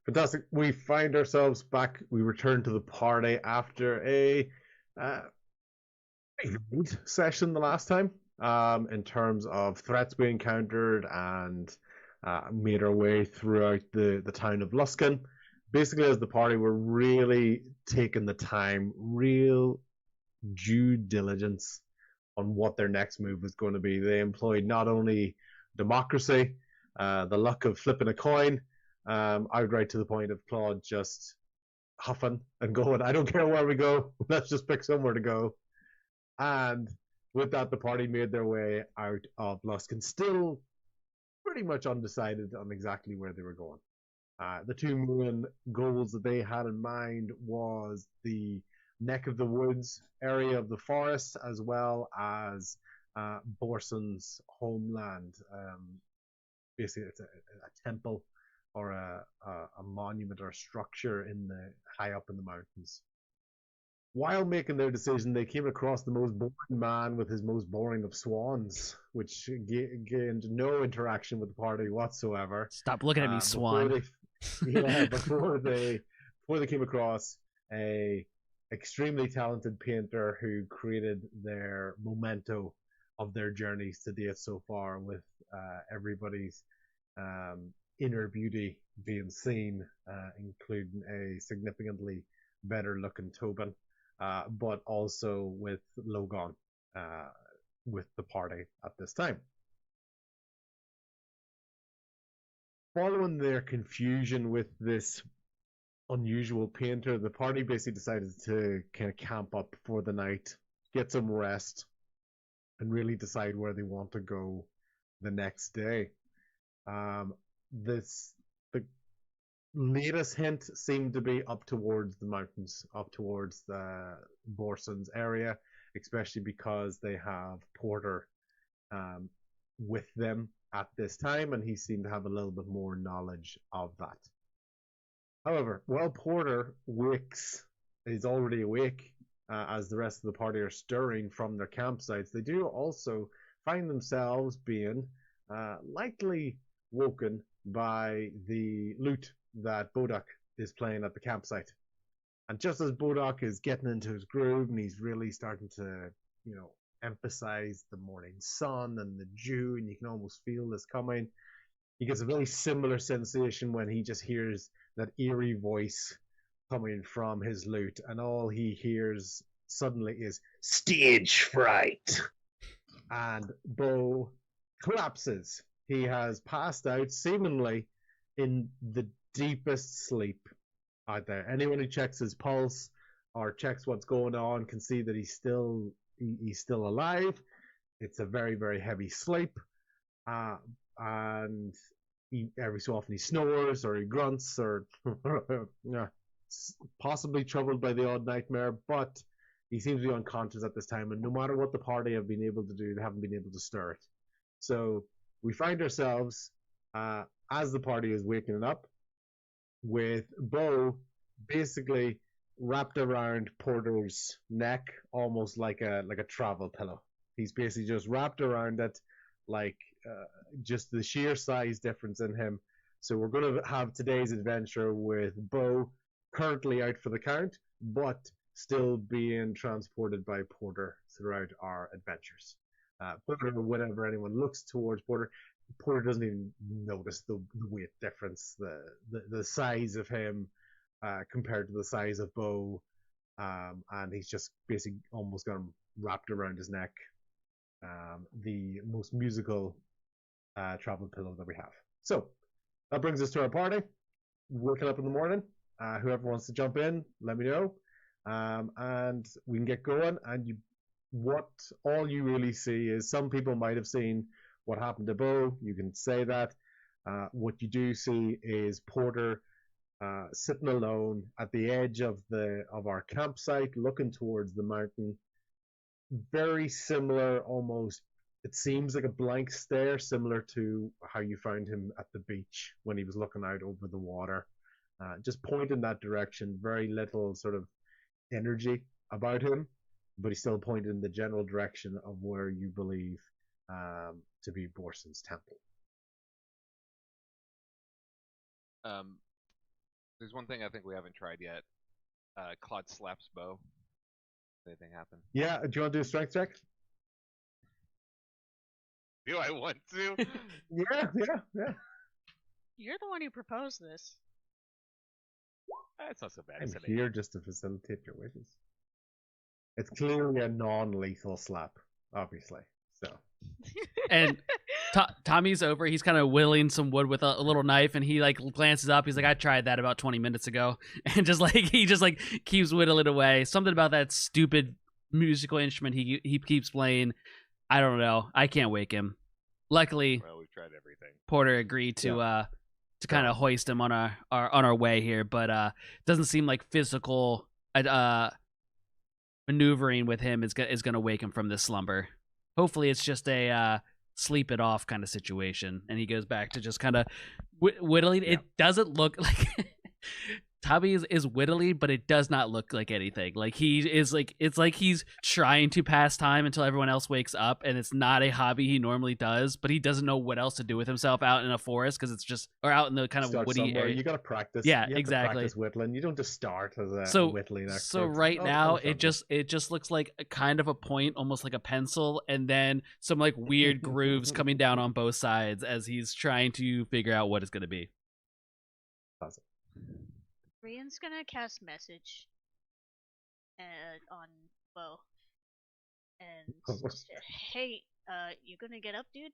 Fantastic. We find ourselves back. We return to the party after a uh, good session the last time. In terms of threats we encountered and made our way throughout the town of Luskin. Basically, as the party were really taking the time, real due diligence on what their next move was going to be. They employed not only democracy, the luck of flipping a coin, outright to the point of Claude just huffing and going, I don't care where we go, let's just pick somewhere to go. And with that, the party made their way out of Luskin, still pretty much undecided on exactly where they were going. The two main goals that they had in mind was the neck of the woods area of the forest, as well as Borson's homeland. Basically, it's a temple or a monument or a structure in the high up in the mountains. While making their decision, they came across the most boring man with his most boring of swans, which gained no interaction with the party whatsoever. Stop looking at me, Before Swan. they, yeah, before they came across a extremely talented painter who created their memento of their journeys to date so far, with everybody's um, inner beauty being seen, including a significantly better looking Tobin, but also with Logon uh, with the party at this time. Following their confusion with this unusual painter, the party basically decided to kind of camp up for the night, get some rest, and really decide where they want to go the next day. Um, this the latest hint seemed to be up towards the mountains, up towards the Borson's area, especially because they have Porter um, with them at this time, and he seemed to have a little bit more knowledge of that. However, while Porter wakes, is already awake as the rest of the party are stirring from their campsites, they do also find themselves being likely woken by the lute that Bodak is playing at the campsite. And just as Bodak is getting into his groove and he's really starting to, emphasize the morning sun and the dew, and you can almost feel this coming, he gets a very similar sensation when he just hears that eerie voice coming from his lute, and all he hears suddenly is stage fright. And Bo collapses. He has passed out, seemingly in the deepest sleep out there. Anyone who checks his pulse or checks what's going on can see that he's still alive. It's a very, very heavy sleep. And every so often he snores or he grunts or yeah, possibly troubled by the odd nightmare, but he seems to be unconscious at this time. And no matter what the party have been able to do, they haven't been able to stir it. So we find ourselves, as the party is waking up, with Bo basically wrapped around Porter's neck, almost like a travel pillow. He's basically just wrapped around it, like just the sheer size difference in him. So we're going to have today's adventure with Bo currently out for the count, but still being transported by Porter throughout our adventures. Porter, whenever anyone looks towards Porter, Porter doesn't even notice the weight difference, the size of him compared to the size of Bo, and he's just basically almost got him wrapped around his neck. The most musical travel pillow that we have. So that brings us to our party. Waking up in the morning. Whoever wants to jump in, let me know, and we can get going. And what all you really see is some people might have seen what happened to Bo. You can say that. What you do see is Porter sitting alone at the edge of our campsite, looking towards the mountain. Very similar, almost. It seems like a blank stare, similar to how you found him at the beach when he was looking out over the water. Just pointing that direction. Very little sort of energy about him, but he's still pointed in the general direction of where you believe to be Borson's temple. Um, There's one thing I think we haven't tried yet. Claude slaps bow. Anything happen? Yeah, do you want to do a strength check? Do I want to? Yeah. You're the one who proposed this. That's not so bad. I'm It's an here just to facilitate your wishes. It's clearly a non-lethal slap, obviously. So And Tommy's over. He's kind of whittling some wood with a little knife, and he like glances up. He's like, "I tried that about 20 minutes ago," and he just like keeps whittling away. Something about that stupid musical instrument he keeps playing. I don't know. I can't wake him. Luckily, Well, we've tried everything. Porter agreed to kind of hoist him on our way here, but doesn't seem like physical maneuvering with him is going to wake him from this slumber. Hopefully, it's just a sleep it off kind of situation, and he goes back to just kind of whittling. Yeah. It doesn't look like Tommy is whittling, but it does not look like anything. Like he is like it's like he's trying to pass time until everyone else wakes up, and it's not a hobby he normally does. But he doesn't know what else to do with himself out in a forest because it's just or out in the kind of start woody somewhere. area. You got to practice. Yeah, you have exactly. To practice whittling. You don't just start as a So whittling expert. so right now it just looks like a kind of a point, almost like a pencil, and then some like weird grooves coming down on both sides as he's trying to figure out what it's going to be. Awesome. Rian's gonna cast message on Bo. And just, hey, you gonna get up, dude?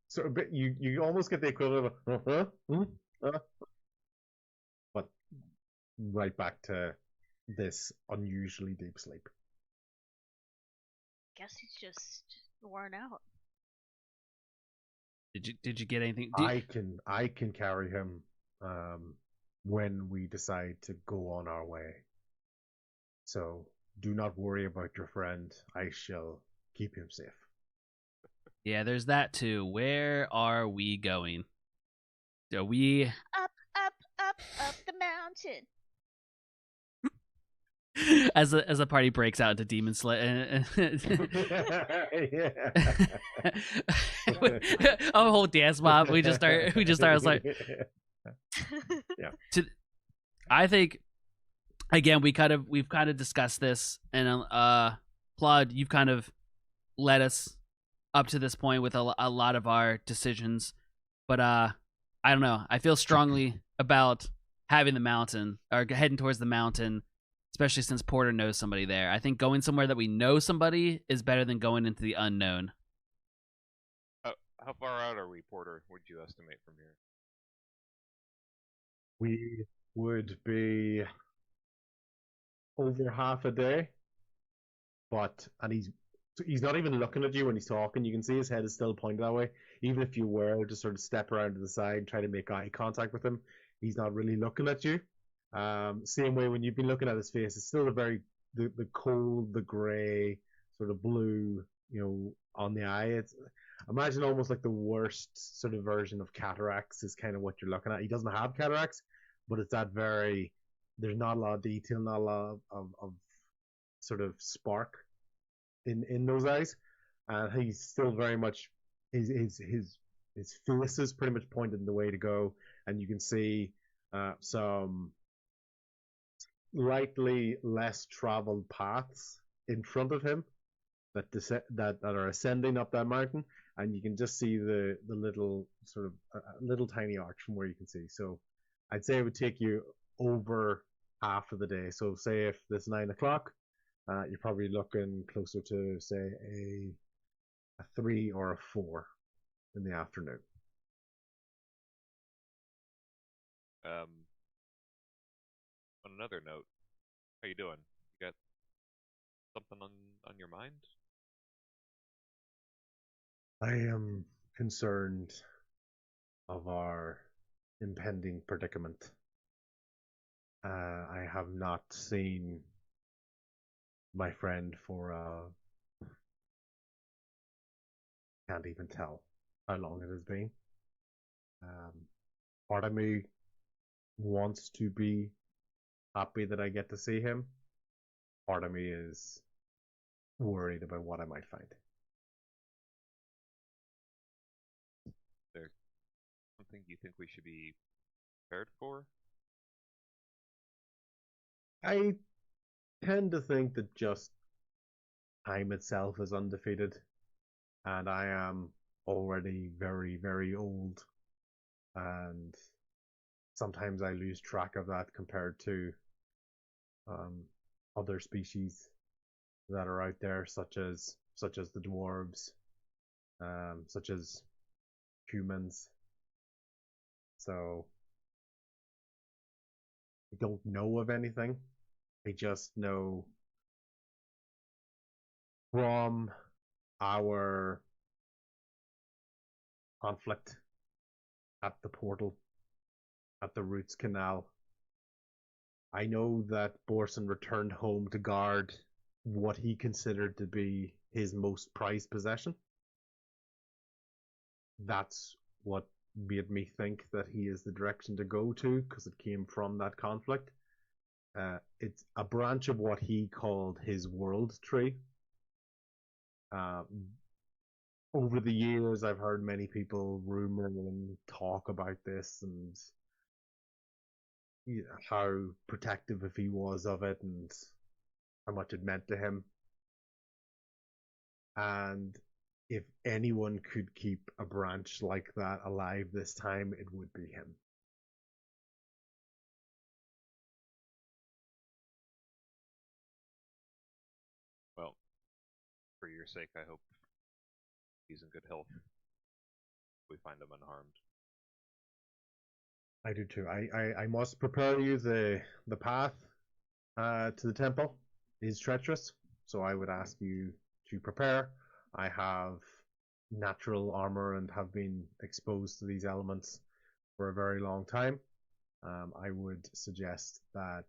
So a bit, you almost get the equivalent of but right back to this unusually deep sleep. Guess he's just worn out. Did you get anything? I can carry him when we decide to go on our way. So do not worry about your friend. I shall keep him safe. Yeah, there's that too. Where are we going? Are we Up the mountain. as the party breaks out into demon slay a whole dance mob. We just start. I was like, yeah. I think again we've kind of discussed this, and Claude, you've kind of led us up to this point with a lot of our decisions, but I don't know. I feel strongly about having the mountain or heading towards the mountain, especially since Porter knows somebody there. I think going somewhere that we know somebody is better than going into the unknown. How far out are we, Porter? What would you estimate from here? We would be over half a day, and he's not even looking at you when he's talking. You can see his head is still pointed that way. Even if you were to sort of step around to the side and try to make eye contact with him, he's not really looking at you. Same way when you've been looking at his face, it's still the cold, the grey, sort of blue, on the eye. It's imagine almost like the worst sort of version of cataracts is kind of what you're looking at. He doesn't have cataracts, but it's that there's not a lot of detail, not a lot of sort of spark in those eyes, and he's still very much his face is pretty much pointed in the way to go, and you can see some slightly less traveled paths in front of him that are ascending up that mountain, and you can just see the little sort of little tiny arch from where you can see. So I'd say it would take you over half of the day. So say if it's 9 o'clock, you're probably looking closer to say a 3 or a 4 in the afternoon. On another note, how you doing? You got something on your mind? I am concerned of our impending predicament. I have not seen my friend for can't even tell how long it has been. Part of me wants to be happy that I get to see him. Part of me is worried about what I might find. something you think we should be prepared for? I tend to think that just time itself is undefeated, and I am already very, very old, and sometimes I lose track of that compared to other species that are out there, such as the dwarves, such as humans. So I don't know of anything. I just know from our conflict at the portal, at the Roots Canal. I know that Borson returned home to guard what he considered to be his most prized possession. That's what made me think that he is the direction to go to, because it came from that conflict. It's a branch of what he called his world tree. Over the years, I've heard many people rumor and talk about this, and how protective if he was of it, and how much it meant to him. And if anyone could keep a branch like that alive this time, it would be him. Well, for your sake, I hope he's in good health. We find him unharmed. I do too. I must prepare you the path to the temple is treacherous, so I would ask you to prepare. I have natural armor and have been exposed to these elements for a very long time. I would suggest that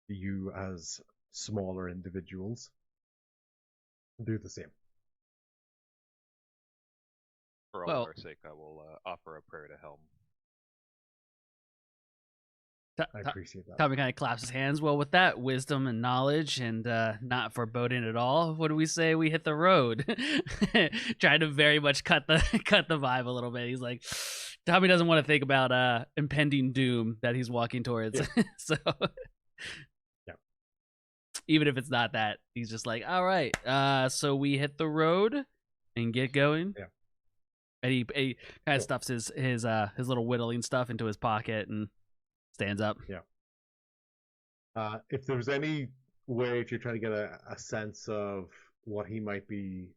you, as smaller individuals, do the same. For all of our sake, I will offer a prayer to Helm. I appreciate that. Tommy kind of claps his hands. Well, with that wisdom and knowledge and not foreboding at all, what do we say we hit the road? Trying to very much cut the vibe a little bit. He's like, Tommy doesn't want to think about impending doom that he's walking towards. Yeah. So yeah, even if it's not that, he's just like, all right, so we hit the road and get going. Yeah. And he kind of stuffs his little whittling stuff into his pocket and stands up. Yeah. If there's any way, if you're trying to get a sense of what he might be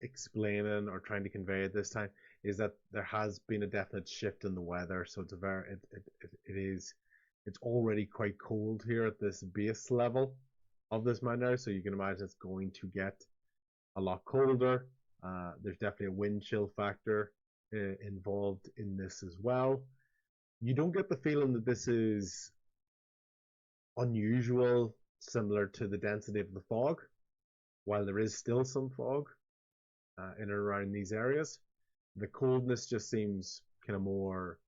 explaining or trying to convey at this time, is that there has been a definite shift in the weather. So it's already quite cold here at this base level of this mountain, so you can imagine it's going to get a lot colder. There's definitely a wind chill factor involved in this as well. You don't get the feeling that this is unusual, similar to the density of the fog, while there is still some fog in and around these areas. The coldness just seems kind of more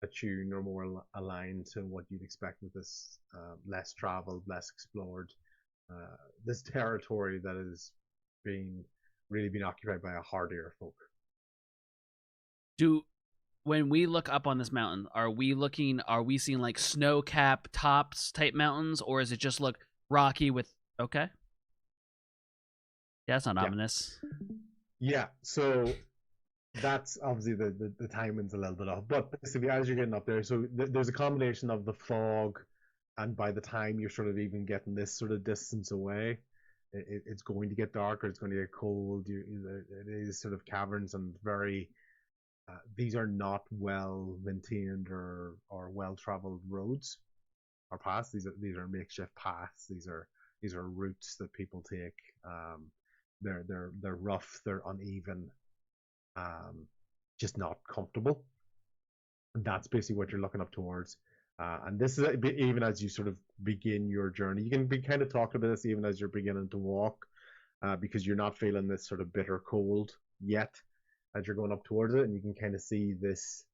attuned or more aligned to what you'd expect with this less traveled, less explored, this territory that is really been occupied by a hardier folk. When we look up on this mountain, are we seeing like snow cap tops type mountains, or is it just look rocky with okay? Yeah, that's not ominous. Yeah, so that's obviously the timing's a little bit off, but basically as you're getting up there, so there's a combination of the fog, and by the time you're sort of even getting this sort of distance away, it's going to get darker, it's going to get cold. It is sort of caverns and very these are not well maintained or well traveled roads or paths. These are makeshift paths. These are routes that people take. They're rough, they're uneven, just not comfortable. And that's basically what you're looking up towards. And this is even as you sort of begin your journey. You can be kind of talking about this even as you're beginning to walk, because you're not feeling this sort of bitter cold yet as you're going up towards it, and you can kind of see this.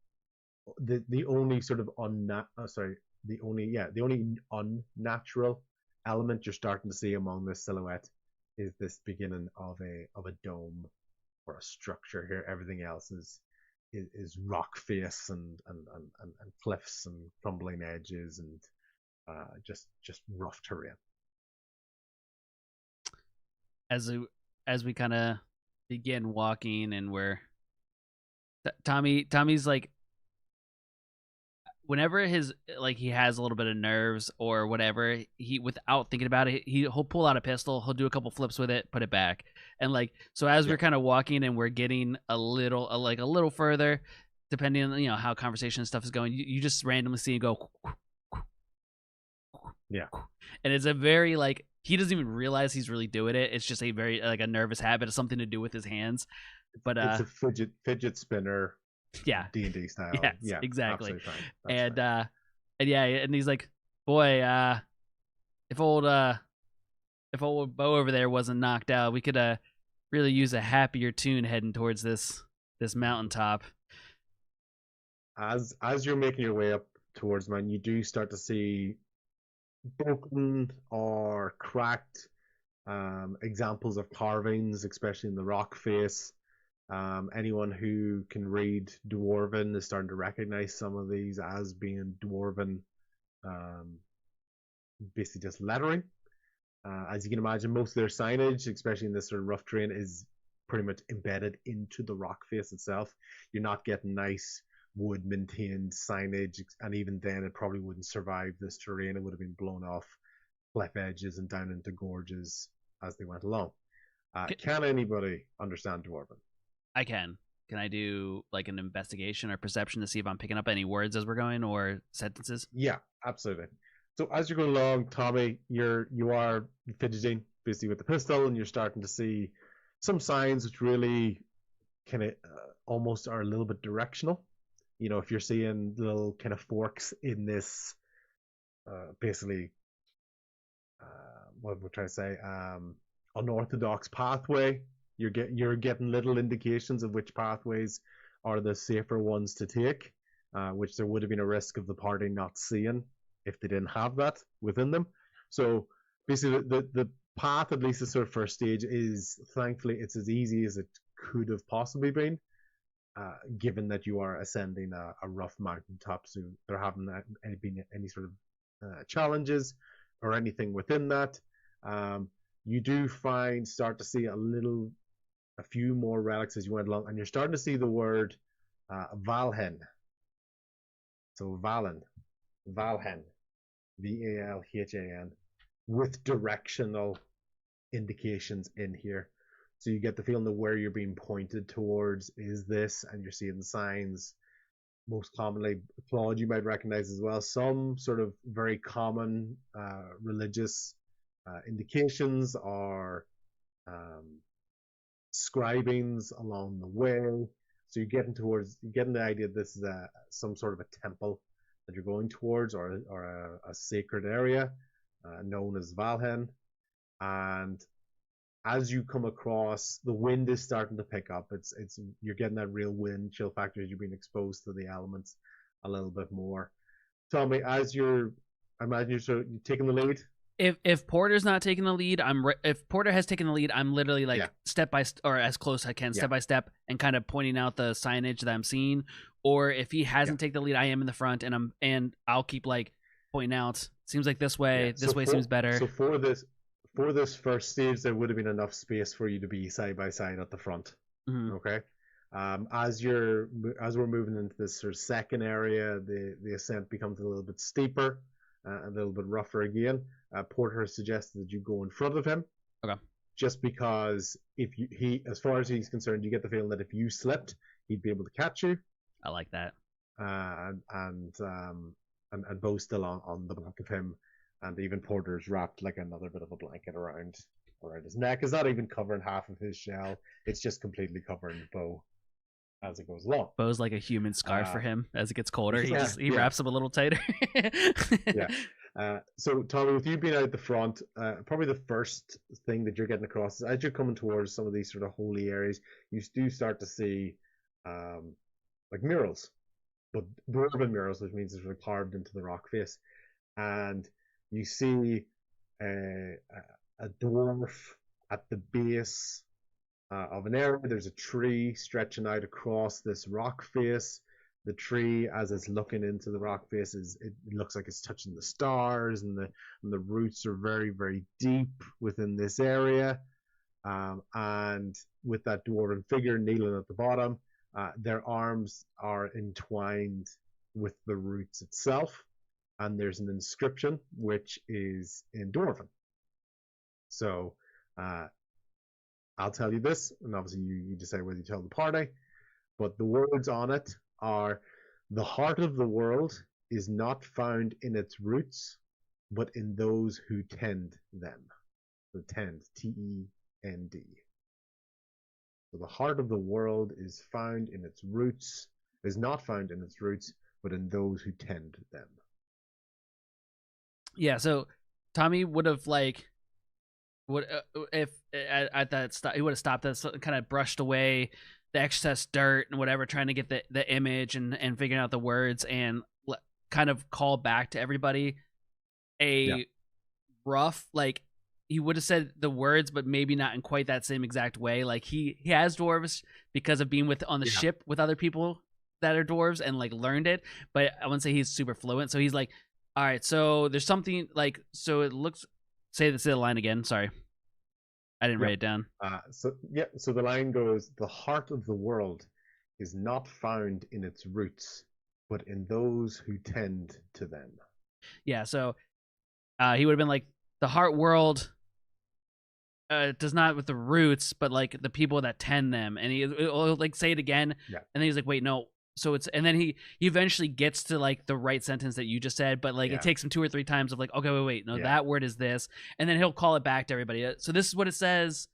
The only sort of the only unnatural element you're starting to see among this silhouette is this beginning of a dome or a structure here. Everything else is is rock face and cliffs and crumbling edges and just rough terrain. As we kind of begin walking, and we're Tommy's like, whenever he has a little bit of nerves or whatever, he, without thinking about it, he'll pull out a pistol, he'll do a couple flips with it, put it back, and like, so as we're kind of walking and we're getting a little further, depending on how conversation and stuff is going, you just randomly see him go, and it's a very like, he doesn't even realize he's really doing it. It's just a very like a nervous habit, of something to do with his hands. But it's a fidget spinner. Yeah, D&D style. Yes, yeah, exactly. Fine. And fine. And yeah, and he's like, boy, if old Bo over there wasn't knocked out, we could really use a happier tune heading towards this mountaintop. As you're making your way up towards man, you do start to see broken or cracked examples of carvings, especially in the rock face. Anyone who can read Dwarven is starting to recognize some of these as being Dwarven, basically just lettering. As you can imagine, most of their signage, especially in this sort of rough terrain, is pretty much embedded into the rock face itself. You're not getting nice wood maintained signage, and even then it probably wouldn't survive this terrain. It would have been blown off cliff edges and down into gorges as they went along. Can anybody understand Dwarven? I can. Can I do like an investigation or perception to see if I'm picking up any words as we're going, or sentences? Yeah, absolutely. So as you're going along, Tommy, you are fidgeting basically with the pistol, and you're starting to see some signs which really kind of almost are a little bit directional. If you're seeing little kind of forks in this, basically, what we're trying to say, unorthodox pathway, you're getting little indications of which pathways are the safer ones to take, which there would have been a risk of the party not seeing if they didn't have that within them. So basically, the path, at least the sort of first stage, is thankfully it's as easy as it could have possibly been. Given that you are ascending a rough mountaintop, so there haven't been any sort of challenges or anything within that. You do start to see a few more relics as you went along, and you're starting to see the word Valhen. So Valhen, Valhen, with directional indications in here. So you get the feeling that where you're being pointed towards is this, and you're seeing signs. Most commonly, Claude, you might recognize as well, some sort of very common religious indications or scribings along the way. So you're getting the idea that this is some sort of a temple that you're going towards, or a sacred area known as Valhen. And as you come across, the wind is starting to pick up. You're getting that real wind chill factor as you've been exposed to the elements a little bit more. Tell me, I imagine you're taking the lead. If Porter's not taking the lead, if Porter has taken the lead, I'm literally like step by or as close as I can, step by step, and kind of pointing out the signage that I'm seeing. Or if he hasn't taken the lead, I am in the front, and I'll keep like pointing out. Seems like this way. This way seems better. So for this first stage, there would have been enough space for you to be side by side at the front. Mm-hmm. Okay. As we're moving into this sort of second area, the ascent becomes a little bit steeper, a little bit rougher again. Porter has suggested that you go in front of him. Okay. Just because as far as he's concerned, you get the feeling that if you slipped, he'd be able to catch you. I like that. And Bo's still on the back of him, and even Porter's wrapped like another bit of a blanket around his neck. It's not even covering half of his shell. It's just completely covering Bo as it goes along. Bo's like a human scarf for him. As it gets colder, he wraps him a little tighter. So Tommy, with you being out the front, probably the first thing that you're getting across is as you're coming towards some of these sort of holy areas, you do start to see like murals, but dwarven murals, which means it's sort of carved into the rock face, and you see a dwarf at the base of an area. There's a tree stretching out across this rock face. The tree, as it's looking into the rock face, it looks like it's touching the stars, and the roots are very, very deep within this area. And with that dwarven figure kneeling at the bottom, their arms are entwined with the roots itself, and there's an inscription which is in Dwarven. So I'll tell you this, and obviously you decide whether you tell the party, but the words on it are: the heart of the world is not found in its roots, but in those who tend them. So tend, T-E-N-D. So the heart of the world is found in its roots, is not found in its roots, but in those who tend them. Yeah, so Tommy would have if at that he would have stopped this, kind of brushed away the excess dirt and whatever, trying to get the image and figuring out the words, and kind of call back to everybody a rough, he would have said the words, but maybe not in quite that same exact way. Like he has dwarves because of being on the ship with other people that are dwarves and learned it, but I wouldn't say he's super fluent. So he's like, all right, so there's something so it looks. Say the line again. Sorry, I didn't write it down. So the line goes: the heart of the world is not found in its roots, but in those who tend to them. Yeah. So he would have been like, the heart world does not with the roots, but the people that tend them. And he'll say it again. Yeah. And then he's like, wait, no. So it's, and then he eventually gets to the right sentence that you just said, but it takes him 2 or 3 times of okay, wait, no, that word is this, and then he'll call it back to everybody. So this is what it says.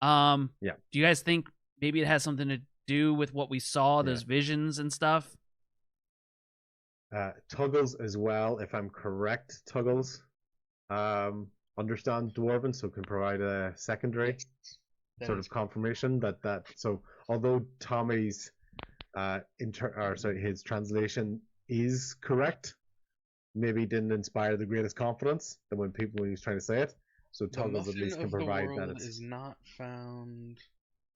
Do you guys think maybe it has something to do with what we saw, those visions and stuff? Tuggles as well, if I'm correct. Tuggles understands Dwarven, so can provide a secondary sort of confirmation that. So although Tommy's his translation is correct, maybe didn't inspire the greatest confidence than when he was trying to say it. So Tuggles at least can provide that. It is not found.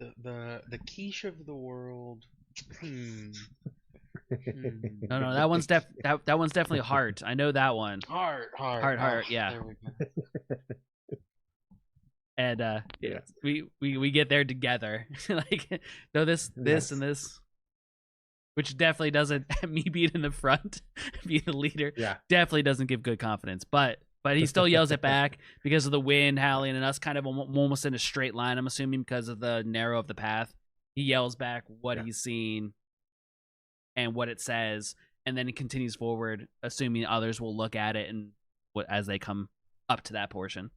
The quiche of the world. No, that one's that one's definitely heart. I know that one. Heart. Yeah. There we go. And we get there together. Though this and this, which definitely doesn't, me being in the front, being the leader, definitely doesn't give good confidence. But he still yells it back because of the wind howling and us kind of almost in a straight line, I'm assuming, because of the narrow of the path. He yells back what he's seen and what it says, and then he continues forward, assuming others will look at it and as they come up to that portion.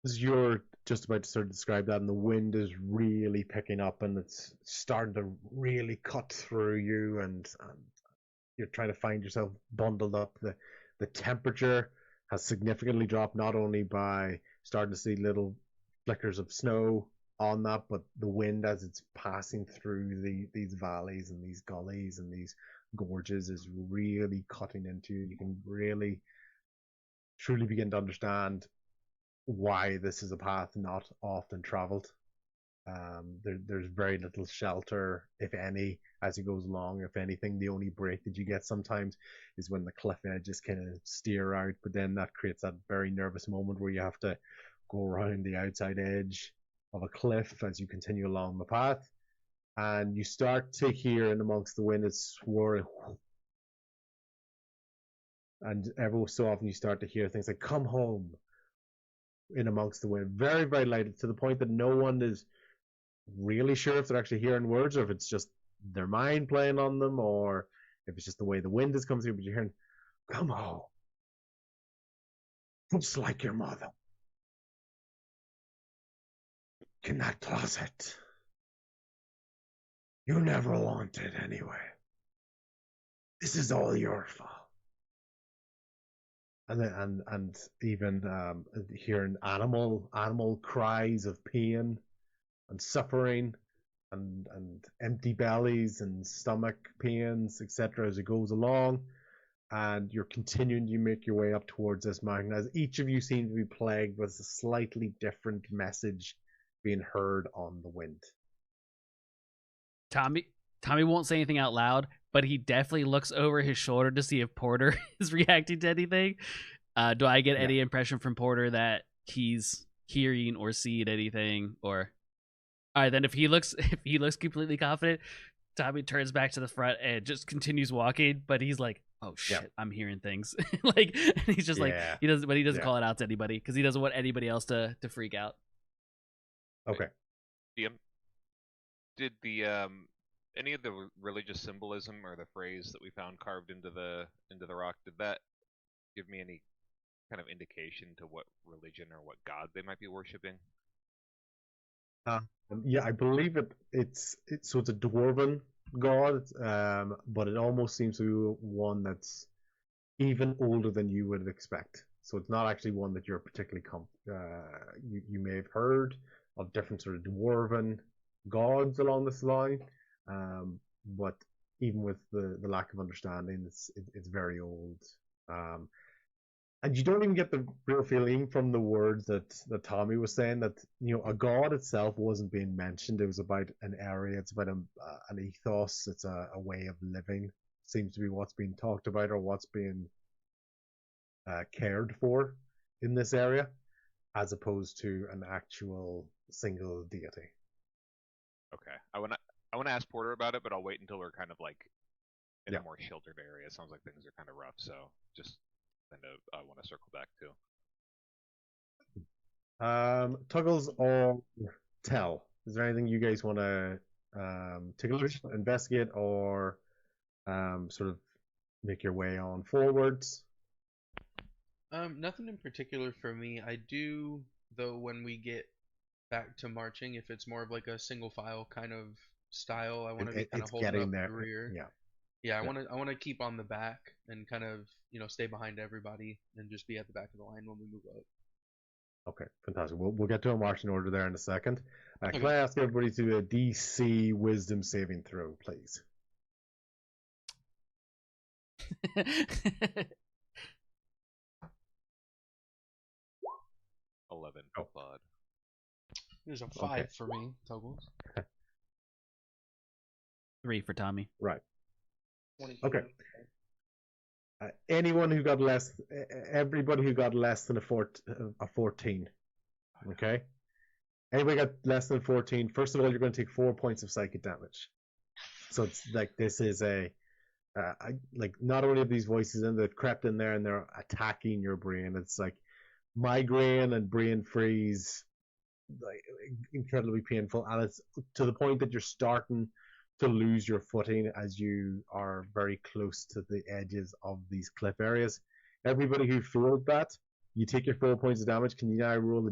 As you're just about to sort of describe that, and the wind is really picking up, and it's starting to really cut through you, and you're trying to find yourself bundled up. The temperature has significantly dropped, not only by starting to see little flickers of snow on that, but the wind as it's passing through these valleys and these gullies and these gorges is really cutting into you. You can really truly begin to understand why this is a path not often traveled. There's very little shelter, if any, as it goes along. If anything, the only break that you get sometimes is when the cliff edges kind of steer out, but then that creates that very nervous moment where you have to go around the outside edge of a cliff as you continue along the path, and you start to hear in amongst the wind it's swirling, and every so often you start to hear things like "come home" in amongst the wind, very, very light, to the point that no one is really sure if they're actually hearing words or if it's just their mind playing on them, or if it's just the way the wind is coming through. But you're hearing, "come home, just like your mother, in that closet. You never wanted anyway. This is all your fault." And even hearing animal cries of pain and suffering and empty bellies and stomach pains, etc., as it goes along. And you're continuing to make your way up towards this mountain, as each of you seem to be plagued with a slightly different message being heard on the wind. Tommy won't say anything out loud, but he definitely looks over his shoulder to see if Porter is reacting to anything. Do I get any impression from Porter that he's hearing or seeing anything? Or all right, then if he looks completely confident, Tommy turns back to the front and just continues walking. But he's like, "Oh shit, I'm hearing things." Like, and he's just like he doesn't call it out to anybody because he doesn't want anybody else to freak out. Okay. Did the any of the religious symbolism or the phrase that we found carved into the rock, did that give me any kind of indication to what religion or what god they might be worshiping? Yeah, I believe it's a dwarven god, but it almost seems to be one that's even older than you would expect. So it's not actually one that you're particularly you may have heard of different sort of dwarven gods along this line, but even with the lack of understanding, it's very old. And you don't even get the real feeling from the words that Tommy was saying that a god itself wasn't being mentioned. It was about an area. It's about an ethos. It's a way of living. Seems to be what's being talked about or what's being cared for in this area, as opposed to an actual single deity. Okay, I want to ask Porter about it, but I'll wait until we're kind of like in a more sheltered area. It sounds like things are kind of rough, so just kind of I want to circle back to. Tuggles or Tell. Is there anything you guys want to take a look at, investigate, or sort of make your way on forwards? Nothing in particular for me. I do, though, when we get back to marching, if it's more of like a single file kind of style, I want to be kind of holding up the rear. Yeah, I want to keep on the back and kind of stay behind everybody and just be at the back of the line when we move up. Okay, fantastic. We'll get to a marching order there in a second. Can I ask everybody to do a DC Wisdom saving throw, please? 11. Oh. Claude. There's a 5 for me, Tuggles. 3 for Tommy. Right. Okay. Everybody who got less than a 14. Okay. Anybody got less than 14? First of all, you're going to take 4 points of psychic damage. So it's like this is like not only have these voices in, they've crept in there and they're attacking your brain. It's like migraine and brain freeze, like incredibly painful, and it's to the point that you're starting to lose your footing as you are very close to the edges of these cliff areas. Everybody who failed that, you take your 4 points of damage. Can you now roll a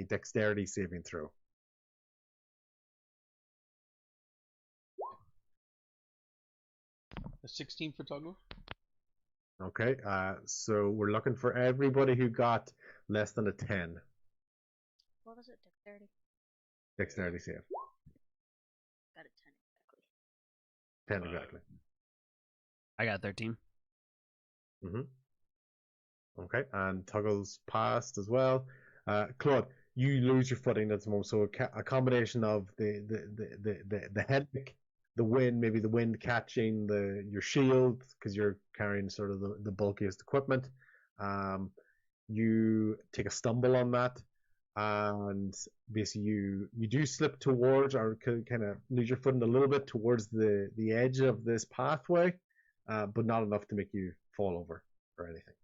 dexterity saving throw? A 16 for Tuggle. Okay, so we're looking for everybody who got less than a 10. What was it? Dexterity? Dexterity save. Got a 10 exactly. 10 exactly. I got 13. Okay, and Tuggles passed as well. Claude, you lose your footing at the moment, so a combination of the headache, the wind, maybe the wind catching your shield because you're carrying sort of the bulkiest equipment. You take a stumble on that, and basically you do slip towards or kind of lose your footing a little bit towards the edge of this pathway, but not enough to make you fall over or anything.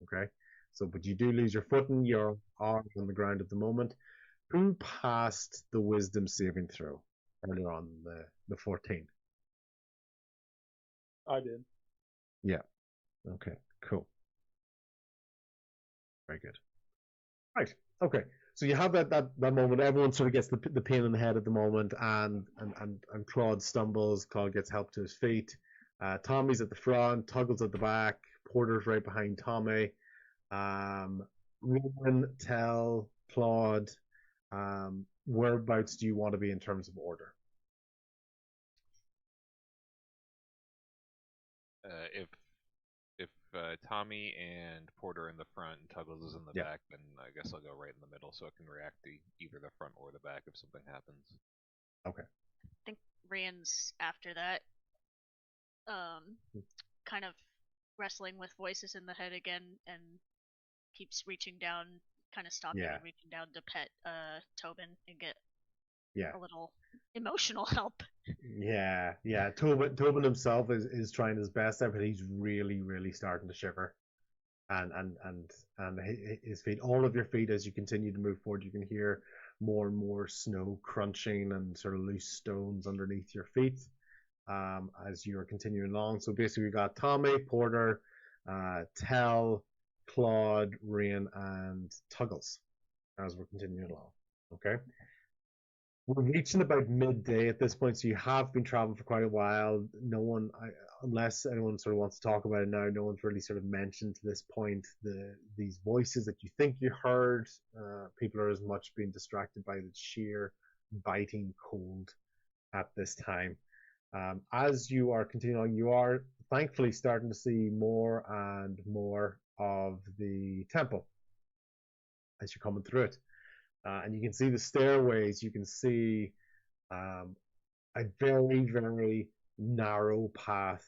Okay, so but you do lose your footing. Your arm on the ground at the moment. Who passed the wisdom saving throw earlier on the 14? I did. Yeah. Okay. Cool. Very good. Right. Okay. So you have that moment. Everyone sort of gets the pain in the head at the moment, and Claude stumbles. Claude gets help to his feet. Tommy's at the front. Tuggles at the back. Porter's right behind Tommy. Rowan, Tell, Claude. Whereabouts do you want to be in terms of order? If Tommy and Porter in the front and Tuggles is in the back, then I guess I'll go right in the middle so it can react to either the front or the back if something happens. Okay. I think Ryan's after that. Kind of wrestling with voices in the head again and keeps reaching down, kind of stopping and reaching down to pet Tobin and get a little emotional help. Yeah. Tobin himself is trying his best there, but he's really, really starting to shiver. And his feet, all of your feet, as you continue to move forward, you can hear more and more snow crunching and sort of loose stones underneath your feet as you're continuing along. So basically, we got Tommy, Porter, Tell, Claude, Rain, and Tuggles as we're continuing along. Okay. We're reaching about midday at this point, so you have been traveling for quite a while. No one, unless anyone sort of wants to talk about it now, no one's really sort of mentioned to this point these voices that you think you heard. People are as much being distracted by the sheer biting cold at this time. As you are continuing on, you are thankfully starting to see more and more of the temple as you're coming through it. And you can see the stairways. You can see a very, very narrow path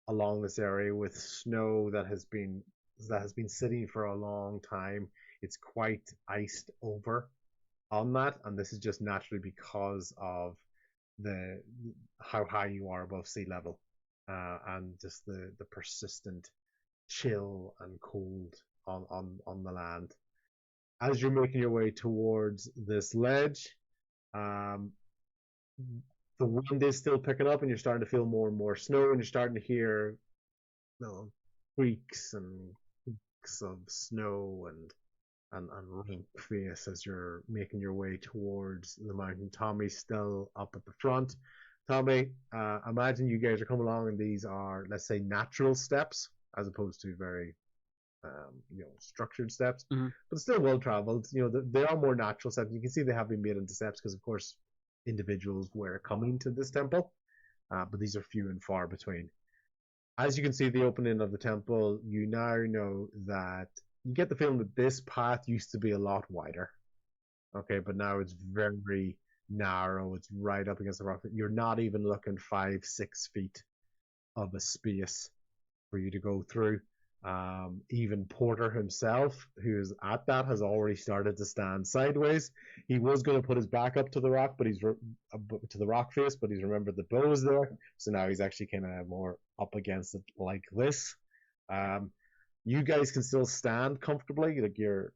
along this area with snow that has been sitting for a long time. It's quite iced over on that, and this is just naturally because of how high you are above sea level, and just the persistent chill and cold on the land. As you're making your way towards this ledge, the wind is still picking up, and you're starting to feel more and more snow, and you're starting to hear, creaks and creaks of snow and rank face as you're making your way towards the mountain. Tommy's still up at the front. Tommy, imagine you guys are coming along, and these are, let's say, natural steps as opposed to very structured steps, but still well traveled. They are more natural steps. You can see they have been made into steps because, of course, individuals were coming to this temple, but these are few and far between. As you can see the opening of the temple, you now know that you get the feeling that this path used to be a lot wider. Okay, but now it's very narrow. It's right up against the rock. You're not even looking 5-6 feet of a space for you to go through. Even Porter himself, who is at that, has already started to stand sideways. He was going to put his back up to the rock, but to the rock face, but he's remembered the bow is there, so now he's actually kind of more up against it like this. You guys can still stand comfortably. Like your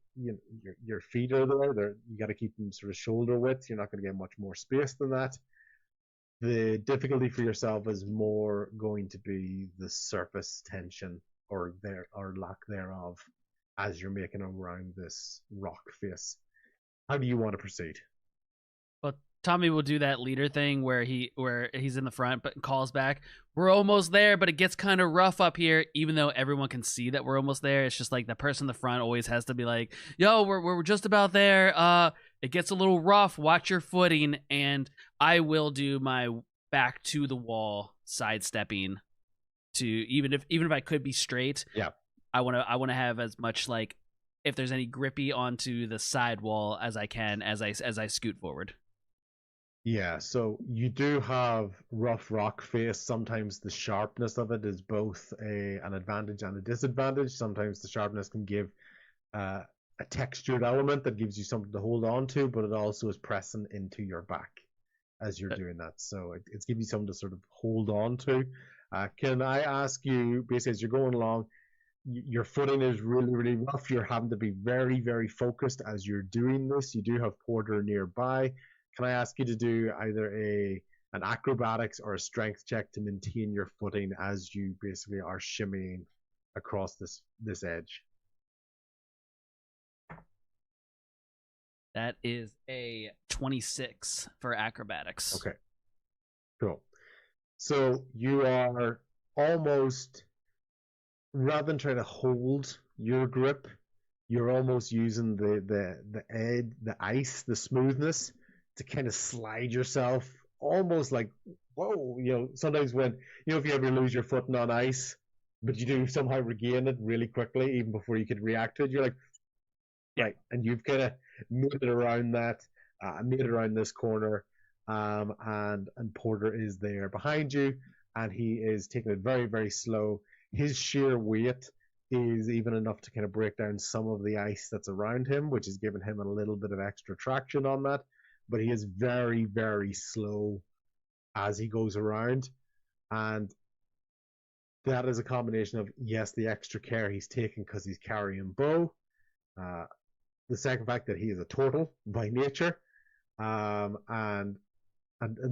feet are there. You got to keep them sort of shoulder width. You're not going to get much more space than that. The difficulty for yourself is more going to be the surface tension or lack thereof as you're making around this rock face. How do you want to proceed? Well, Tommy will do that leader thing where he's in the front but calls back, "We're almost there, but it gets kind of rough up here," even though everyone can see that we're almost there. It's just like the person in the front always has to be like, "Yo, we're just about there. It gets a little rough. Watch your footing." And I will do my back to the wall sidestepping to even if I could be straight. Yeah. I want to have as much, like, if there's any grippy onto the side wall as I can as I scoot forward. Yeah, so you do have rough rock face. Sometimes the sharpness of it is both an advantage and a disadvantage. Sometimes the sharpness can give a textured element that gives you something to hold on to, but it also is pressing into your back as you're doing that. So it's giving you something to sort of hold on to. Can I ask you, basically, as you're going along, your footing is really, really rough. You're having to be very, very focused as you're doing this. You do have Porter nearby. Can I ask you to do either an acrobatics or a strength check to maintain your footing as you basically are shimmying across this edge? That is a 26 for acrobatics. Okay, cool. So you are almost, rather than trying to hold your grip, you're almost using the ice, the smoothness, to kind of slide yourself almost like, whoa, sometimes when, if you ever lose your footing on ice, but you do somehow regain it really quickly, even before you could react to it. You're like, right, and you've kind of made it around that, made it around this corner, and Porter is there behind you, and he is taking it very, very slow. His sheer weight is even enough to kind of break down some of the ice that's around him, which is giving him a little bit of extra traction on that. But he is very, very slow as he goes around, and that is a combination of, yes, the extra care he's taking because he's carrying bow, the second fact that he is a turtle by nature, and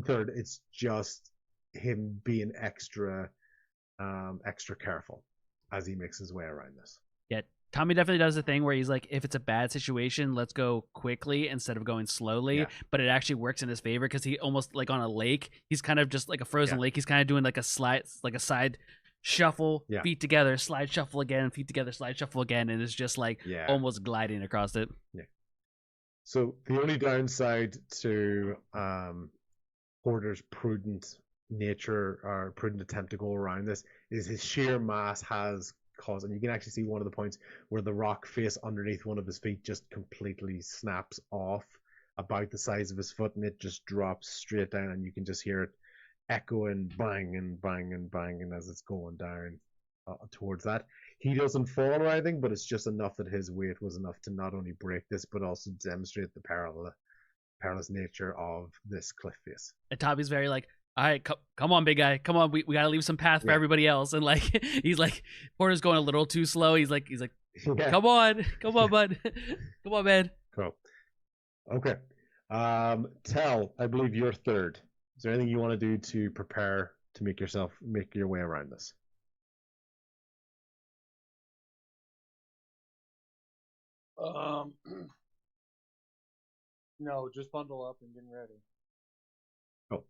third, it's just him being extra careful as he makes his way around this. Yeah, Tommy definitely does the thing where he's like, if it's a bad situation, let's go quickly instead of going slowly. Yeah. But it actually works in his favor because he almost like on a lake, he's kind of just like a frozen lake. He's kind of doing like a side shuffle, feet together, slide shuffle again, feet together, slide shuffle again, and it's just like almost gliding across it. Yeah. So the only downside to Porter's prudent nature or prudent attempt to go around this is his sheer mass has caused, and you can actually see one of the points where the rock face underneath one of his feet just completely snaps off about the size of his foot, and it just drops straight down, and you can just hear it echoing, bang and bang and banging as it's going down towards that. He doesn't fall or anything, but it's just enough that his weight was enough to not only break this, but also demonstrate the perilous nature of this cliff face. And Tommy's very like, all right, come on, big guy, come on, we gotta leave some path for everybody else. And like, he's like, Porter's going a little too slow. He's like, come on, bud, come on, man. Cool. Okay. Tell, I believe you're third. Is there anything you want to do to prepare to make your way around this? No, just bundle up and get ready. Oh,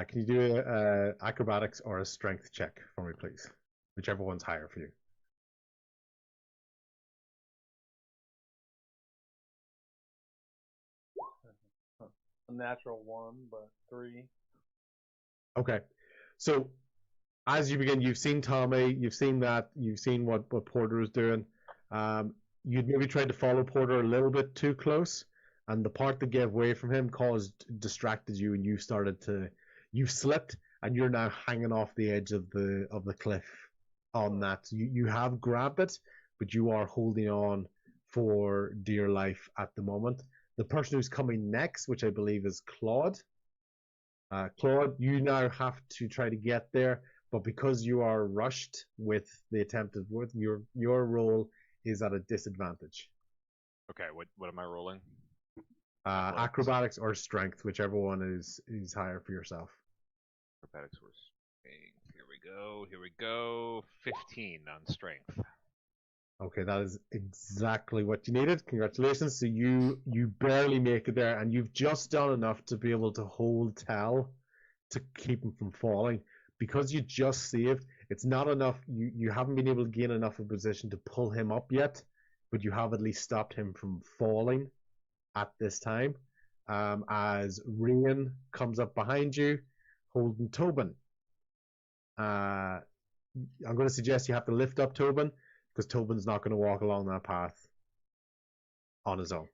can you do a acrobatics or a strength check for me, please? Whichever one's higher for you. A natural 1, but 3. Okay, so as you begin, you've seen Tommy, you've seen what Porter is doing. You'd maybe tried to follow Porter a little bit too close, and the part that gave way from him distracted you, and you've slipped, and you're now hanging off the edge of the cliff on that. You have grabbed it, but you are holding on for dear life at the moment. The person who's coming next, which I believe is Claude. Claude, you now have to try to get there, but because you are rushed with the attempted work, your roll is at a disadvantage. Okay, what am I rolling? Acrobatics or strength, whichever one is higher for yourself. Acrobatics or strength. Here we go. 15 on strength. Okay, that is exactly what you needed. Congratulations. So you barely make it there, and you've just done enough to be able to hold Tell to keep him from falling. Because you just saved, it's not enough. You haven't been able to gain enough of a position to pull him up yet, but you have at least stopped him from falling at this time. As Rian comes up behind you, holding Tobin. I'm going to suggest you have to lift up Tobin, because Tobin's not going to walk along that path on his own.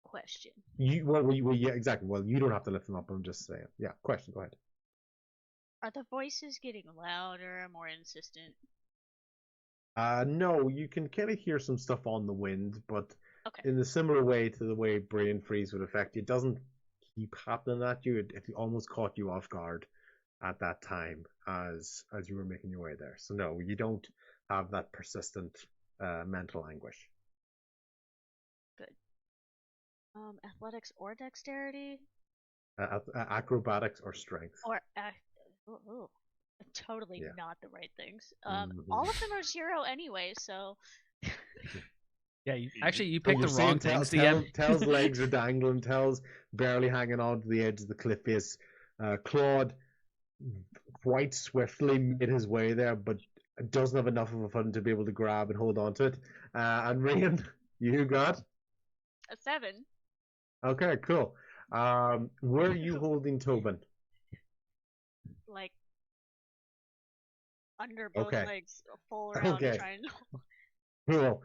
Question. Yeah, exactly. Well, you don't have to lift him up. I'm just saying. Yeah, question. Go ahead. Are the voices getting louder, more insistent? No, you can kind of hear some stuff on the wind, but okay. In a similar way to the way brain freeze would affect you, it doesn't keep happening at you. It almost caught you off guard at that time as you were making your way there. So no, you don't have that persistent mental anguish. Good. Athletics or dexterity? Acrobatics or strength. Or totally not the right things. All of them are 0 anyway, so. Yeah, you picked the wrong things. Tell's legs are dangling. Tell's barely hanging on to the edge of the cliff face. Claude quite swiftly made his way there, but doesn't have enough of a fun to be able to grab and hold on to it. And Rian, you got? A 7. Okay, cool. Where are you holding Tobin? Like under both legs, full round triangle. Cool.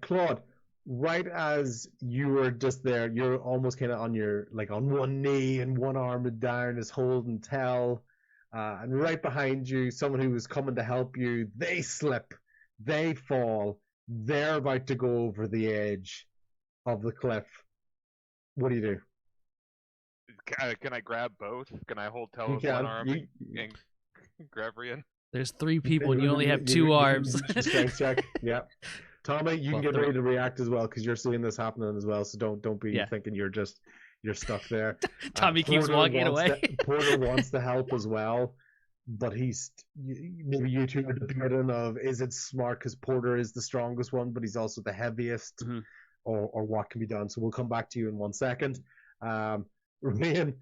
Claude, right as you were just there, you're almost kind of on one knee and one arm down is holding Tell. And right behind you, someone who was coming to help you, they slip, they fall, they're about to go over the edge of the cliff. What do you do? Can I grab both? Can I hold Tell with one arm and grab Rian? There's 3 people and you only have 2 arms. Strength check. Yeah. Tommy, you can get ready to react as well because you're seeing this happening as well. So don't be thinking you're stuck there. Tommy keeps walking away. Porter wants to help as well, but maybe you two are debating of is it smart because Porter is the strongest one, but he's also the heaviest, or what can be done. So we'll come back to you in 1 second. Ryan,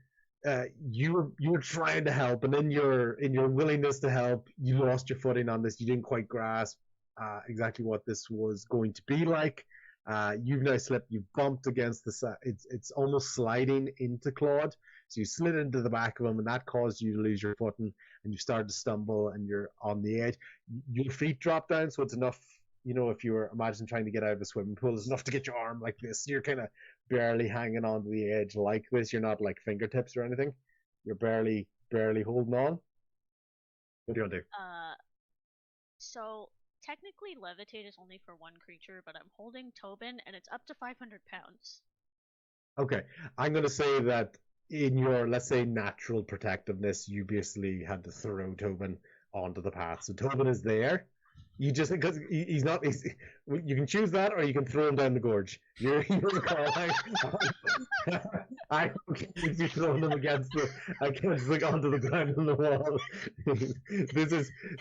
you were trying to help, and in your willingness to help, you lost your footing on this. You didn't quite grasp exactly what this was going to be like. You've now slipped. You've bumped against the side. It's almost sliding into Claude. So you slid into the back of him, and that caused you to lose your footing, and you started to stumble, and you're on the edge. Your feet drop down, so it's enough. If you were trying to get out of a swimming pool, it's enough to get your arm like this. You're kind of barely hanging onto the edge like this. You're not like fingertips or anything. You're barely holding on. What do you want to do? So technically levitate is only for one creature, but I'm holding Tobin and it's up to 500 pounds. Okay. I'm going to say that in your, let's say, natural protectiveness, you basically had to throw Tobin onto the path. So Tobin is there. You just, because he's not, you can choose that or you can throw him down the gorge. You're the call. I don't care if you're throwing him onto the ground on the wall.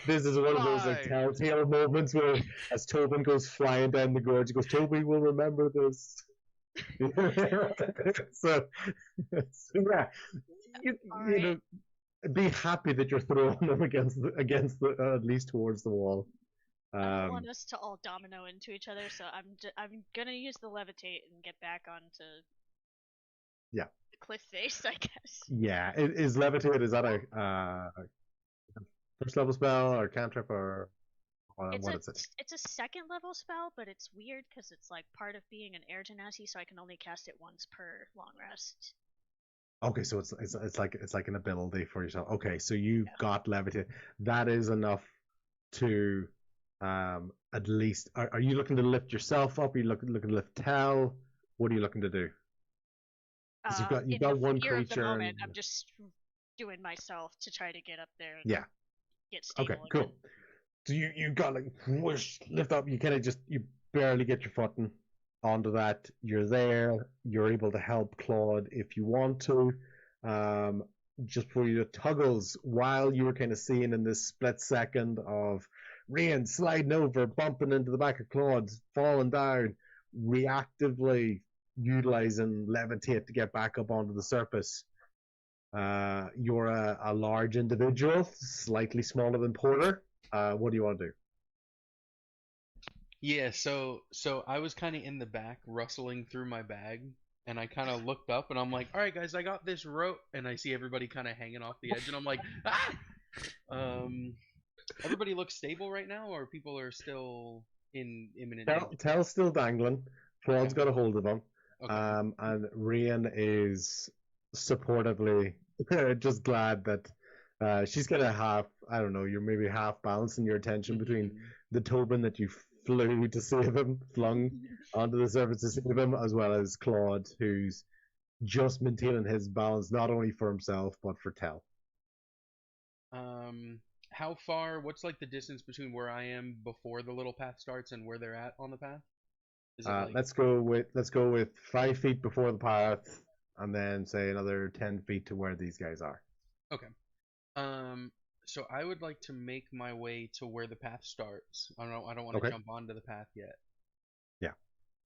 This is one of those like telltale moments where as Tobin goes flying down the gorge, he goes, Toby will remember this. so yeah, be happy that you're throwing them against the at least towards the wall. I don't want us to all domino into each other, so I'm gonna use the levitate and get back onto the cliff face, I guess. Yeah, is levitate, is that a first level spell or cantrip or what is it? It's a second level spell, but it's weird because it's like part of being an air genasi, so I can only cast it once per long rest. Okay, so it's like an ability for yourself. Okay, so you got levitate. That is enough to at least. Are you looking to lift yourself up? Are you looking to lift Tell? What are you looking to do? You've got one creature. At the moment, I'm just doing myself to try to get up there. And get stable. Okay, cool. So you got like whoosh, lift up. You kind of you barely get your footing onto that. You're there. You're able to help Claude if you want to. Just for you, Tuggles, while you were kind of seeing in this split second of Rian sliding over, bumping into the back of Claude, falling down, reactively utilizing levitate to get back up onto the surface. You're a large individual, slightly smaller than Porter. What do you want to do? Yeah, so I was kind of in the back, rustling through my bag, and I kind of looked up, and I'm like, all right, guys, I got this rope, and I see everybody kind of hanging off the edge, and I'm like, ah! Everybody looks stable right now, or people are still in imminent danger? Tell's still dangling. Claude's got a hold of him. Okay. And Rian is supportively just glad that she's kind of you're maybe half balancing your attention between the Tobin that you flew to save him, flung onto the surface to save him, as well as Claude, who's just maintaining his balance not only for himself but for Tell. What's like the distance between where I am before the little path starts and where they're at on the path? Let's go with 5 feet before the path, and then say another 10 feet to where these guys are. Okay. So I would like to make my way to where the path starts. I don't want to jump onto the path yet. Yeah.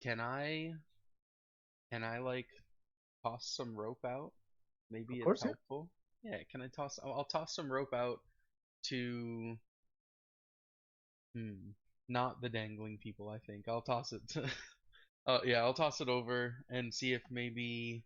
Can I like toss some rope out? Maybe it's helpful. Yeah. Can I toss? I'll toss some rope out to. Not the dangling people, I think. I'll toss it to... I'll toss it over and see if maybe...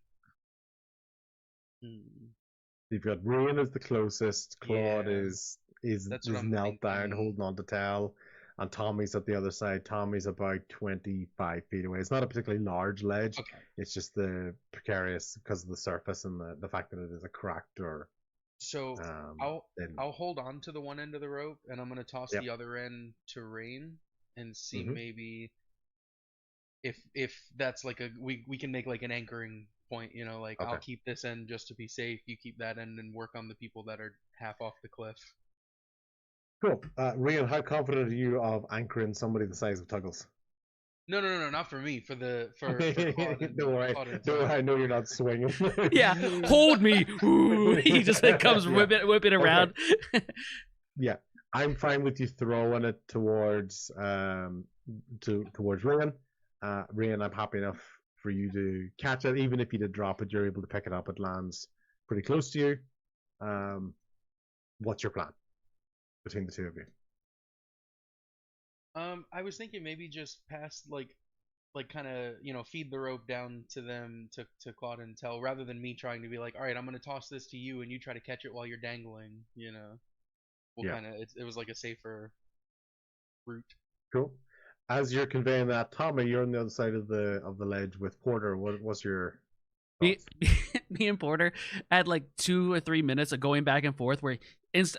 You've got Rian as the closest. Claude is is knelt down, holding on to Tell, and Tommy's at the other side. Tommy's about 25 feet away. It's not a particularly large ledge. Okay. It's just the precarious because of the surface and the fact that it is a cracked or. So I'll hold on to the one end of the rope, and I'm gonna toss the other end to Rain and see maybe if that's like we can make like an anchoring point, like I'll keep this end just to be safe, you keep that end and work on the people that are half off the cliff. Cool. Rian, how confident are you of anchoring somebody the size of Tuggles? No, not for me. For Claude and, don't worry. I know you're not swinging. Yeah, hold me. Ooh, he just comes whipping around. Yeah, I'm fine with you throwing it towards towards Rian. Rian, I'm happy enough for you to catch it. Even if you did drop it, you're able to pick it up. It lands pretty close to you. What's your plan between the two of you? I was thinking maybe just pass like kind of feed the rope down to them to Claude and Tell, rather than me trying to be like, all right, I'm gonna toss this to you and you try to catch it while you're dangling. Kind of it was like a safer route. Cool. As you're conveying that, Tommy, you're on the other side of the ledge with Porter. What's your me and Porter had like 2 or 3 minutes of going back and forth where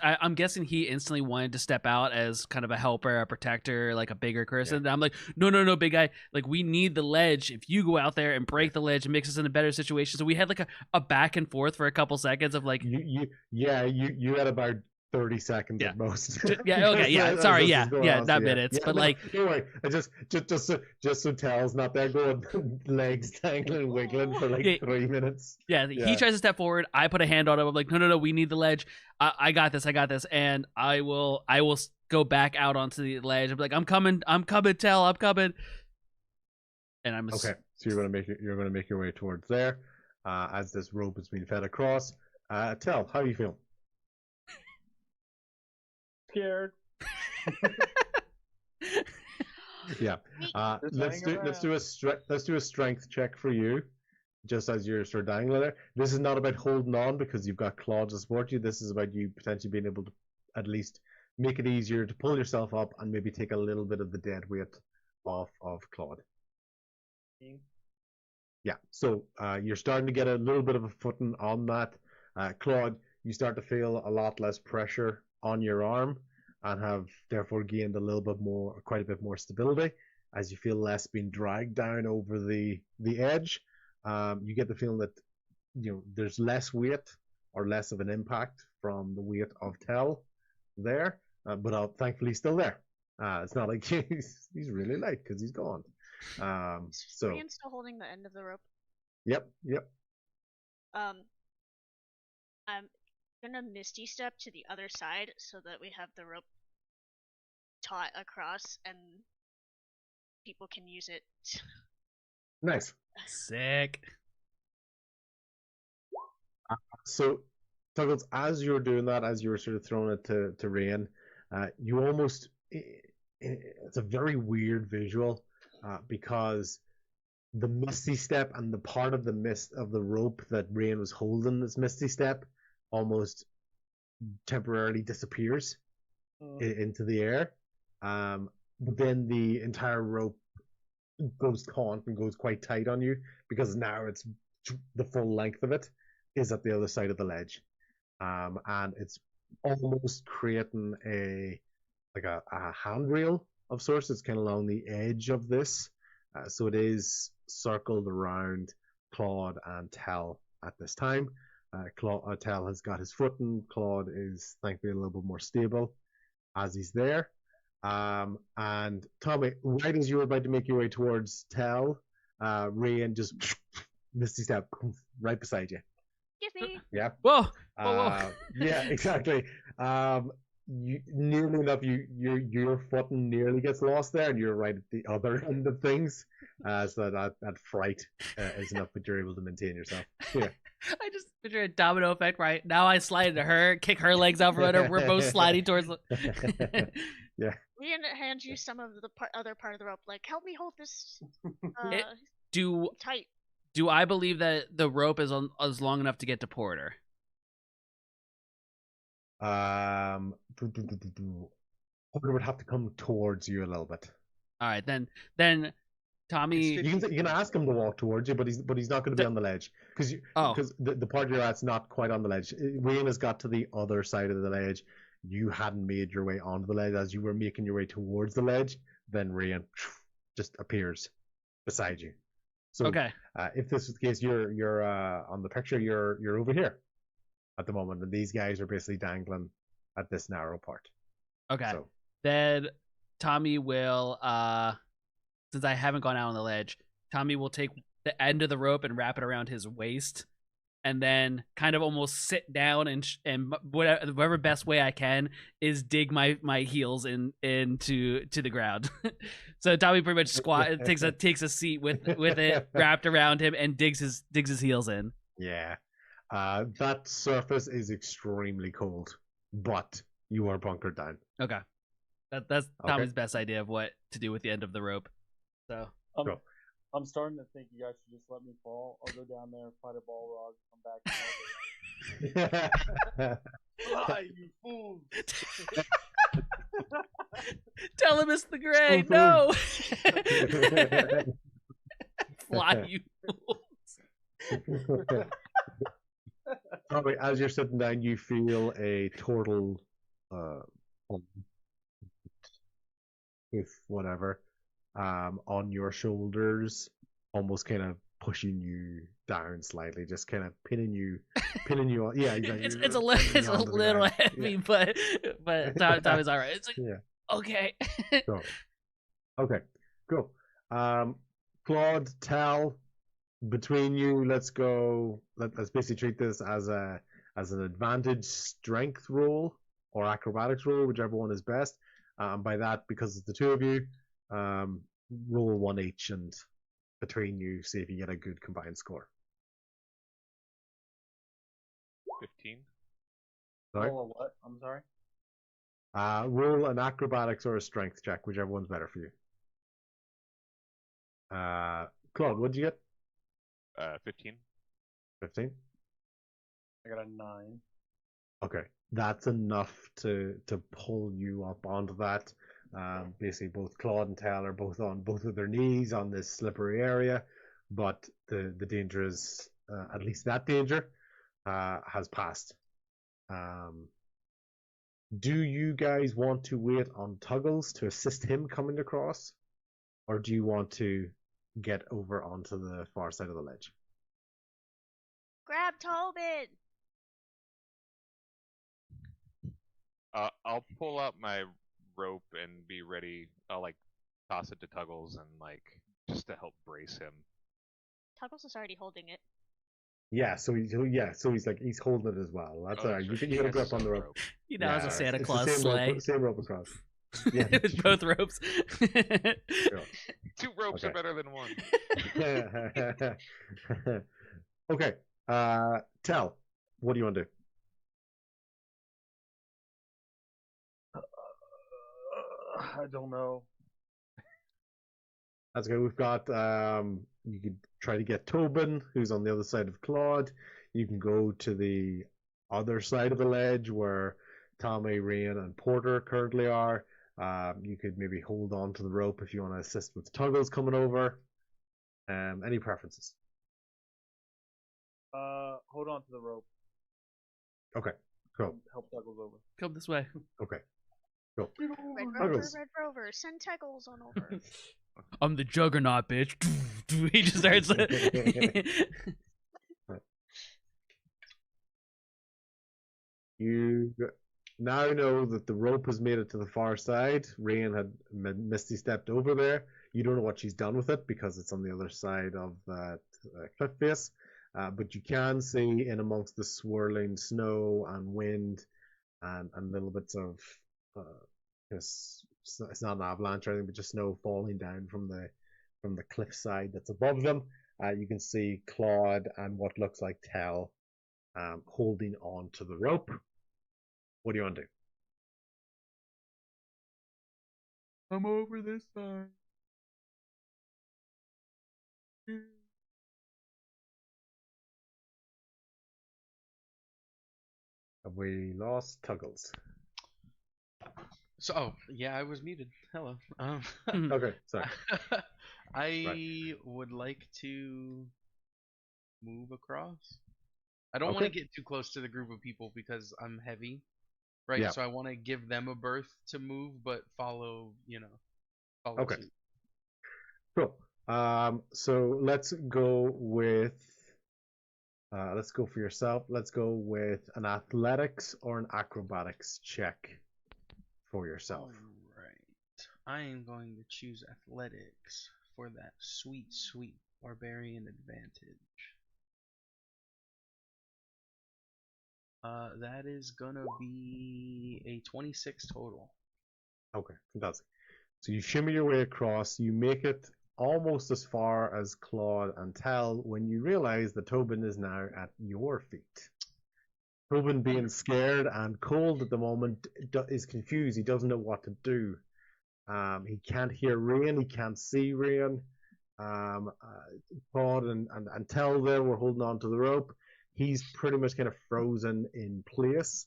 I'm guessing he instantly wanted to step out as kind of a helper, a protector, like a bigger person. And I'm like, no, big guy. Like, we need the ledge. If you go out there and break the ledge, it makes us in a better situation. So we had like a back and forth for a couple seconds of like, you had about 30 seconds at most. Sorry, not minutes, but like, don't worry. Just so Tel's not there going legs dangling, wiggling for like 3 minutes. Yeah, he tries to step forward. I put a hand on him. I'm like, no, we need the ledge. I got this, and I will go back out onto the ledge. I'm like, I'm coming, Tel, I'm coming. And I'm okay. So you're gonna make your way towards there, as this rope is being fed across. Tel, how are you feeling? Scared. Yeah. Let's do a strength check for you, just as you're sort of dangling there. This is not about holding on because you've got Claude to support you. This is about you potentially being able to at least make it easier to pull yourself up and maybe take a little bit of the dead weight off of Claude. Yeah. So you're starting to get a little bit of a footing on that. Claude, you start to feel a lot less pressure on your arm and have therefore gained quite a bit more stability as you feel less being dragged down over the edge. You get the feeling that there's less weight or less of an impact from the weight of Tell there, but thankfully he's still there. It's not like he's really light because he's gone. So Ian still holding the end of the rope. Yep. I'm gonna misty step to the other side so that we have the rope taut across and people can use it. Nice. Sick. So, Tuggles, as you were doing that, as you were sort of throwing it to Rain, you almost it's a very weird visual because the misty step and the part of the mist of the rope that Rain was holding, this misty step, almost temporarily disappears into the air. But then the entire rope goes taut and goes quite tight on you because now it's the full length of it is at the other side of the ledge. And it's almost creating a handrail of sorts. It's kind of along the edge of this. So it is circled around Claude and Tell at this time. Tell has got his footing. Claude is thankfully a little bit more stable as he's there. And Tommy, right as you were about to make your way towards Tell, Rain just misty step right beside you. Excuse me. Yeah. Whoa. Yeah, exactly. Nearly enough, your footing nearly gets lost there, and you're right at the other end of things. So that fright is enough, but you're able to maintain yourself. Yeah. I just picture a domino effect. Right now, I slide into her, kick her legs out from under. We're both sliding towards. Yeah. We hand you some of the other part of the rope. Like, help me hold this. Tight. Do I believe that the rope is long enough to get to Porter? Porter would have to come towards you a little bit. All right, then Tommy. You can ask him to walk towards you, but he's not going to be on the ledge because the part you're at's not quite on the ledge. Wayne has got to the other side of the ledge. You hadn't made your way onto the ledge. As you were making your way towards the ledge, then Rain just appears beside you. So okay. If this is the case, you're on the picture. You're over here at the moment, and these guys are basically dangling at this narrow part. Okay. So then Tommy will, since I haven't gone out on the ledge, Tommy will take the end of the rope and wrap it around his waist, and then kind of almost sit down and whatever best way I can is dig my heels into the ground. So Tommy pretty much takes a seat with it wrapped around him and digs his heels in. Yeah, that surface is extremely cold, but you are bunkered down. Okay, that's Tommy's best idea of what to do with the end of the rope. So. I'm starting to think you guys should just let me fall. I'll go down there, fight a ball rog, come back. Fly, you fools! Tell him it's the Gray. No. Fly, you fools! Probably as you're sitting down, you feel a total with whatever. On your shoulders, almost kind of pushing you down slightly, just kind of pinning you on. Yeah, exactly. It's a little heavy, yeah. but Tom is all right. It's like, yeah. Okay. Cool. Okay, cool. Claude, Tal, between you, let's go. Let's basically treat this as an advantage strength roll or acrobatics roll, whichever one is best. By that, because it's the two of you. Roll one each, and between you, see if you get a good combined score. 15. Sorry? Roll a what? I'm sorry? Roll an acrobatics or a strength check, whichever one's better for you. Claude, what'd you get? 15. 15? I got a 9. Okay. That's enough to pull you up onto that. Basically, both Claude and Tal are both on both of their knees on this slippery area, but the danger is, at least that danger, has passed. Do you guys want to wait on Tuggles to assist him coming across, or do you want to get over onto the far side of the ledge? Grab Tobin! I'll pull out my rope and be ready. I'll toss it to Tuggles and just to help brace him. Tuggles is already holding it. Yeah, so he's holding it as well. That's alright. You get a grip on the rope. You know, as a Santa Claus sleigh. Same rope across. Yeah, both ropes. Two ropes are better than one. Okay. Tal, what do you want to do? I don't know. That's good. We've got you could try to get Tobin, who's on the other side of Claude. You can go to the other side of the ledge where Tommy, Rain, and Porter currently are. You could maybe hold on to the rope if you want to assist with Tuggles coming over. Any preferences? Hold on to the rope. Okay, cool. Help Tuggles over. Come this way. Okay, cool. Red Rover, send Tuggles on over. I'm the Juggernaut, bitch. He just starts. You now know that the rope has made it to the far side. Rain had misty stepped over there. You don't know what she's done with it because it's on the other side of that cliff face. But you can see in amongst the swirling snow and wind and little bits of it's not an avalanche or anything, but just snow falling down from the cliffside that's above them. You can see Claude and what looks like Tell holding on to the rope. What do you want to do? I'm over this side. Have we lost Tuggles? I was muted. Hello. Okay, sorry. I would like to move across. I don't want to get too close to the group of people because I'm heavy, right? Yeah. So I want to give them a berth to move, but follow Okay. suit. Cool. So let's go with. Let's go for yourself. Let's go with an athletics or an acrobatics check for yourself. All right. I am going to choose athletics for that sweet, sweet barbarian advantage. That is gonna be a 26 total. Okay, fantastic. So you shimmy your way across. You make it almost as far as Claude and Tell when you realize that Tobin is now at your feet. Tobin, being scared and cold at the moment, is confused. He doesn't know what to do. He can't hear Rain. He can't see Rain. Claude and Tell there were holding on to the rope. He's pretty much kind of frozen in place.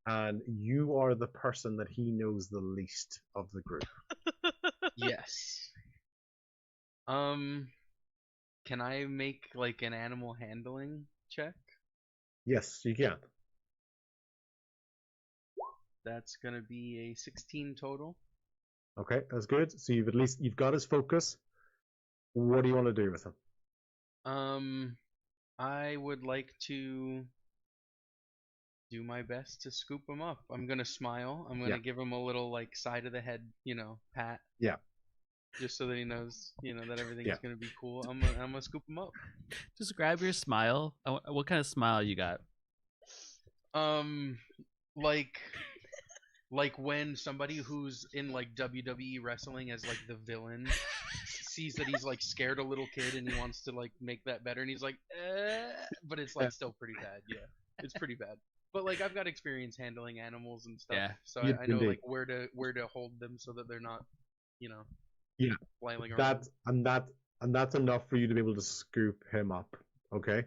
And you are the person that he knows the least of the group. Yes. Can I make like an animal handling check? Yes, you can. That's gonna be a 16 total. Okay, that's good. So you've got his focus. What do you want to do with him? I would like to do my best to scoop him up. I'm gonna smile. I'm gonna give him a little like side of the head, pat. Yeah. Just so that he knows, that everything's gonna be cool. I'm gonna scoop him up. Describe your smile. What kind of smile you got? Like when somebody who's in like WWE wrestling as like the villain sees that he's like scared a little kid and he wants to like make that better and he's like, but it's like still pretty bad. Yeah, it's pretty bad. But like I've got experience handling animals and stuff, so I know like where to hold them so that they're not, flailing around. That's enough for you to be able to scoop him up. Okay.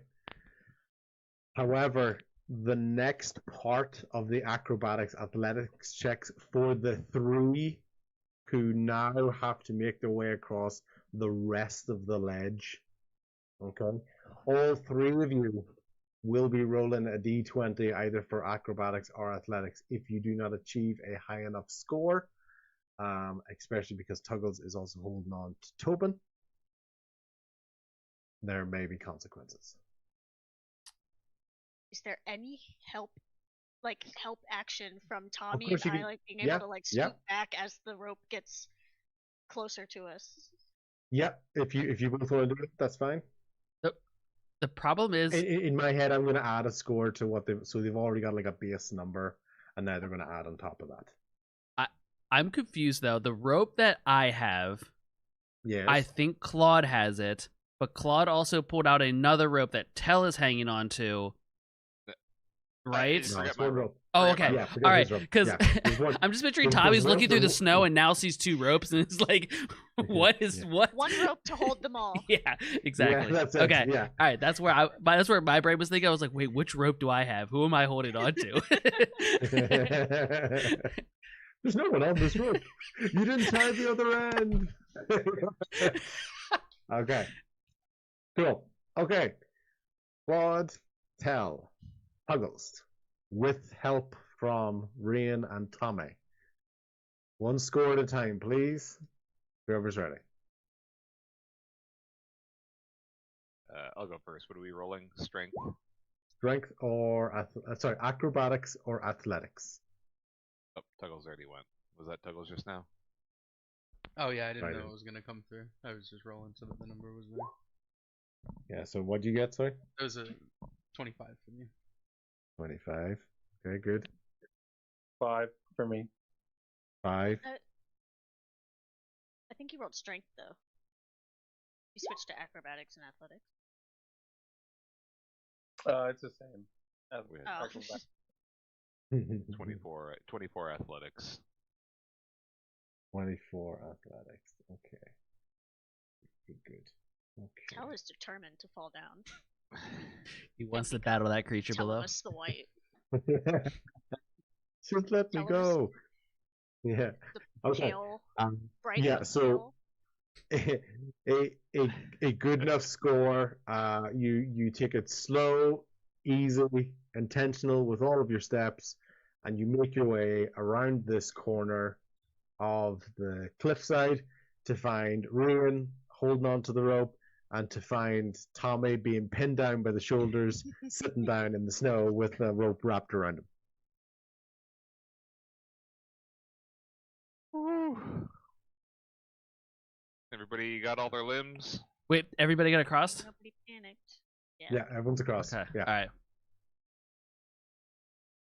However, the next part of the acrobatics athletics checks for the three who now have to make their way across the rest of the ledge. Okay. All three of you will be rolling a d20 either for acrobatics or athletics if you do not achieve a high enough score, especially because Tuggles is also holding on to Tobin. There may be consequences. Is there any help action from Tommy and I, like being able to like scoop back as the rope gets closer to us? Yeah, if you both want to do it, that's fine. The problem is, in my head, I'm going to add a score to what they've already got like a base number, and now they're going to add on top of that. I'm confused though. The rope that I have, I think Claude has it, but Claude also pulled out another rope that Tell is hanging on to. Right? Oh, okay. Yeah, all right. Because I'm just picturing Tommy's looking through the snow and now sees two ropes and it's like, what? One rope to hold them all. Yeah, exactly. Yeah, that's okay. Yeah. All right. That's where my brain was thinking. I was like, wait, which rope do I have? Who am I holding on to? There's no one on this rope. You didn't tie the other end. Okay. Cool. Okay. Claude, Tell, Puggles, with help from Rain and Tommy. One score at a time, please. Whoever's ready. I'll go first. What are we rolling? Strength? Strength or acrobatics or athletics. Oh, Tuggles already went. Was that Tuggles just now? Oh yeah, I didn't know it was gonna come through. I was just rolling so that the number was there. Yeah. So what'd you get? Sorry. It was a 25 for me. 25. Okay, good. 5 for me. 5. I think you rolled strength though. You switched to acrobatics and athletics. It's the same. Acrobatics. 24 athletics. 24 athletics. Okay. Good. Okay. Cal is determined to fall down. He wants to battle that creature below. Us the white. Just let me go. Yeah. The Okay. pale, bright yeah. So pale. a good enough score. You take it slow, easy, intentional with all of your steps, and you make your way around this corner of the cliffside to find Ruin holding onto the rope and to find Tommy being pinned down by the shoulders, sitting down in the snow with a rope wrapped around him. Everybody got all their limbs? Wait, everybody got across? Nobody panicked. Yeah, everyone's across. Okay. Yeah. All right.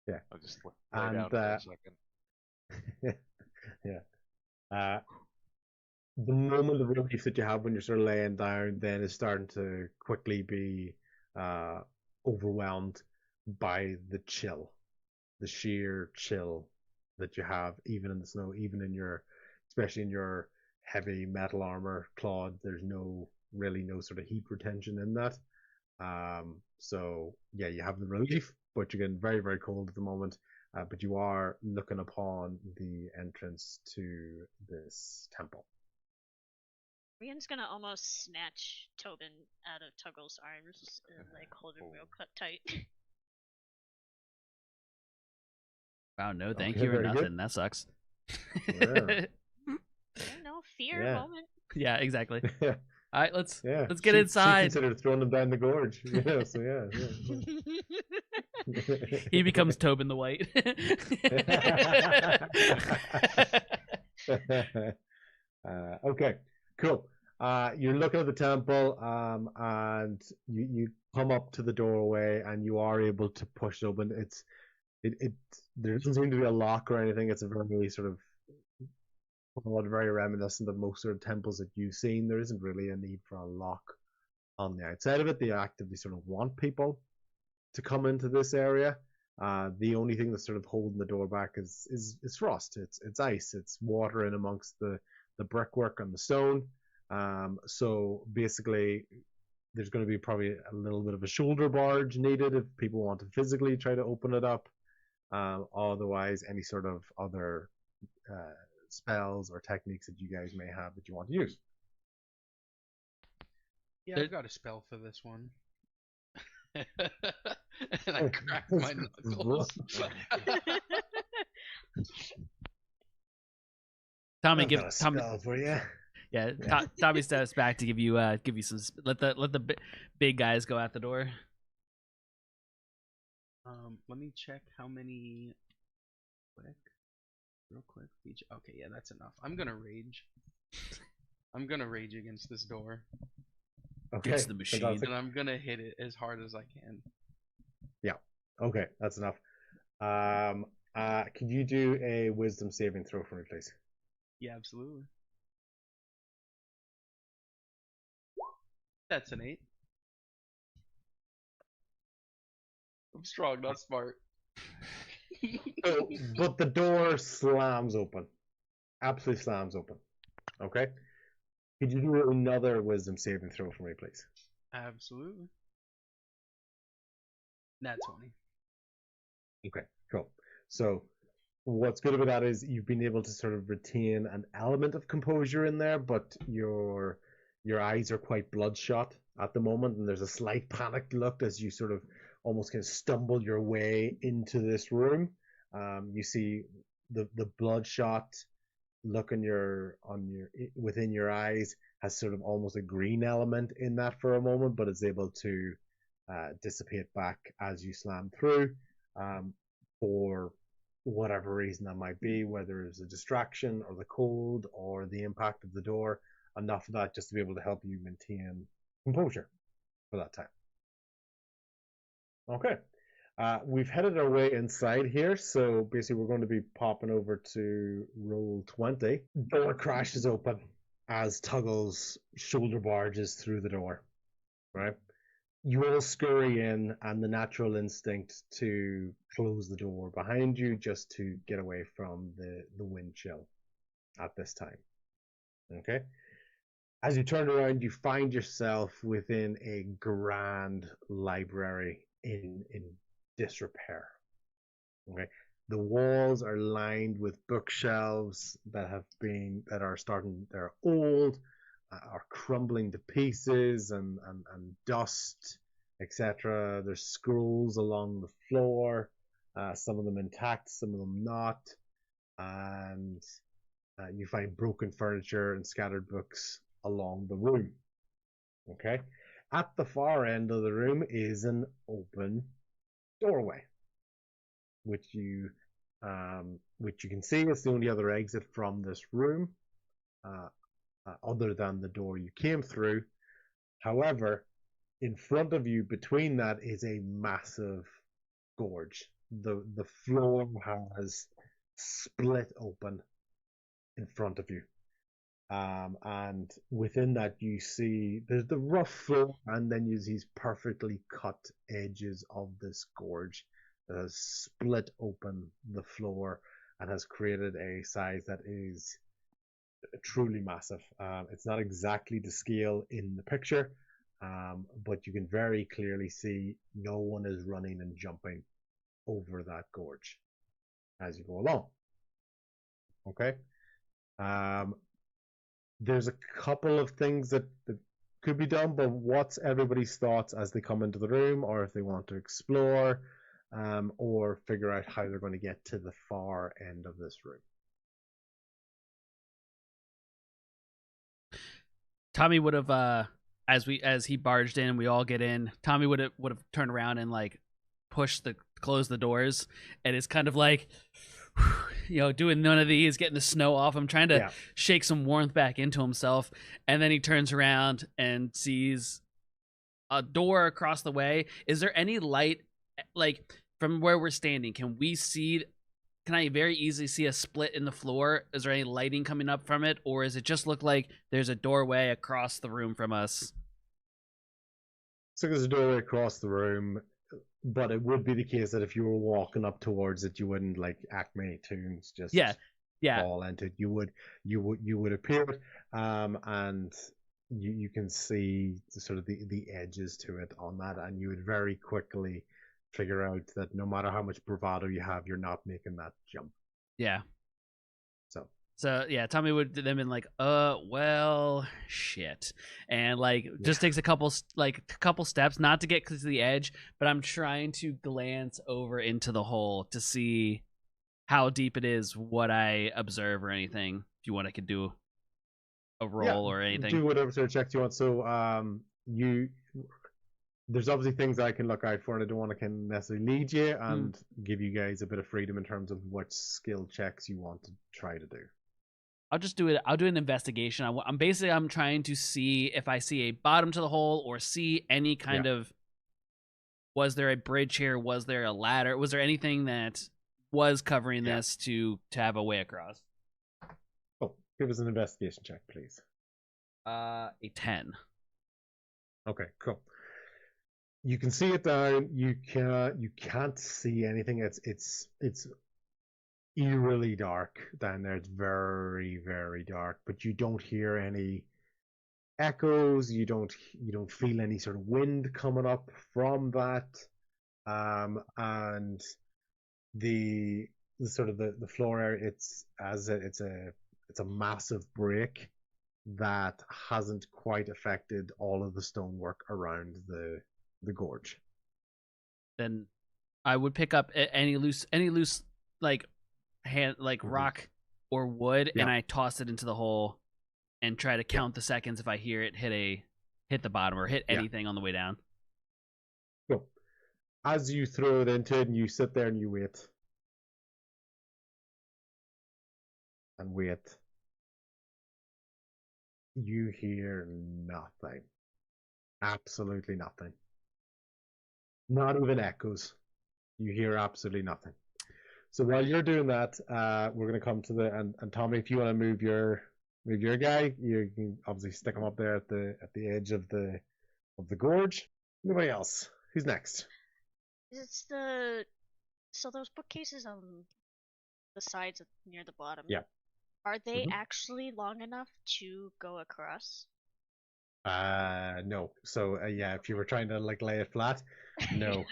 Yeah. I'll just lay down for a second. Yeah. The moment of relief that you have when you're sort of laying down then is starting to quickly be overwhelmed by the chill, the sheer chill that you have, even in the snow, even in your, especially in your heavy metal armor, Claude. There's really no sort of heat retention in that. So yeah, you have the relief, but you're getting very, very cold at the moment. But you are looking upon the entrance to this temple. Rian's gonna almost snatch Tobin out of Tuggle's arms and like hold him real tight. Wow, no thank you or nothing. Good. That sucks. Yeah. No fear moment. Yeah, exactly. Yeah. All right, let's get inside. She considered throwing him down the gorge. Yeah, so yeah. He becomes Tobin the White. Okay, cool. You're looking at the temple, and you come up to the doorway, and you are able to push it open. There doesn't seem to be a lock or anything. It's a very sort of very reminiscent of most sort of temples that you've seen. There isn't really a need for a lock on the outside of it. They actively sort of want people to come into this area. The only thing that's sort of holding the door back is frost. It's ice. It's water in amongst the brickwork and the stone. So basically, there's going to be probably a little bit of a shoulder barge needed if people want to physically try to open it up. Otherwise, any sort of other spells or techniques that you guys may have that you want to use. Yeah, I've got a spell for this one. And I cracked my knuckles. Tommy, give a spell for you. Yeah, Tommy steps back to give you some. Let the big guys go out the door. Let me check how many. Real quick. Okay, yeah, that's enough. I'm gonna rage. I'm gonna rage against this door. Okay. Against the machine. And I'm gonna hit it as hard as I can. Yeah. Okay, that's enough. Can you do a wisdom saving throw for me, please? Yeah, absolutely. That's an 8. I'm strong, not smart. But the door slams open. Absolutely slams open. Okay? Could you do another wisdom saving throw for me, please? Absolutely. Nat 20. Okay, cool. So what's good about that is you've been able to sort of retain an element of composure in there, but your eyes are quite bloodshot at the moment, and there's a slight panicked look as you sort of almost kind of stumble your way into this room. You see the bloodshot look within your eyes has sort of almost a green element in that for a moment, but it's able to dissipate back as you slam through, for whatever reason that might be, whether it's a distraction or the cold or the impact of the door. Enough of that just to be able to help you maintain composure for that time. Okay. We've headed our way inside here, so basically we're going to be popping over to roll 20. Door crashes open as Tuggles shoulder barges through the door. Right? You all scurry in, and the natural instinct to close the door behind you just to get away from the wind chill at this time. Okay? As you turn around, you find yourself within a grand library in disrepair. Okay, The walls are lined with bookshelves that are old, are crumbling to pieces and dust, etc. There's scrolls along the floor, some of them intact, some of them not, and you find broken furniture and scattered books along the room. Okay, at the far end of the room is an open doorway, which you can see is the only other exit from this room, other than the door you came through. However, in front of you, between that, is a massive gorge. The floor has split open in front of you. And within that, you see there's the rough floor, and then you see these perfectly cut edges of this gorge that has split open the floor and has created a size that is truly massive. It's not exactly the scale in the picture, but you can very clearly see no one is running and jumping over that gorge as you go along. Okay. There's a couple of things that could be done, but what's everybody's thoughts as they come into the room, or if they want to explore, or figure out how they're going to get to the far end of this room? Tommy would have, as he barged in, we all get in. Tommy would have turned around and like close the doors, and it's kind of like, doing none of these, getting the snow off him, trying to shake some warmth back into himself. And then he turns around and sees a door across the way. Is there any light, like from where we're standing? Can I very easily see a split in the floor? Is there any lighting coming up from it? Or does it just look like there's a doorway across the room from us? So there's a doorway across the room. But it would be the case that if you were walking up towards it, you wouldn't like Acme Toons just fall into it. You would appear, and you can see sort of the edges to it on that, and you would very quickly figure out that no matter how much bravado you have, you're not making that jump. Yeah. So yeah, Tommy would then been like, well, shit, and like just takes a couple steps, not to get to the edge, but I'm trying to glance over into the hole to see how deep it is, what I observe or anything. If you want, I could do a roll or anything. Do whatever sort of checks you want. So there's obviously things I can look out for, and I don't want to necessarily lead you and give you guys a bit of freedom in terms of what skill checks you want to try to do. I'll just do it. I'll do an investigation. I'm trying to see if I see a bottom to the hole or see any kind of. Was there a bridge here? Was there a ladder? Was there anything that was covering this to have a way across? Oh, give us an investigation check, please. A 10. Okay, cool. You can see it down. You can't see anything. It's eerily dark down there. It's very, very dark, but you don't hear any echoes. You don't feel any sort of wind coming up from that. And the sort of the floor area, it's a massive break that hasn't quite affected all of the stonework around the gorge. Then I would pick up any loose rock or wood, and I toss it into the hole and try to count the seconds if I hear it hit the bottom or hit anything on the way down. Cool. As you throw it into it, and you sit there and you wait. And wait. You hear nothing. Absolutely nothing. Not even echoes. You hear absolutely nothing. So while you're doing that, we're going to come to and Tommy, if you want to move your guy, you can obviously stick him up there at the edge of the gorge. Anybody else? Who's next? So those bookcases on the sides near the bottom. Yeah. Are they actually long enough to go across? No. So yeah, if you were trying to like lay it flat, no.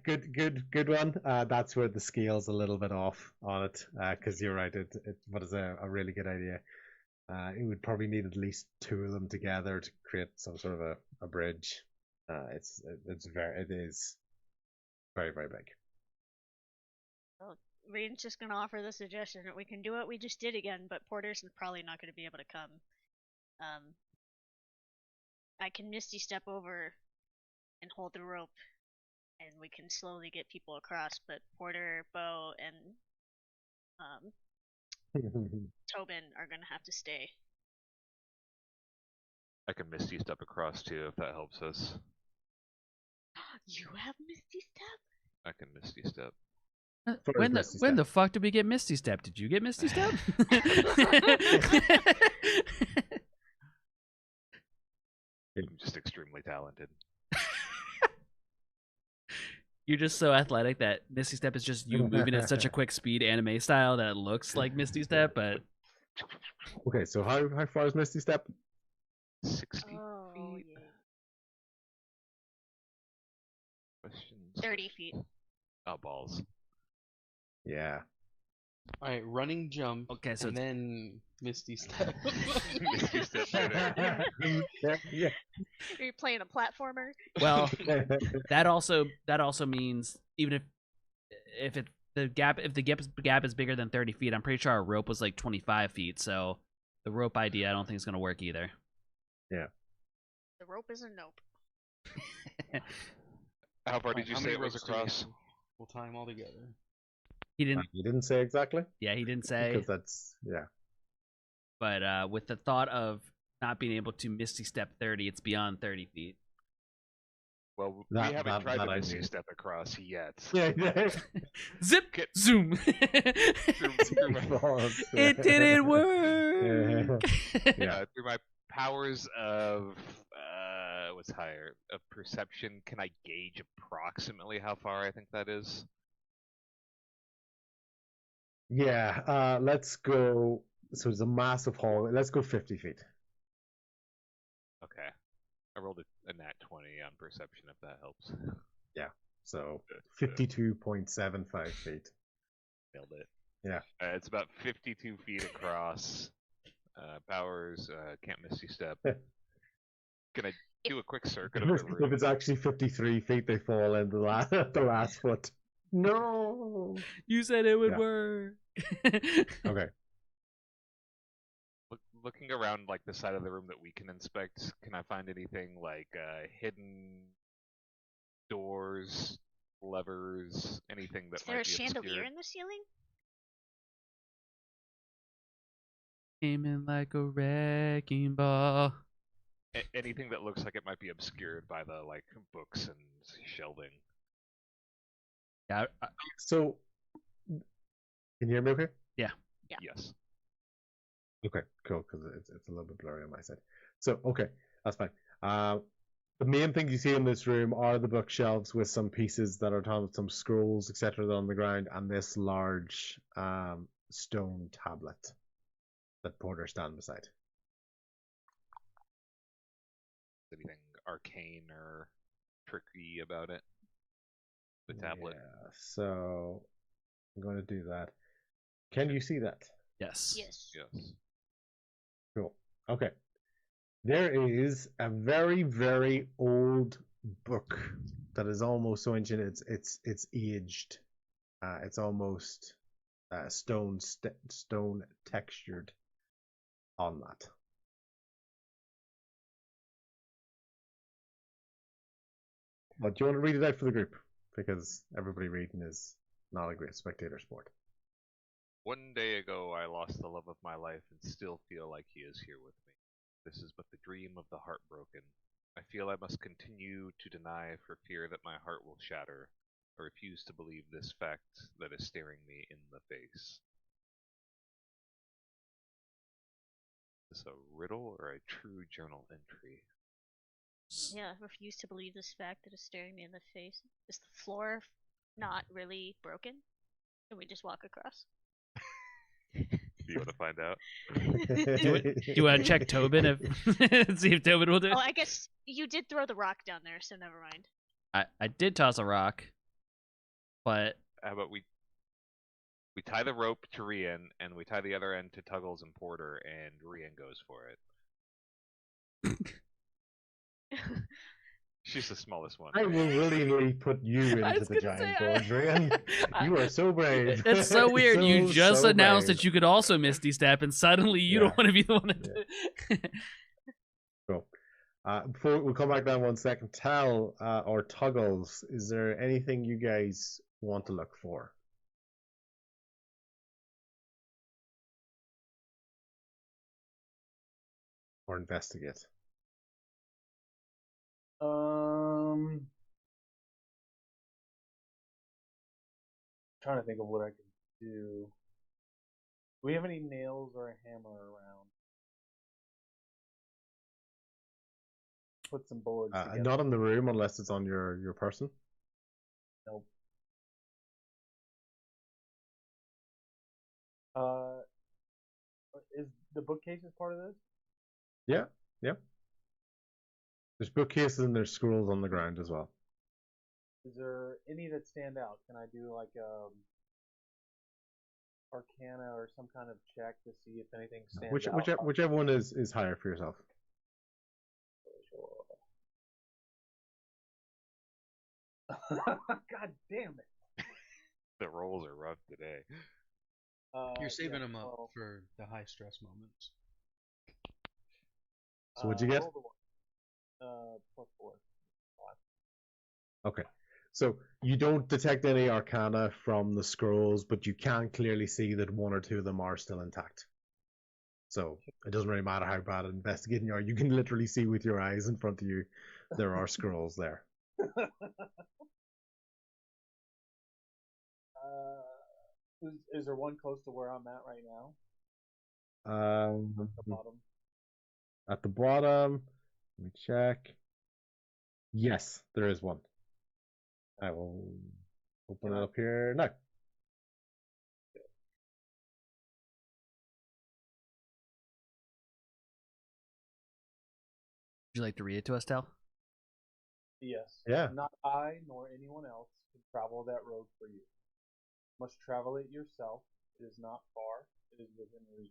Good one. That's where the scale's a little bit off on it, because you're right. It was a really good idea. It would probably need at least two of them together to create some sort of a bridge. It is very very big. Well, Reen's just gonna offer the suggestion that we can do what we just did again, but Porter's probably not gonna be able to come. I can Misty step over and hold the rope, and we can slowly get people across. But Porter, Bo, and Tobin are gonna have to stay. I can Misty step across too if that helps us. You have Misty Step? I can Misty step. When the fuck did we get Misty Step? Did you get Misty Step? I'm just extremely talented. You're just so athletic that Misty Step is just you moving at such a quick speed, anime style, that it looks like Misty Step. But okay, so how far is Misty Step? 60 feet. Yeah. Questions? 30 feet. Oh, balls. Yeah. All right, running jump. Okay, so and then Misty Step. Misty Step. Yeah. Are you playing a platformer? Well, that also means even if the gap is bigger than 30 feet, I'm pretty sure our rope was like 25 feet. So the rope idea I don't think is gonna work either. Yeah. The rope is a nope. How far did you say it was across? We'll tie them all together. He didn't say exactly. Yeah, he didn't say. Because that's But with the thought of not being able to Misty Step 30, it's beyond 30 feet. Well, we haven't tried the Misty Step across yet. Yeah. Zip, zoom. It didn't work. Yeah. Through my powers of what's higher of perception, can I gauge approximately how far I think that is? Yeah. Let's go. So it's a massive hallway. Let's go 50 feet. Okay. I rolled a nat 20 on perception, if that helps. Yeah. So 52.75 feet. Nailed it. Yeah. It's about 52 feet across. Powers, can't Misty Step. Can I do a quick circuit of the room? If it's actually 53 feet, they fall in the last foot. No! You said it would work. Okay. Looking around like the side of the room that we can inspect, can I find anything like hidden doors, levers, anything that might be obscured? Is there a chandelier in the ceiling? Came in like a wrecking ball. Anything that looks like it might be obscured by the like books and shelving. Yeah. So, can you hear me okay? Yeah. Yes. Okay, cool, because it's a little bit blurry on my side. So, okay, that's fine. The main thing you see in this room are the bookshelves with some pieces that are some scrolls, etc., on the ground, and this large stone tablet that Porter stands beside. Anything arcane or tricky about it? The tablet. Yeah, so I'm going to do that. Can you see that? Yes. Yes. Cool. Okay. There is a very, very old book that is almost so ancient it's aged. It's almost stone textured on that. But do you want to read it out for the group? Because everybody reading is not a great spectator sport. One day ago I lost the love of my life and still feel like he is here with me. This is but the dream of the heartbroken. I feel I must continue to deny for fear that my heart will shatter. I refuse to believe this fact that is staring me in the face. Is this a riddle or a true journal entry? Yeah, I refuse to believe this fact that is staring me in the face. Is the floor not really broken? Can we just walk across? Do you want to find out? Do you want to check Tobin if see if Tobin will do it? Oh, I guess you did throw the rock down there, so never mind. I did toss a rock, but how about we tie the rope to Rian and we tie the other end to Tuggles and Porter, and Rian goes for it. She's the smallest one. I will willingly put you into the giant gorge, Rian. You are so brave. It's so weird. You just announced that you could also Misty Step, and suddenly you don't want to be the one to Cool. Before we come back down 1 second, Tal or Tuggles, is there anything you guys want to look for? Or investigate? Trying to think of what I can do. Do we have any nails or a hammer around? Put some boards together. Not in the room unless it's on your person. Nope. Is the bookcases part of this? Yeah. There's bookcases and there's scrolls on the ground as well. Is there any that stand out? Can I do like Arcana or some kind of check to see if anything stands out? Whichever one is higher for yourself. God damn it! The rolls are rough today. You're saving them up for the high stress moments. So what'd you get? +4. Okay. So you don't detect any arcana from the scrolls, but you can clearly see that one or two of them are still intact. So it doesn't really matter how bad at investigating you are. You can literally see with your eyes in front of you there are scrolls there. Is there one close to where I'm at right now? At the bottom. At the bottom, let me check. Yes, there is one. I will open it up here now. Would you like to read it to us, Tal? Yes. Yeah. Not I nor anyone else can travel that road for you. You must travel it yourself. It is not far. It is within reach.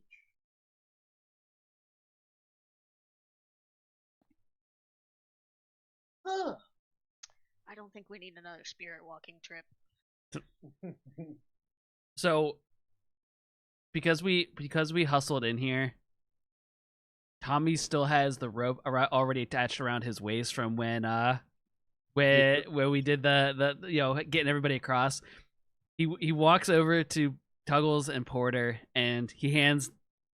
I don't think we need another spirit walking trip. So, because we hustled in here, Tommy still has the rope already attached around his waist from when where we did the getting everybody across. He walks over to Tuggles and Porter and he hands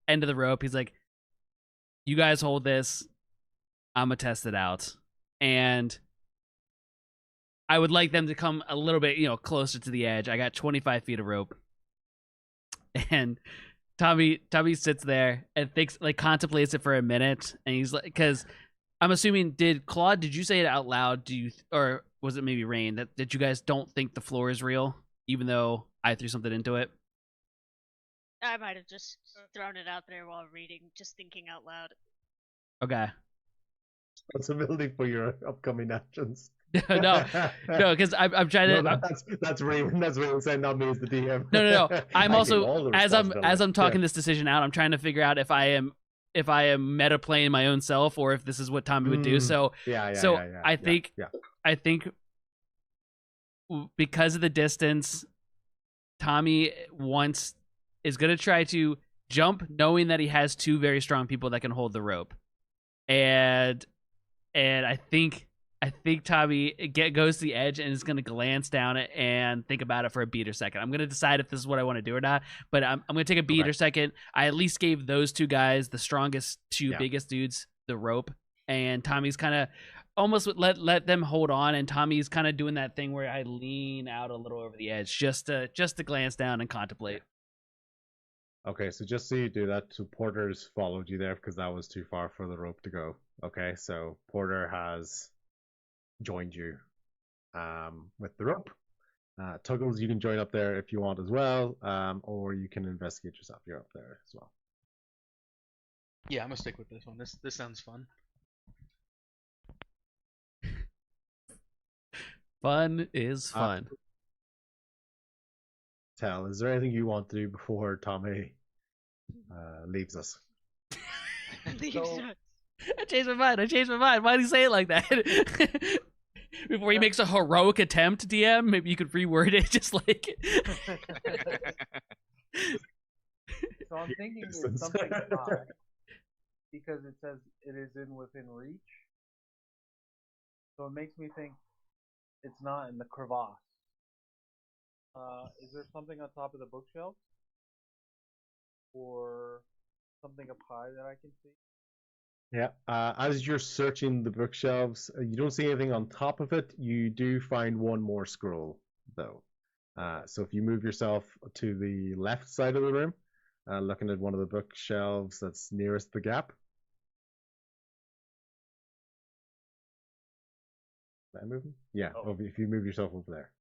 end of the rope. He's like, "You guys hold this. I'm gonna test it out." And I would like them to come a little bit, closer to the edge. I got 25 feet of rope. And Tommy sits there and contemplates it for a minute. And he's like, because I'm assuming, did you say it out loud? Or was it maybe Rain that you guys don't think the floor is real, even though I threw something into it? I might have just thrown it out there while reading, just thinking out loud. Okay. Responsibility for your upcoming actions. no, because I'm trying to. No, that's Raymond. That's Raymond saying, not me as the DM. No. I'm also as I'm talking this decision out. I'm trying to figure out if I am meta playing my own self or if this is what Tommy would do. So I think because of the distance, Tommy is going to try to jump, knowing that he has two very strong people that can hold the rope, and I think Tommy goes to the edge and is going to glance down it and think about it for a beat or second. I'm going to decide if this is what I want to do or not, but I'm going to take a beat or second. I at least gave those two guys, the strongest biggest dudes, the rope, and Tommy's kind of almost let them hold on, and Tommy's kind of doing that thing where I lean out a little over the edge just to glance down and contemplate. Okay, so just so you do that, so Porter's followed you there because that was too far for the rope to go. Okay, so Porter has joined you with the rope. Tuggles, you can join up there if you want as well, or you can investigate yourself. You're up there as well. Yeah, I'm gonna stick with this one. This sounds fun. Fun is fun. Tell, is there anything you want to do before Tommy leaves us? Leaves us. I changed my mind. Why did he say it like that? Before he makes a heroic attempt, DM, maybe you could reword it just like. So I'm thinking it's something high because it says it is within reach. So it makes me think it's not in the crevasse. Is there something on top of the bookshelf? Or something up high that I can see? Yeah, as you're searching the bookshelves, you don't see anything on top of it. You do find one more scroll, though. So if you move yourself to the left side of the room, looking at one of the bookshelves that's nearest the gap. Am I moving? Yeah, if you move yourself over there.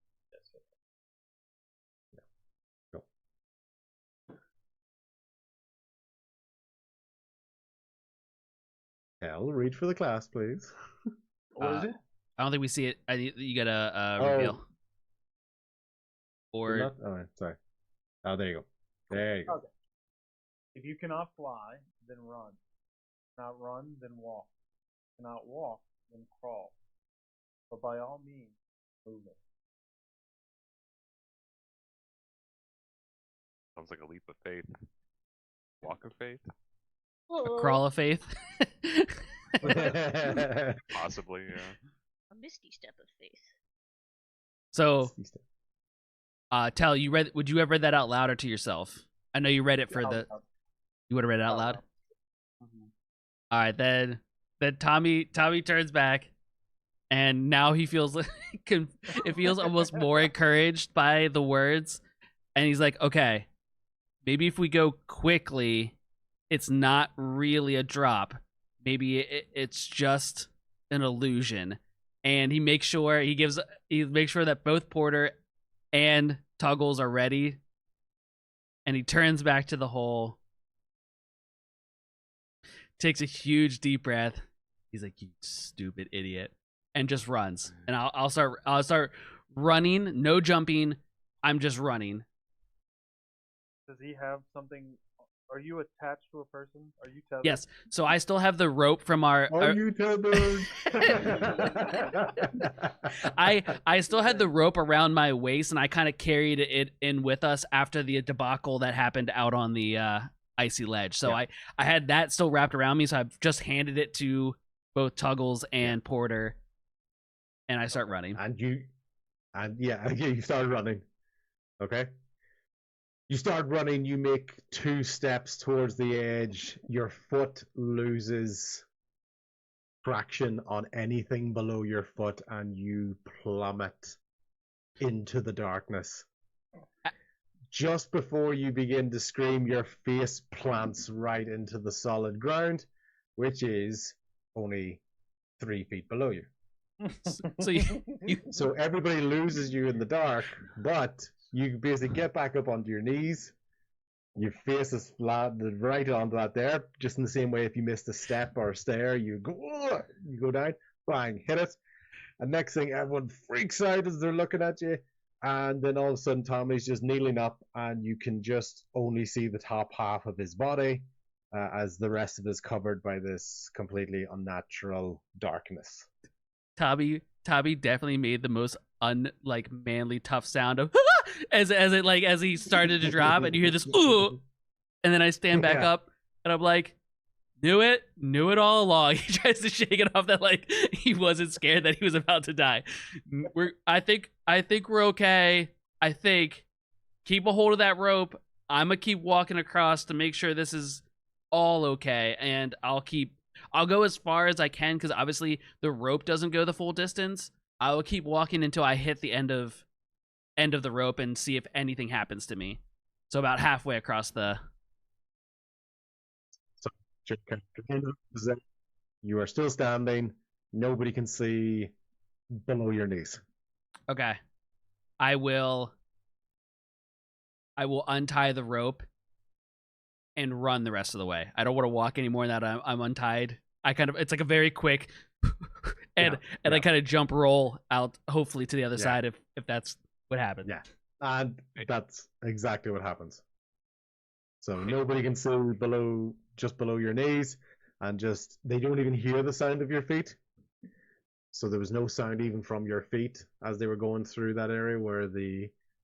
Hell, read for the class, please. What is it? I don't think we see it. You got a reveal. Or sorry. Oh, there you go. There you go. Okay. If you cannot fly, then run. Cannot run, then walk. Cannot walk, then crawl. But by all means, move it. Sounds like a leap of faith. Walk of faith? A crawl of faith. Possibly, yeah. A misty step of faith. So, Tell, would you have read that out loud or to yourself? I know you read it for you would have read it out loud? Mm-hmm. All right, then Tommy turns back, and now he feels like it feels almost more encouraged by the words, and he's like, okay, maybe if we go quickly, it's not really a drop. Maybe it's just an illusion. And he makes sure that both Porter and Tuggles are ready. And he turns back to the hole, takes a huge deep breath. He's like, "You stupid idiot," and just runs. And I'll start running, no jumping. I'm just running. Does he have something? Are you attached to a person? Are you tethered? Yes. So I still have the rope from our. Are you tethered? I still had the rope around my waist, and I kind of carried it in with us after the debacle that happened out on the icy ledge. So I had that still wrapped around me. So I've just handed it to both Tuggles and Porter, and I start running. You started running. Okay. You start running, you make 2 steps towards the edge, your foot loses traction on anything below your foot, and you plummet into the darkness. Just before you begin to scream, your face plants right into the solid ground, which is only 3 feet below you. So everybody loses you in the dark, but you basically get back up onto your knees. Your face is flat right onto that there. Just in the same way, if you missed a step or a stair, you go down, bang, hit it. And next thing, everyone freaks out as they're looking at you. And then all of a sudden, Tommy's just kneeling up, and you can just only see the top half of his body, as the rest of it is covered by this completely unnatural darkness. Tommy definitely made the most manly tough sound of as he started to drop, and you hear this ooh, and then I stand back up and I'm like, knew it all along. He tries to shake it off that he wasn't scared that he was about to die. I think we're okay. I think keep a hold of that rope. I'm gonna keep walking across to make sure this is all okay, and I'll go as far as I can because obviously the rope doesn't go the full distance. I will keep walking until I hit the end of the rope and see if anything happens to me. So about halfway across the. So you are still standing. Nobody can see below your knees. Okay. I will untie the rope and run the rest of the way. I don't want to walk anymore now that I'm untied. It's like a very quick and I kind of jump roll out, hopefully to the other side if that's what happens. Yeah. And that's exactly what happens. So nobody can see just below your knees, and they don't even hear the sound of your feet. So there was no sound even from your feet as they were going through that area where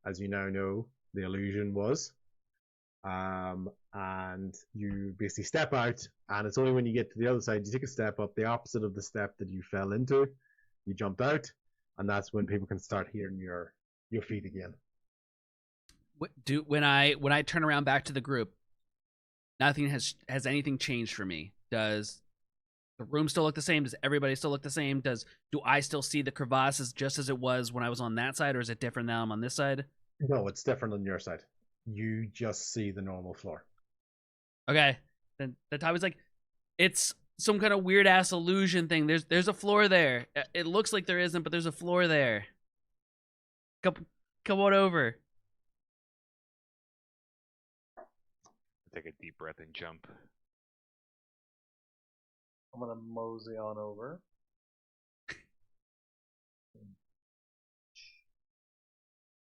as you now know, the illusion was. And you basically step out, and it's only when you get to the other side, you take a step up, the opposite of the step that you fell into, you jumped out, and that's when people can start hearing your feet again. When I turn around back to the group, nothing has anything changed for me? Does the room still look the same? Does everybody still look the same? Do I still see the crevasses just as it was when I was on that side, or is it different now I'm on this side? No, it's different on your side. You just see the normal floor. Okay. Then Tommy's like, it's some kind of weird ass illusion thing. There's a floor there. It looks like there isn't, but there's a floor there. Come on over. Take a deep breath and jump. I'm gonna mosey on over.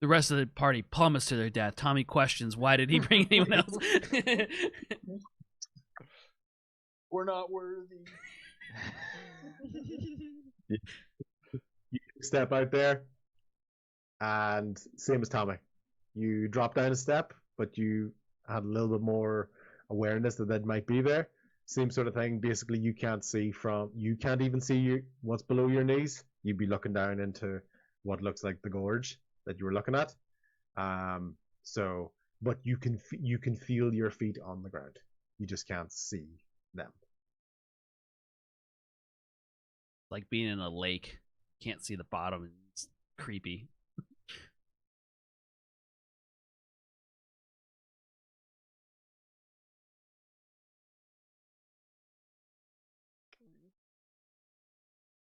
The rest of the party plummets to their death. Tommy questions, why did he bring anyone else? We're not worthy. You step out there, and same as Tommy. You drop down a step, but you had a little bit more awareness that might be there. Same sort of thing. Basically, you can't even see what's below your knees. You'd be looking down into what looks like the gorge that you were looking at. But you can feel your feet on the ground. You just can't see them. Like being in a lake, can't see the bottom. It's creepy.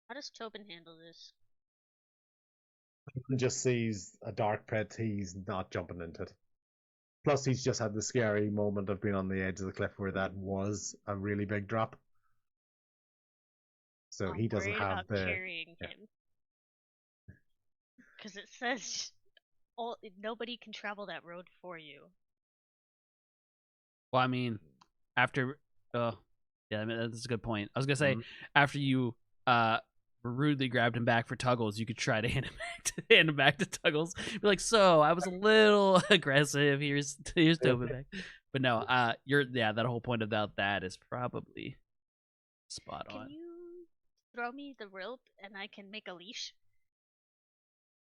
How does Tobin handle this? He just sees a dark pit. He's not jumping into it. Plus, he's just had the scary moment of being on the edge of the cliff where that was a really big drop. So he doesn't have carrying him. Because it says nobody can travel that road for you. Well, I mean, after that's a good point. I was gonna say after you rudely grabbed him back for Tuggles, you could try to hand him back to Tuggles. Be like, so I was a little aggressive. Here's Tobin back. But no, that whole point about that is probably spot on. Can you throw me the rope and I can make a leash?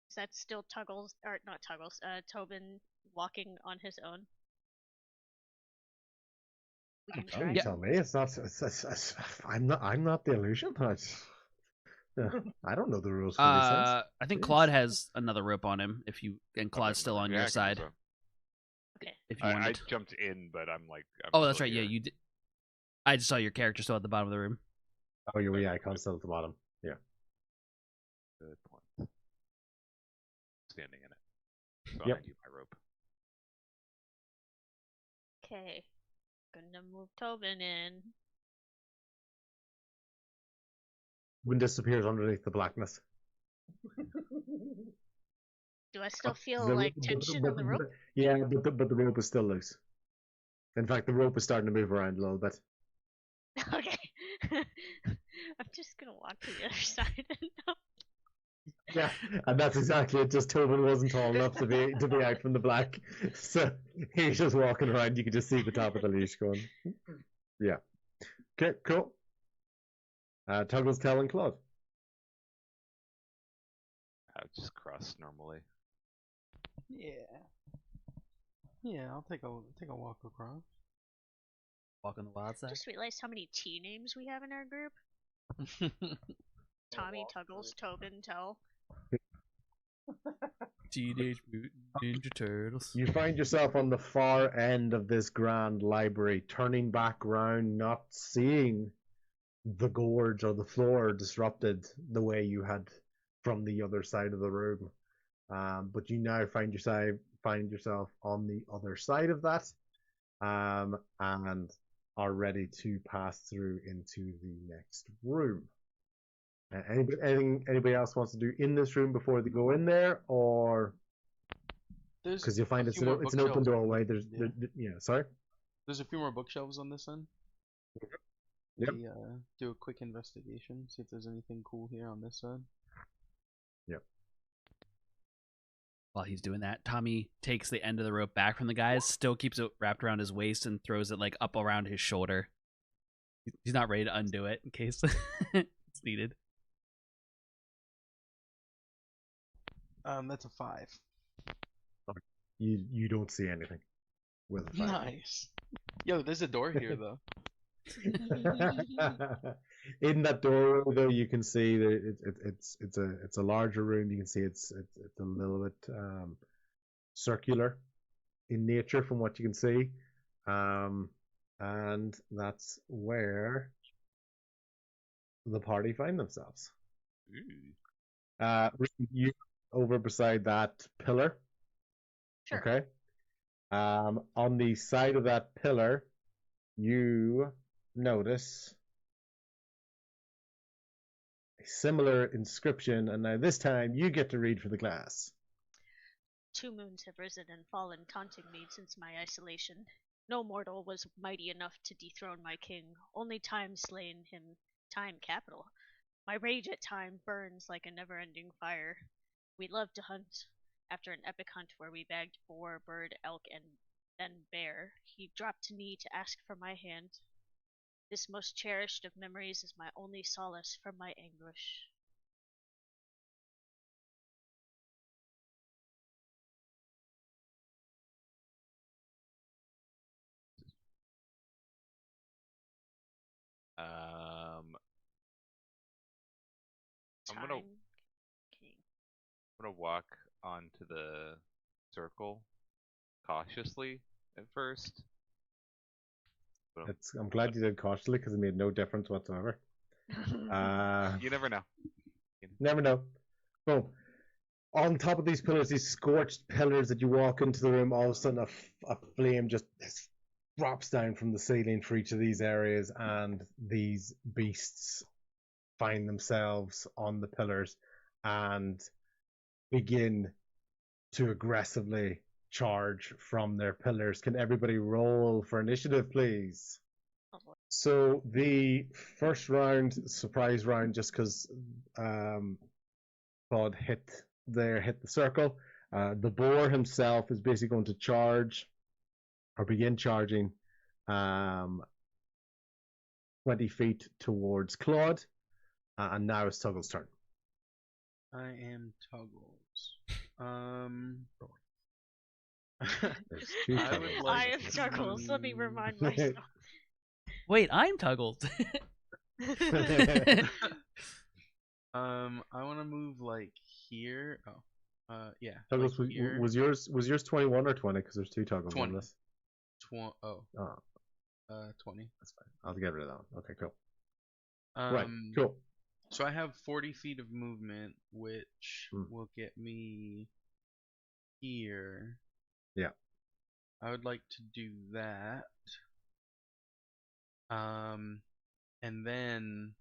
Is that still Tuggles, or not Tuggles? Tobin walking on his own. You tell me. It's not. I'm not the illusion. I don't know the rules for these things. I think Claude has another rope on him. Claude's still on your side. Okay. If you I jumped in, but I'm that's right. Here. Yeah, you did. I just saw your character still at the bottom of the room. Oh, your icon's still at the bottom. Yeah. Good point. Standing in it. So yep. I need my rope. Okay. Gonna move Tobin in. Wind disappears underneath the blackness. Do I still feel tension on the rope? Yeah, but the rope is still loose. In fact, the rope is starting to move around a little bit. Okay. I'm just gonna walk to the other side. Yeah, and that's exactly it. Just Tobin wasn't tall enough to be out from the black, so he's just walking around. You can just see the top of the leash going. Yeah. Okay, cool. Tuggle's telling Claude. I would just cross normally. Yeah, I'll take a walk across. Walk on the wild side. Just realized how many T names we have in our group. Tommy, Tuggles, Tobin, Tell. Teenage Mutant Ninja Turtles. You find yourself on the far end of this grand library, turning back round, not seeing the gorge or the floor disrupted the way you had from the other side of the room. But you now find yourself on the other side of that, and are ready to pass through into the next room. Anybody else wants to do in this room before they go in there, or because you'll find it's an open doorway. Sorry. There's a few more bookshelves on this end. Yep. Do a quick investigation, see if there's anything cool here on this side. Yep. While he's doing that, Tommy takes the end of the rope back from the guys, still keeps it wrapped around his waist, and throws it like up around his shoulder. He's not ready to undo it in case it's needed. That's a 5. You don't see anything with a 5. Nice. Yo, there's a door here though. In that door, though, you can see that it's a larger room. You can see it's a little bit circular in nature from what you can see, and that's where the party find themselves. You over beside that pillar. Sure. Okay. On the side of that pillar, you notice a similar inscription, and now this time you get to read from the glass. 2 moons have risen and fallen, taunting me since my isolation. No mortal was mighty enough to dethrone my king. Only time slain him, time capital. My rage at time burns like a never-ending fire. We loved to hunt. After an epic hunt where we bagged boar, bird, elk, and then bear, he dropped to me to ask for my hand. This most cherished of memories is my only solace from my anguish. I'm gonna walk onto the circle cautiously at first. I'm glad you did cautiously because it made no difference whatsoever. You never know. Never know. Boom. On top of these pillars, these scorched pillars that you walk into the room, all of a sudden a flame just drops down from the ceiling for each of these areas, and these beasts find themselves on the pillars and begin to aggressively charge from their pillars. Can everybody roll for initiative, please? So the first round, surprise round, just because Claude hit the circle. The boar himself is basically going to charge or begin charging 20 feet towards Claude, and now it's Tuggle's turn. I am Tuggles. I am Tuggles. Let me remind myself. Wait, I'm Tuggles. I want to move like here. Oh, yeah. Tuggles, like here. was yours 21 or 20? Because there's 2 Tuggles 20. on this. 20. 20. That's fine. I'll get rid of that one. Okay, cool. Right, cool. So I have 40 feet of movement, which will get me here. Yeah. I would like to do that. And then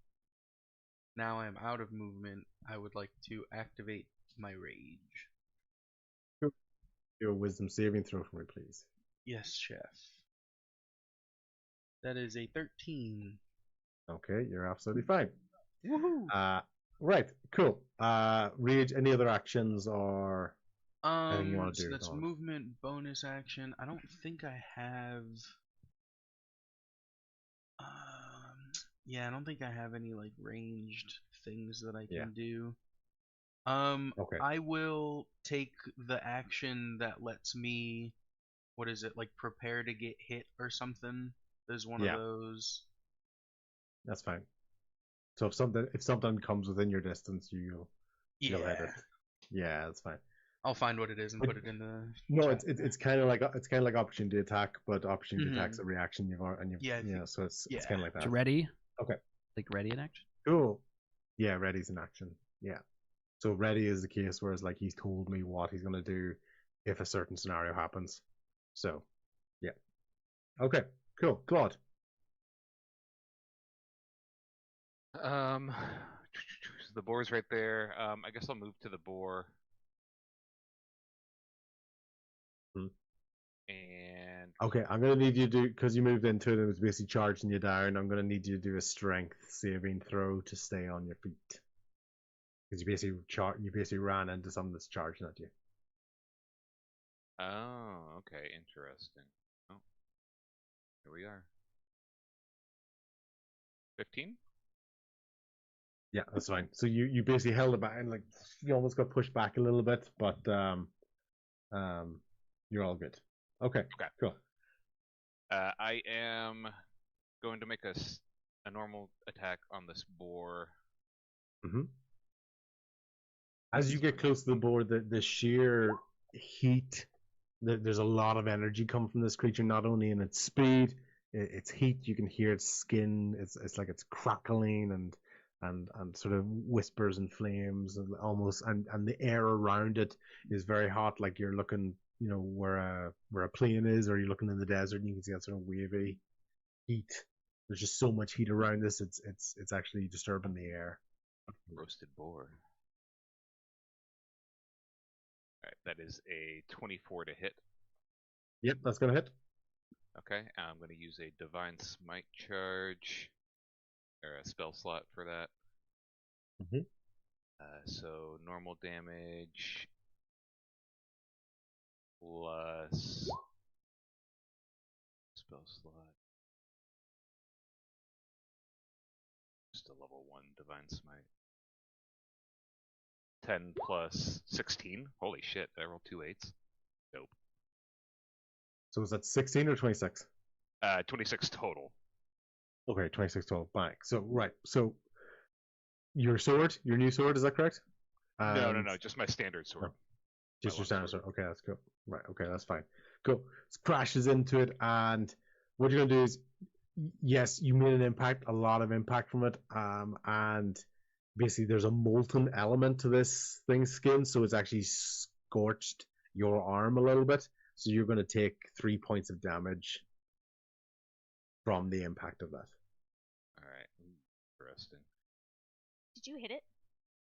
now I'm out of movement. I would like to activate my rage. Your wisdom saving throw for me, please. Yes, chef. That is a 13. Okay, you're absolutely fine. Woohoo! Right, cool. Rage, any other actions or anything you want to do? So that's movement, bonus action. I don't think I have. Yeah, I don't think I have any like ranged things that I can do. Okay. I will take the action that lets me, what is it, like prepare to get hit or something. There's one of those. That's fine. So if something comes within your distance, you'll hit it. Yeah, that's fine. I'll find what it is and put it in the. No, it's kind of like opportunity attack, but opportunity attack's a reaction so it's kind of like that. It's ready. Okay. Like ready in action. Cool. Yeah, ready's in action. Yeah. So ready is the case where it's like he's told me what he's going to do if a certain scenario happens. So, yeah. Okay, cool. Claude. The boar's right there. I guess I'll move to the boar. And okay, I'm gonna need you to do, because you moved into it and it was basically charging you down. I'm gonna need you to do a strength saving throw to stay on your feet, because you basically ran into something that's charging at you. oh, okay, interesting. Oh, here we are. 15. Yeah, that's fine. So you basically held it back and like you almost got pushed back a little bit, but you're all good. Okay, cool. I am going to make a normal attack on this boar. Mm-hmm. As you get close to the boar, the sheer heat, there's a lot of energy coming from this creature, not only in its speed, its heat. You can hear its skin. It's like it's crackling and sort of whispers and flames and almost and the air around it is very hot, like you're looking, you know, where a plane is, or you're looking in the desert and you can see that sort of wavy heat. There's just so much heat around this, it's actually disturbing the air. Roasted boar. Alright, that is a 24 to hit. Yep, that's gonna hit. Okay, I'm gonna use a divine smite charge, or a spell slot for that. Mm-hmm. So normal damage plus spell slot. Just a level 1 divine smite. 10 plus 16. Holy shit, I rolled 2 8s. Dope. So was that 16 or 26? 26 total. Okay, 26 total. Back. So right. So your new sword, is that correct? No, just my standard sword. Just your standard sword. Okay, that's cool. Right. Okay, that's fine. Cool. It crashes into it, and what you're gonna do is, yes, you made an impact, a lot of impact from it, and basically there's a molten element to this thing's skin, so it's actually scorched your arm a little bit. So you're going to take 3 points of damage from the impact of that. Alright, interesting. Did you hit it?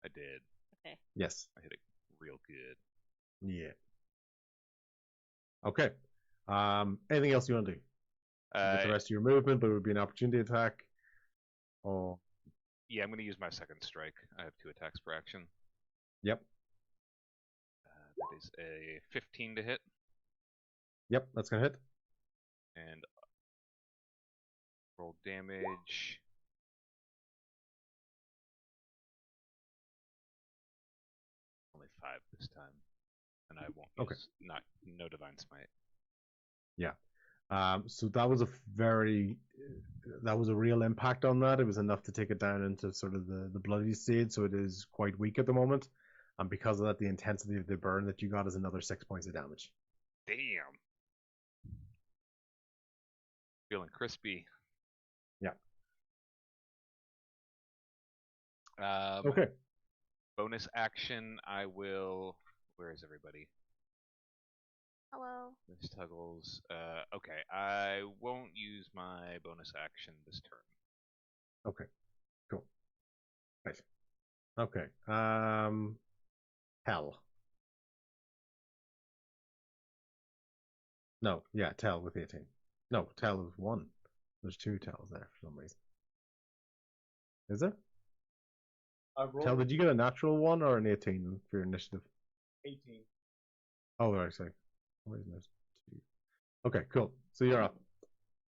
I did. Okay. Yes. I hit it real good. Yeah. Okay. Anything else you want to do? With the rest of your movement, but it would be an opportunity attack. Oh. Yeah, I'm going to use my second strike. I have 2 attacks per action. Yep. That is a 15 to hit. Yep, that's going to hit. And roll damage. Only 5 this time. And I won't use no divine smite. Yeah. So that was a real impact on that. It was enough to take it down into sort of the bloody stage, so it is quite weak at the moment. And because of that, the intensity of the burn that you got is another 6 points of damage. Damn. Feeling crispy. Yeah. Okay. Bonus action, I will... Where is everybody? Hello. This toggles. Okay, I won't use my bonus action this turn. Okay, cool. Right. Okay. Hell. No, yeah, Tell with 18. No, Tell is 1. There's 2 Tells there for some reason. Is there? Tell, did you get a natural 1 or an 18 for your initiative? 18. Oh, right, sorry. Where is this? 2. Okay, cool. So you're up.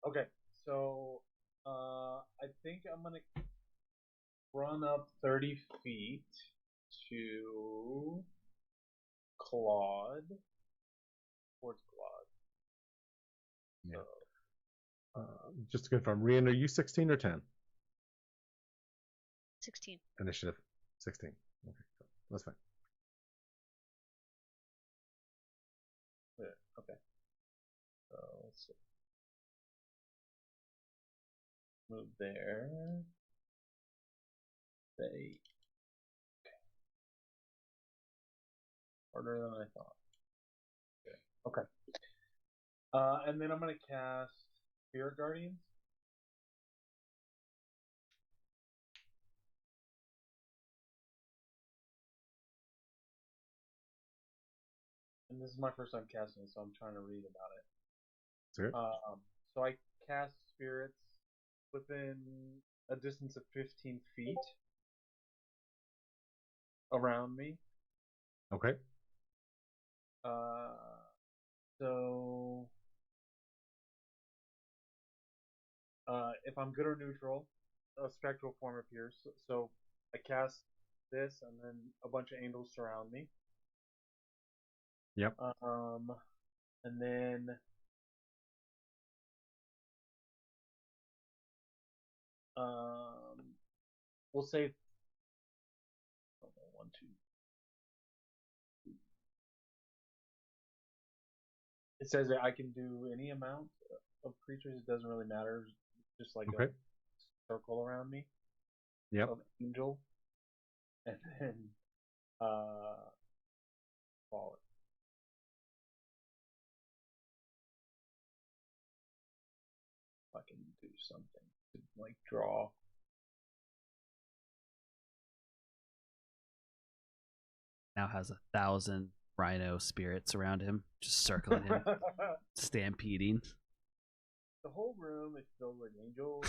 Okay, so I think I'm gonna run up 30 feet to Claude. Towards Claude. Yeah. So, just to confirm, Rian, are you 16 or 10? 16. Initiative. 16. Okay, cool. That's fine. Yeah, okay. So let's see. Move there. Say. Harder than I thought. Okay. And then I'm gonna cast Spirit Guardians. And this is my first time casting it, so I'm trying to read about it. Sure. So I cast spirits within a distance of 15 feet around me. Okay. So if I'm good or neutral, a spectral form appears. So I cast this, and then a bunch of angels surround me. Yep. And then we'll say 1, 2. It says that I can do any amount of creatures. It doesn't really matter. Just like a circle around me. Yep. Of angel, and then fall it. If I can do something to like draw. Now has 1,000 rhino spirits around him, just circling him, stampeding. The whole room is filled with angels.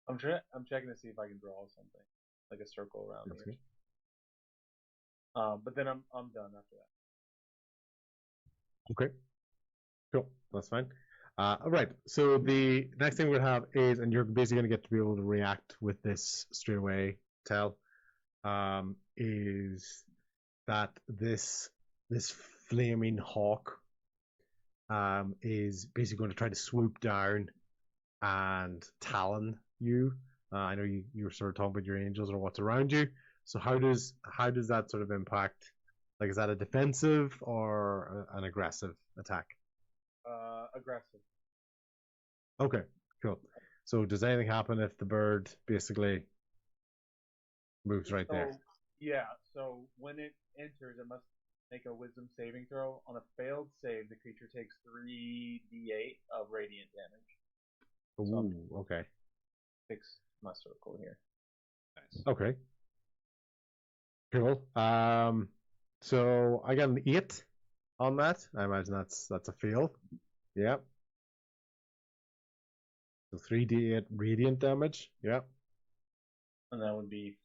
I'm checking to see if I can draw something like a circle around me. But then I'm done after that. Okay. Cool. That's fine. All right. So the next thing we'll have is, and you're basically going to get to be able to react with this straight away. Tell, is that this flaming hawk is basically going to try to swoop down and talon you. I know you were sort of talking about your angels or what's around you. So how does that sort of impact? Like, is that a defensive or an aggressive attack? Aggressive. Okay, cool. So does anything happen if the bird basically moves right there? Yeah, so when it enters, it must make a wisdom saving throw. On a failed save, the creature takes 3d8 of radiant damage. Ooh, so okay. Fix my circle here. Nice. Okay. Cool. So I got an 8 on that. I imagine that's a fail. Yep. So 3d8 radiant damage. Yep. And that would be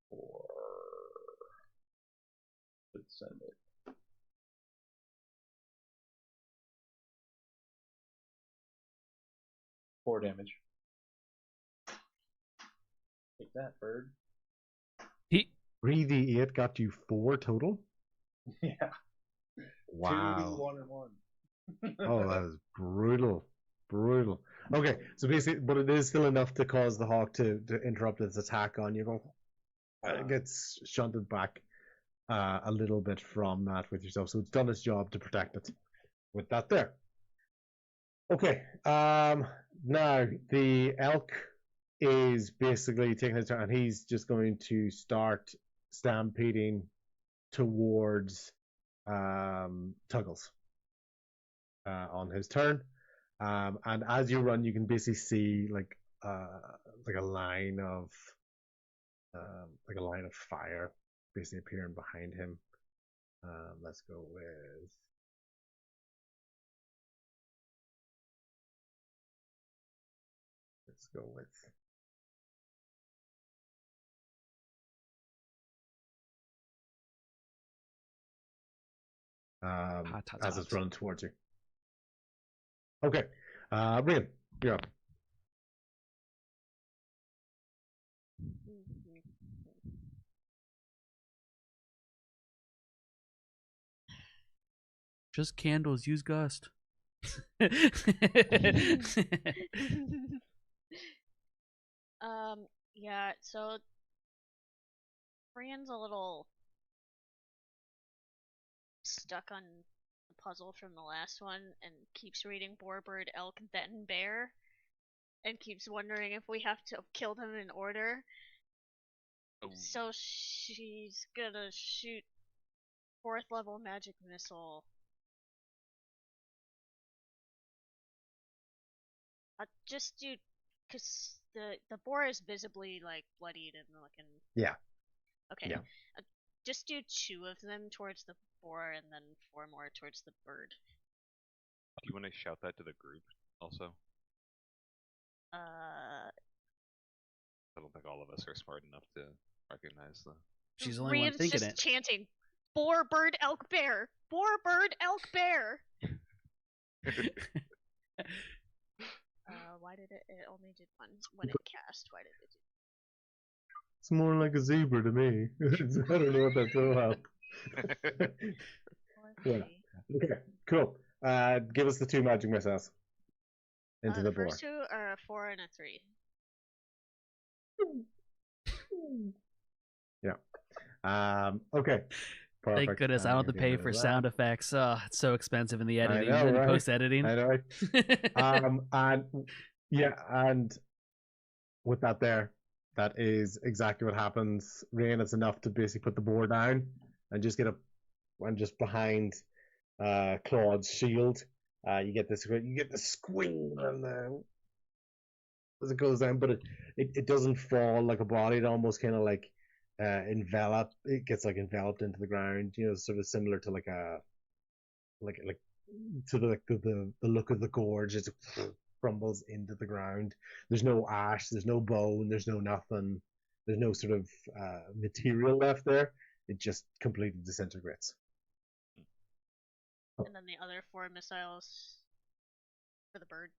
4. Let's send it. 4 damage. Take that, bird. 3d8 got you 4 total? Yeah. Wow. 2, 1, and 1. Oh, that is brutal. Brutal. Okay, so basically, but it is still enough to cause the hawk to interrupt its attack on you. It gets shunted back a little bit from that with yourself. So it's done its job to protect it with that there. Okay. Now the elk is basically taking his turn, and he's just going to start stampeding towards Tuggles on his turn. And as you run, you can basically see like a line of fire basically appearing behind him. Let's go with as it's running towards you. Okay, Brian, you're up. Just candles. Use gust. Yeah. So Brian's a little stuck on the puzzle from the last one and keeps reading Boar, Bird, Elk, then Bear. and keeps wondering if we have to kill them in order. Oh. So she's gonna shoot 4th level magic missile. Just do, cause the boar is visibly like bloodied and looking. Yeah. Okay. Yeah. Just do 2 of them towards the boar and then 4 more towards the bird. Do you want to shout that to the group also? I don't think all of us are smart enough to recognize the. She's the only one thinking just it. Chanting, boar, bird, elk, bear. Boar, bird, elk, bear. Why did it? It only did one when it cast. Why did it do? It's more like a zebra to me. I don't know what that's all about. Yeah. Okay, cool. Give us the 2 magic missiles into the boar. First 2 are a 4 and a 3. Yeah. Okay. Perfect. Thank goodness I don't have to pay for sound effects. Oh, it's so expensive in the editing, right? Post editing. I know. Right? And with that there, that is exactly what happens. Rain, it's enough to basically put the boar down and just just behind Claude's shield. You get the squing and as it goes down, but it doesn't fall like a body. It almost kind of like it gets like enveloped into the ground, sort of similar to like a to the look of the gorge. It crumbles into the ground. There's no ash, there's no bone, there's no nothing, there's no sort of material left there. It just completely disintegrates. And then the other 4 missiles for the bird.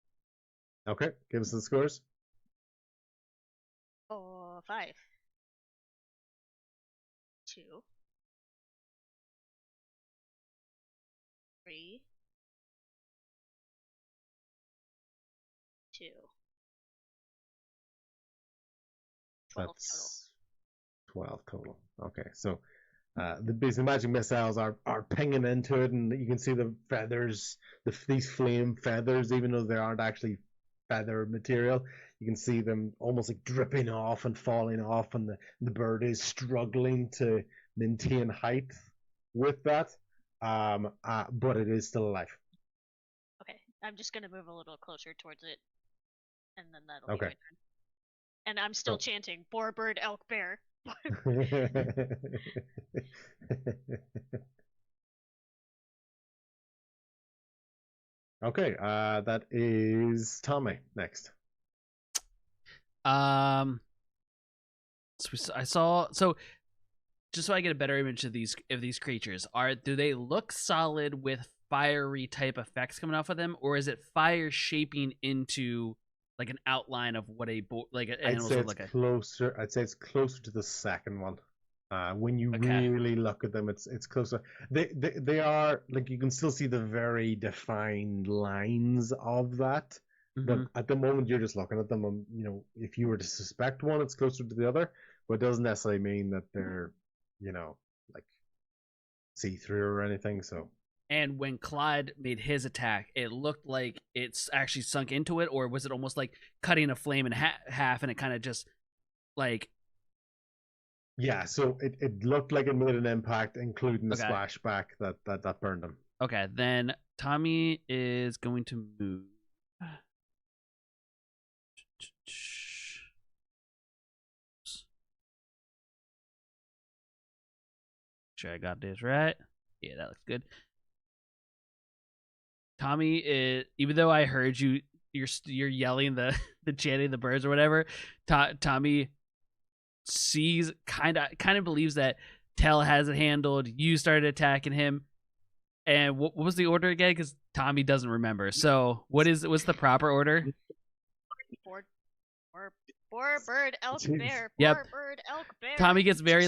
Okay, give us the scores. 5. 2. 3. 2. 12 That's total. 12 total. Okay, so the basic magic missiles are pinging into it, and you can see the feathers, these flame feathers, even though they aren't actually feather material, you can see them almost like dripping off and falling off, and the bird is struggling to maintain height with that, but it is still alive. Okay, I'm just gonna move a little closer towards it, and then that'll okay. be my turn. And I'm still chanting, boar, bird, elk, bear. Okay, that is Tommy next. I saw, so just so I get a better image of these creatures, do they look solid with fiery type effects coming off of them, or is it fire shaping into like an outline of what an animal would look like? Closer. I'd say it's closer to the second one. When you really look at them, it's closer. They are, like, you can still see the very defined lines of that. But at the moment, you're just looking at them, and if you were to suspect one, it's closer to the other. But it doesn't necessarily mean that they're, like see-through or anything. So. And when Clyde made his attack, it looked like it's actually sunk into it, or was it almost like cutting a flame in half, and it kind of just like. Yeah, so it looked like it made an impact, including the splashback that burned him. Okay, then Tommy is going to move. Sure, I got this right. Yeah, that looks good. Tommy is, even though I heard you're yelling the chanting the birds or whatever, Tommy sees kind of believes that Tell has it handled. You started attacking him, and what was the order again? Because Tommy doesn't remember. So what's the proper order? Boar, bird, elk, bear. Yep. Bird, elk, bear. Tommy gets very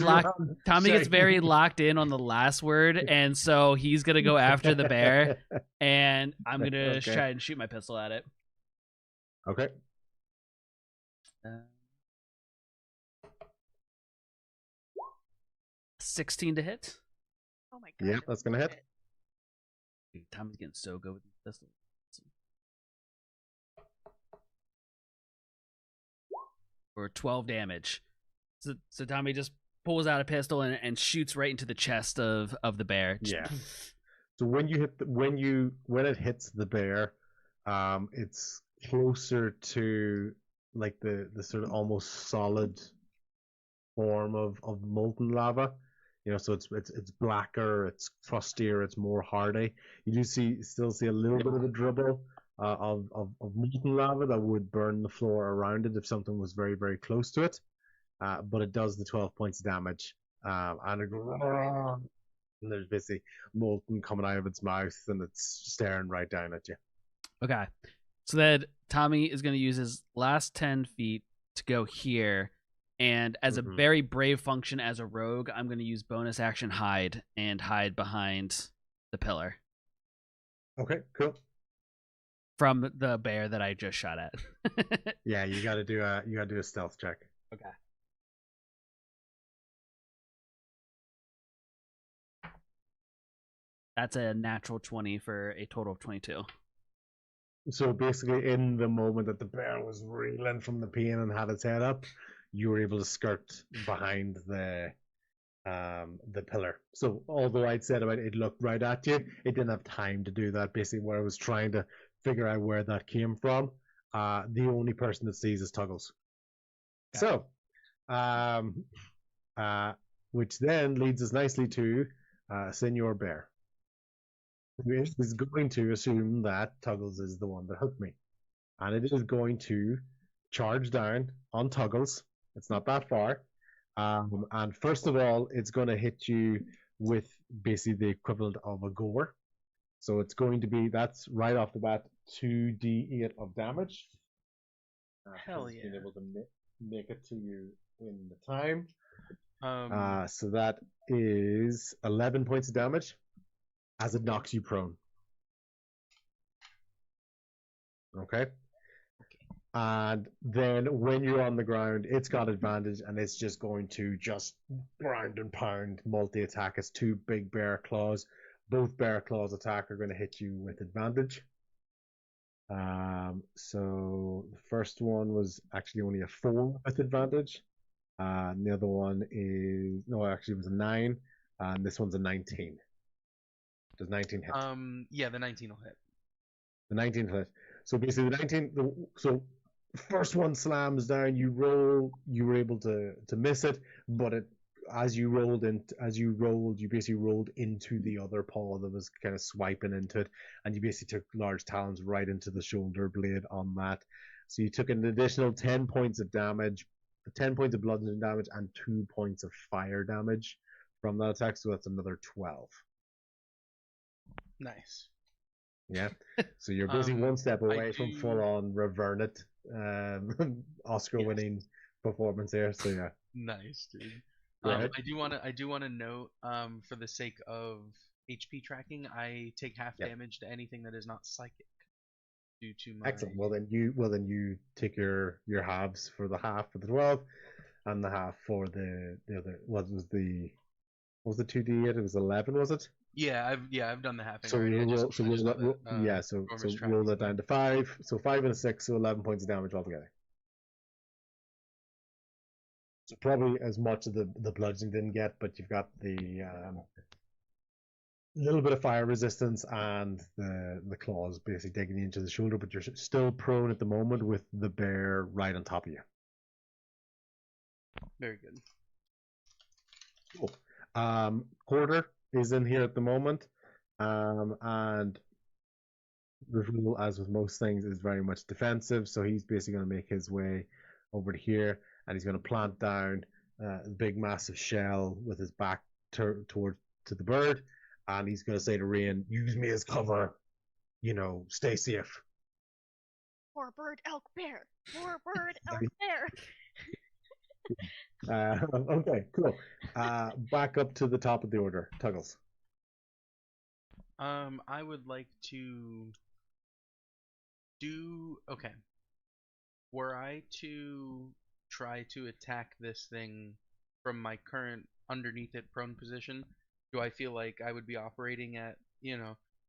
locked in on the last word, and so he's gonna go after the bear, and I'm gonna try and shoot my pistol at it. Okay. 16 to hit. Oh my god. Yeah, that's gonna hit. Dude, Tommy's getting so good with these pistols. for 12 damage. So Tommy just pulls out a pistol and shoots right into the chest of the bear. Yeah. So when you hit when it hits the bear, it's closer to like the sort of almost solid form of molten lava. So it's blacker, it's crustier, it's more hardy. You do still see a little bit of a dribble of molten lava that would burn the floor around it if something was very, very close to it. But it does the 12 points of damage, and there's basically molten coming out of its mouth, and it's staring right down at you. Okay, so then Tommy is going to use his last 10 feet to go here, and as a very brave function as a rogue, I'm going to use bonus action hide and hide behind the pillar. Okay, cool. From the bear that I just shot at. Yeah, you got to do a stealth check. Okay. That's a natural 20 for a total of 22. So basically, in the moment that the bear was reeling from the pain and had its head up, you were able to skirt behind the pillar. So although I'd said about it looked right at you, it didn't have time to do that. Basically, where I was trying to figure out where that came from, the only person that sees is Tuggles. Okay. So, which then leads us nicely to Senor Bear. Is going to assume that Tuggles is the one that hooked me. And it is going to charge down on Tuggles. It's not that far. And first of all, it's going to hit you with basically the equivalent of a gore. So it's going to be, that's right off the bat, 2d8 of damage. Hell yeah. Being able to make it to you in the time. So that is 11 points of damage. As it knocks you prone. Okay. And then when you're on the ground, it's got advantage and it's just going to just ground and pound multi-attack. It's 2 big bear claws. Both bear claws attack are going to hit you with advantage. So the first one was actually only a 4 with advantage. And the other one is, no, actually it was a 9. And this one's a 19. Does 19 hit? Yeah, the 19 will hit. The 19 hit. So basically, the 19. So first one slams down. You were able to miss it, but as you rolled, you basically rolled into the other paw that was kind of swiping into it, and you basically took large talons right into the shoulder blade on that. So you took an additional 10 points of damage, 10 points of bludgeoning damage, and 2 points of fire damage from that attack. So that's another 12. Nice. Yeah. So you're basically one step away from full on Revernet Oscar-winning performance here. So yeah. Nice, dude. I do want to note, for the sake of HP tracking, I take half damage to anything that is not psychic. Due to my... Excellent. Well then you take your halves for the half for the 12, and the half for the other. What was the 2d8? It was 11, was it? Yeah, I've done the half. So roll that down to 5. So 5 and a 6, so 11 points of damage altogether. So probably as much of the bludgeoning didn't get, but you've got the little bit of fire resistance and the claws basically digging into the shoulder, but you're still prone at the moment with the bear right on top of you. Very good. Cool. Quarter is in here at the moment, and the rule, as with most things, is very much defensive. So he's basically going to make his way over to here, and he's going to plant down a big, massive shell with his back to the bird, and he's going to say to Rain, "Use me as cover. Stay safe." Boar, bird, elk, bear. Boar, bird, elk, bear. Okay, cool. Back up to the top of the order, Tuggles. I would like to do... Okay. Were I to try to attack this thing from my current underneath it prone position, do I feel like I would be operating at,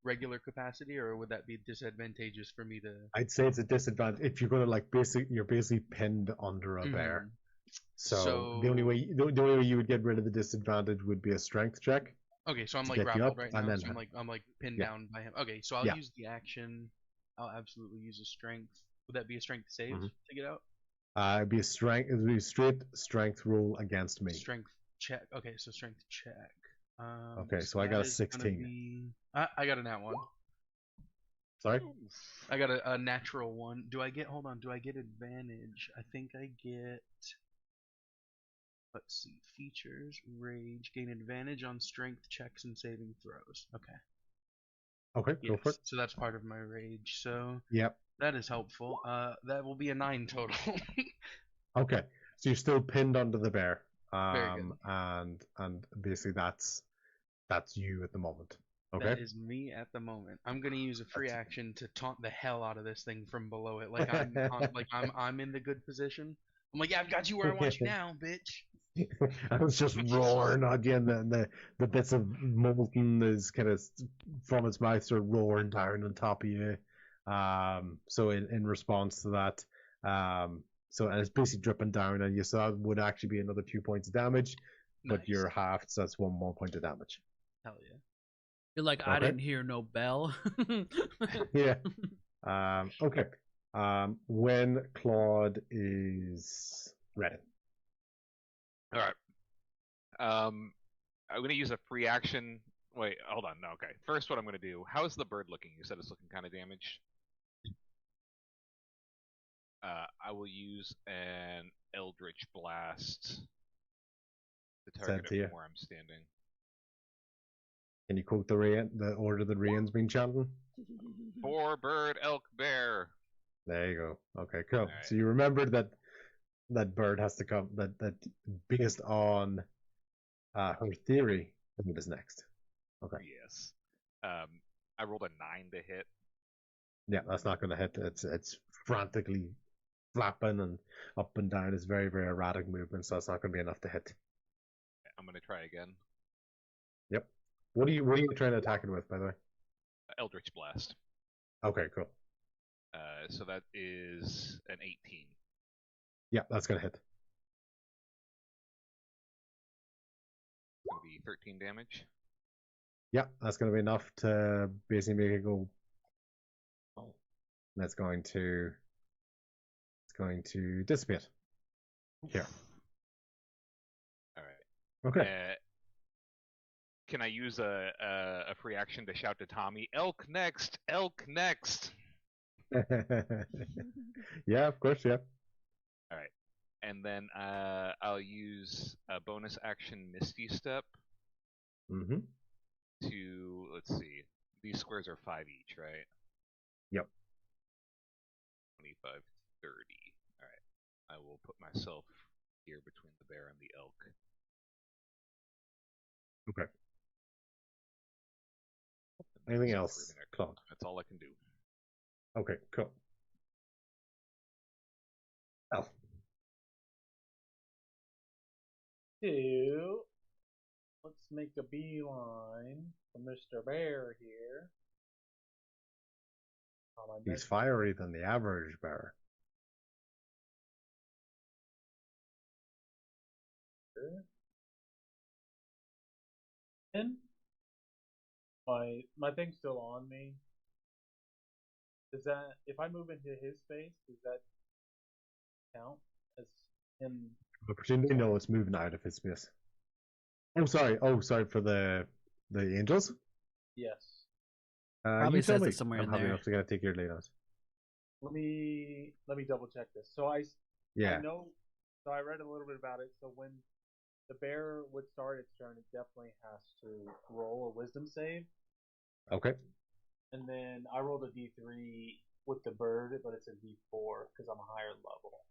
regular capacity, or would that be disadvantageous for me to? I'd say it's a disadvantage if you're gonna you're basically pinned under a bear. So the only way you would get rid of the disadvantage would be a strength check. Okay, so I'm like grappled right now. So I'm like pinned down by him. Okay, so I'll use the action. I'll absolutely use a strength. Would that be a strength save to get out? It'd be a strength. It'd be a straight strength roll against me. Strength check. Okay, so strength check. Okay, so I got a 16. I got a nat 1. Sorry? I got a natural 1. Do I get? Hold on. Do I get advantage? I think I get. Let's see. Features, rage, gain advantage on strength checks and saving throws. Okay. Okay, go for it. So that's part of my rage. So yep, that is helpful. That will be a 9 total. Okay, so you're still pinned under the bear. Very good. And basically that's you at the moment. Okay. That is me at the moment. I'm gonna use a free action to taunt the hell out of this thing from below it. Like I'm in the good position. I'm like, yeah, I've got you where I want you now, bitch. I was just roaring again, and the bits of molten is kind of from its mouth start roaring down on top of you. So in response to that, so and it's basically dripping down, and you saw it would actually be another 2 points of damage, but you're halved, so that's 1 more point of damage. Hell yeah. You're like, okay. I didn't hear no bell. Yeah. Okay. When Claude is ready. All right. I'm going to use a free action. Wait, hold on. No, okay. First, what I'm going to do. How is the bird looking? You said it's looking kind of damaged. I will use an Eldritch Blast to target it from where I'm standing. Can you quote the order the rain's been chanting? Boar, bird, elk, bear. There you go. Okay, cool. Right. So you remembered that bird has to come. That based on her theory, it is next. Okay. Yes. I rolled a 9 to hit. Yeah, that's not going to hit. It's frantically flapping and up and down. It's very, very erratic movement, so that's not going to be enough to hit. I'm going to try again. Yep. What are you trying to attack it with, by the way? Eldritch Blast. Okay, cool. So that is an 18. Yeah, that's going to hit. It's going to be 13 damage. Yeah, that's going to be enough to basically make it go. That's going to dissipate. Here. All right. Okay. Can I use a free action to shout to Tommy, "Elk next! Elk next!" Yeah, of course, yeah. All right. And then I'll use a bonus action Misty Step. Mm-hmm. To, let's see, these squares are 5 each, right? Yep. 25, 30. All right. I will put myself here between the bear and the elk. Okay. Anything else, Claude? That's all I can do. Okay, cool. Elf. Let's make a beeline for Mr. Bear here. He's fiery than the average bear. And my thing's still on me. Does that, if I move into his space, does that count as him? Opportunity? No, it's moving out of his space. Oh, sorry for the angels. Yes. Probably says it somewhere in there. I'm happy enough to take your lead on it. Let me double check this. So I know. So I read a little bit about it. So when the bear would start its turn, it definitely has to roll a wisdom save. Okay. And then I rolled a d3 with the bird, but it's a d4 because I'm a higher level.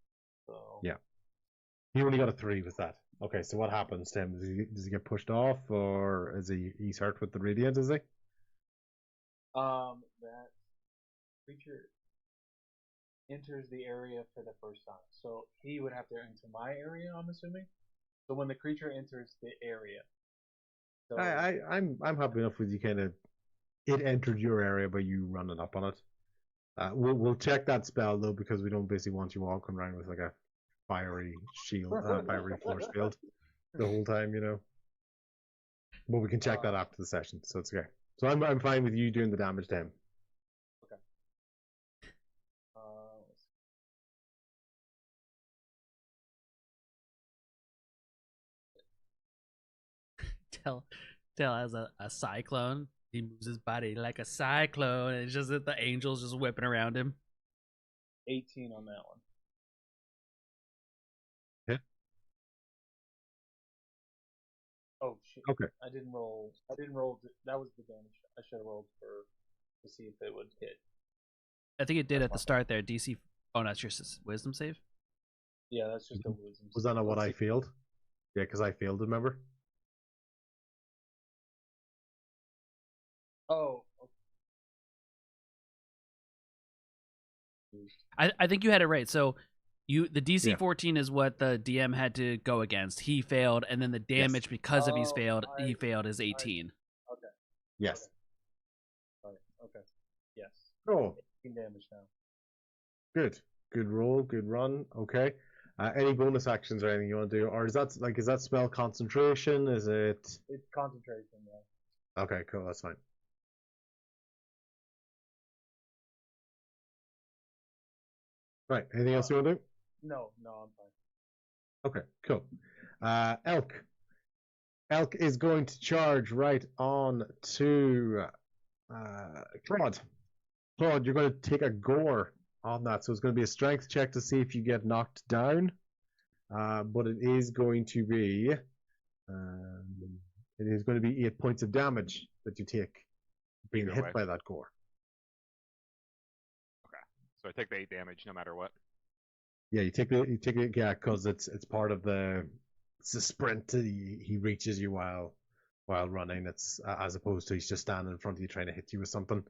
So yeah. He only got a 3 with that. Okay, so what happens to him? Does he get pushed off, or is he's hurt with the radiant? Is he? That creature enters the area for the first time, so he would have to enter my area. I'm assuming. So when the creature enters the area, so I'm happy enough with you kind of it entered your area by you running up on it. We'll check that spell though, because we don't basically want you walking around with like a fiery shield, fiery force field the whole time, you know. But we can check that after the session, so it's okay. So I'm fine with you doing the damage to him. Okay. Tell has a cyclone. He moves his body like a cyclone, and it's just that the angels just whipping around him. 18 on that one. Yeah. Oh shit. Okay. I didn't roll. That was the damage. I should have rolled to see if it would hit. I think it did at the start there. DC. Oh, no, that's your wisdom save. Yeah, that's just a wisdom. Was that not what I failed? Yeah, because I failed. Remember? Oh. Okay. I think you had it right. So the DC 14 is what the DM had to go against. He failed, and then the damage because of he failed is 18. Okay. Yes. Okay. Yes. Oh. 18 damage now. Good. Good roll. Good run. Okay. Any bonus actions or anything you want to do, or is that spell concentration? Is it? It's concentration. Yeah. Okay. Cool. That's fine. Right. Anything else you want to do? No, I'm fine. Okay, cool. Elk. Elk is going to charge right on to Claude. Claude, you're going to take a gore on that, so it's going to be a strength check to see if you get knocked down. But it is going to be 8 points of damage that you take being hit by that gore. So I take the 8 damage no matter what. Yeah, you take it. Yeah, because it's part of the sprint. He reaches you while running. It's as opposed to he's just standing in front of you trying to hit you with something.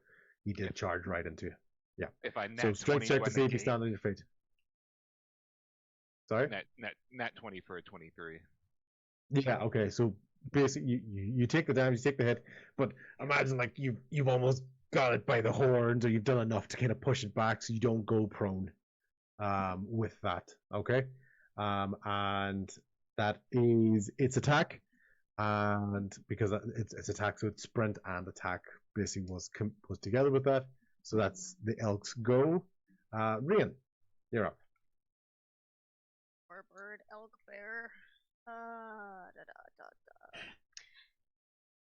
He did charge right into you. Yeah. If I so strength check to see if you stand on your feet. Sorry. Nat 20 for a 23. Yeah. Okay. So basically, you take the damage, you take the hit, but imagine like you've almost got it by the horns, or you've done enough to kind of push it back so you don't go prone with that. Okay. And that is its attack, and because it's attack, so it's sprint and attack basically was together with that. So that's the elk's go. Rian, you're up. Boar, bird, elk, bear.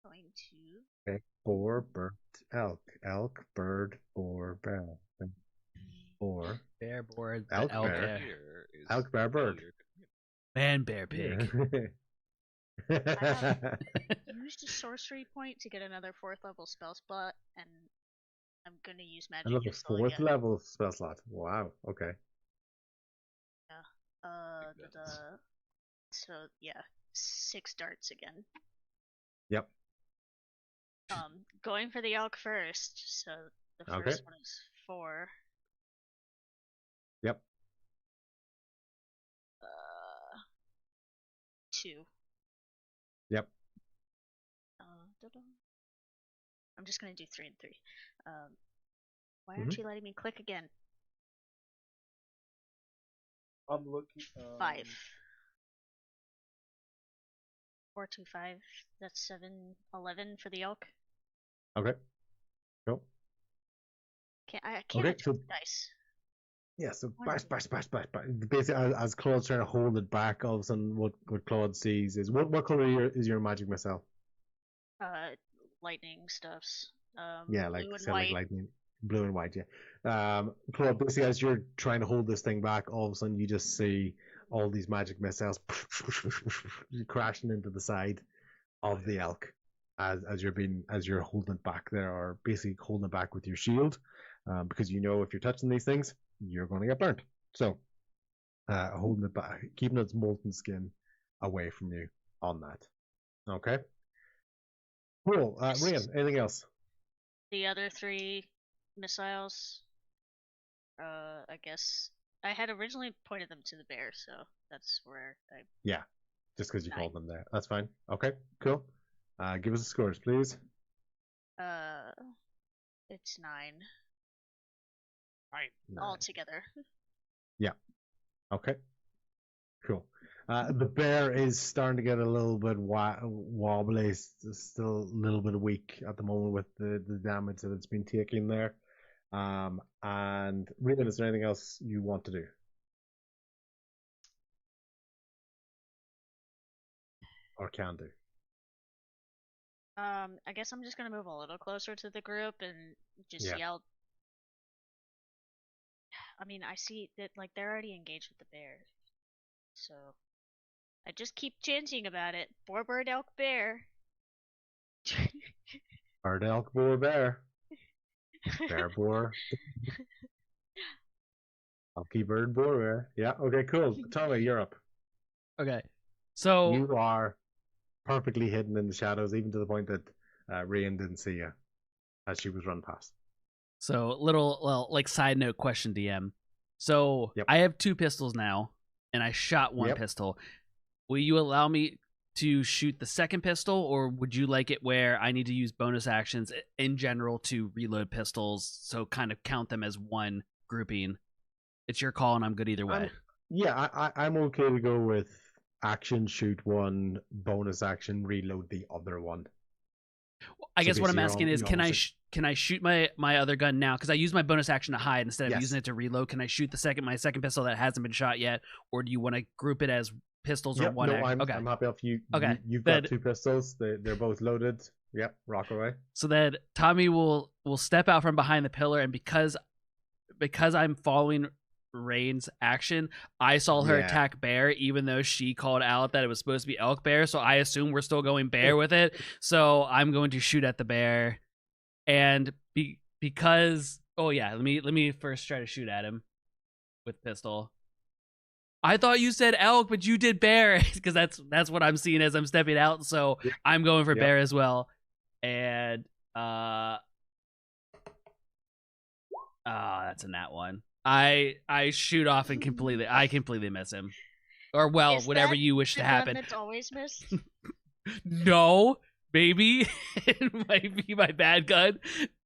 Going to. Okay. Boar, bird, elk, bird, boar, bear. Boar, bear, boar, elk, bear, elk, bear, bird. Man, bear, pig. I used a sorcery point to get another 4th level spell slot, and I'm gonna use magic. Another 4th level spell slot. Wow. Okay. Yeah. So yeah, 6 darts again. Yep. Going for the elk first. So the first one is 4. Yep. 2. Yep. I'm just gonna do 3 and 3. Why aren't you letting me click again? I'm looking. 5. 4, 2, 5. That's 7, 11 for the elk. Okay. Cool. I can't adjust the dice. Yeah, so bash. Basically, as Claude's trying to hold it back, all of a sudden, what Claude sees is what color is your magic missile? Lightning stuffs. Yeah, like blue and white. Like lightning, blue and white. Yeah. Claude, basically, as you're trying to hold this thing back, all of a sudden you just see all these magic missiles crashing into the side of the elk as you're holding it back there, or basically holding it back with your shield, because you know if you're touching these things, you're going to get burnt. So, holding it back, keeping its molten skin away from you on that. Okay. Cool. Rian, anything else? The other 3 missiles, I guess I had originally pointed them to the bear, so that's where I. Yeah, just because you called them there. That's fine. Okay, cool. Give us the scores, please. It's 9. 9. All together. Yeah. Okay. Cool. The bear is starting to get a little bit wobbly. It's still a little bit weak at the moment with the damage that it's been taking there. And Raven, is there anything else you want to do? Or can do? I guess I'm just gonna move a little closer to the group and just yell. I mean, I see that like they're already engaged with the bear, so I just keep chanting about it. Boar, bird, elk, bear. Bird, elk, boar, bear. Bear, boar. Elky, bird, boar, bear. Yeah. Okay. Cool. Tommy, you're up. Okay. So you are perfectly hidden in the shadows, even to the point that Rian didn't see you as she was run past. So like side note question, DM. So I have 2 pistols now, and I shot 1 pistol. Will you allow me to shoot the second pistol, or would you like it where I need to use bonus actions in general to reload pistols, so kind of count them as one grouping? It's your call, and I'm good either way. I'm okay to go with action, shoot 1, bonus action, reload the other one. I guess what I'm asking is, can I shoot my other gun now? Because I use my bonus action to hide instead of using it to reload. Can I shoot my second pistol that hasn't been shot yet, or do you want to group it as pistols or one? I'm happy if you. Okay, you've got 2 pistols. They're both loaded. Yep, rock away. So then Tommy will step out from behind the pillar, and because I'm following Rain's action, I saw her attack bear, even though she called out that it was supposed to be elk bear, so I assume we're still going bear with it. So I'm going to shoot at the bear, and because let me first try to shoot at him with pistol. I thought you said elk, but you did bear, because that's what I'm seeing as I'm stepping out, so I'm going for bear as well. And that's a nat 1. I shoot off and completely miss him. Or whatever you wish to happen. That's always missed. No, maybe it might be my bad gun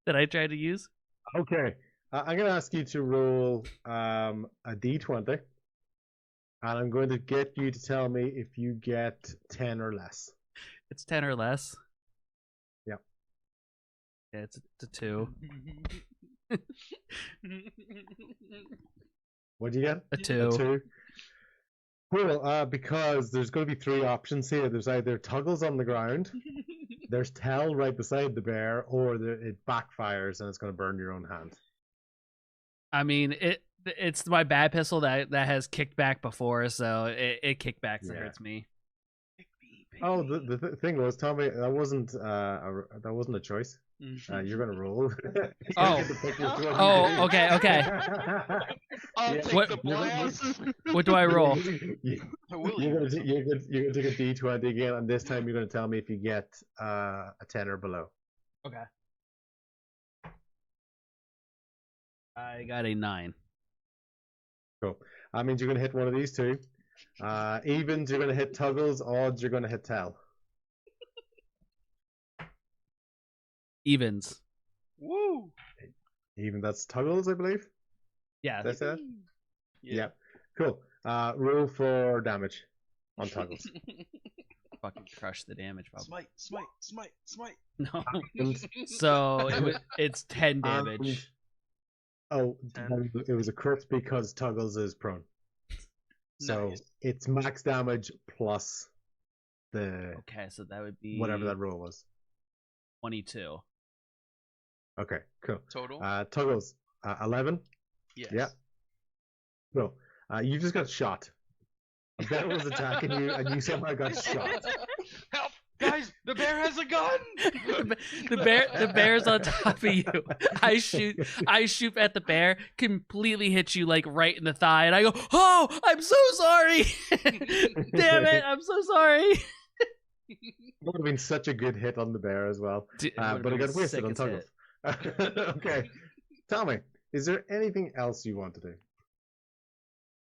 that I tried to use. Okay, I'm gonna ask you to roll a d20, and I'm going to get you to tell me if you get 10 or less. It's 10 or less. Yep. Yeah, it's a 2. What do you get? A 2. A 2. Cool. Because there's going to be 3 options here. There's either Tuggles on the ground, there's Tell right beside the bear, or it backfires and it's going to burn your own hand. I mean, it's my bad pistol that has kicked back before, so it kicked back and hurts me. Oh, the thing was, Tommy, that wasn't a choice. You're gonna roll. Okay. What do I roll? You're gonna take a d20 again, and this time you're gonna tell me if you get a 10 or below. Okay. I got a 9. Cool. That means you're gonna hit one of these 2. Evens, you're gonna hit Tuggles. Odds, you're gonna hit Tell. Evens. Woo! Even, that's Tuggles, I believe. Yeah. That's it. Yeah. Cool. Roll for damage on Tuggles. Fucking crush the damage, probably. Smite. No. So it's 10 damage. It was a crit because Tuggles is prone. So it's max damage plus the. Okay, so that would be whatever that roll was. 22. Okay, cool. Total? Tuggles, 11? Yes. Yeah. Cool. You just got shot. A bear was attacking you, and you somehow got shot. Help! Guys, the bear has a gun! The bear's on top of you. I shoot at the bear, completely hit you like right in the thigh, and I go, "Oh, I'm so sorry! Damn it, I'm so sorry!" It would have been such a good hit on the bear as well, but it got wasted on Tuggles. Okay, tell me, is there anything else you want to do?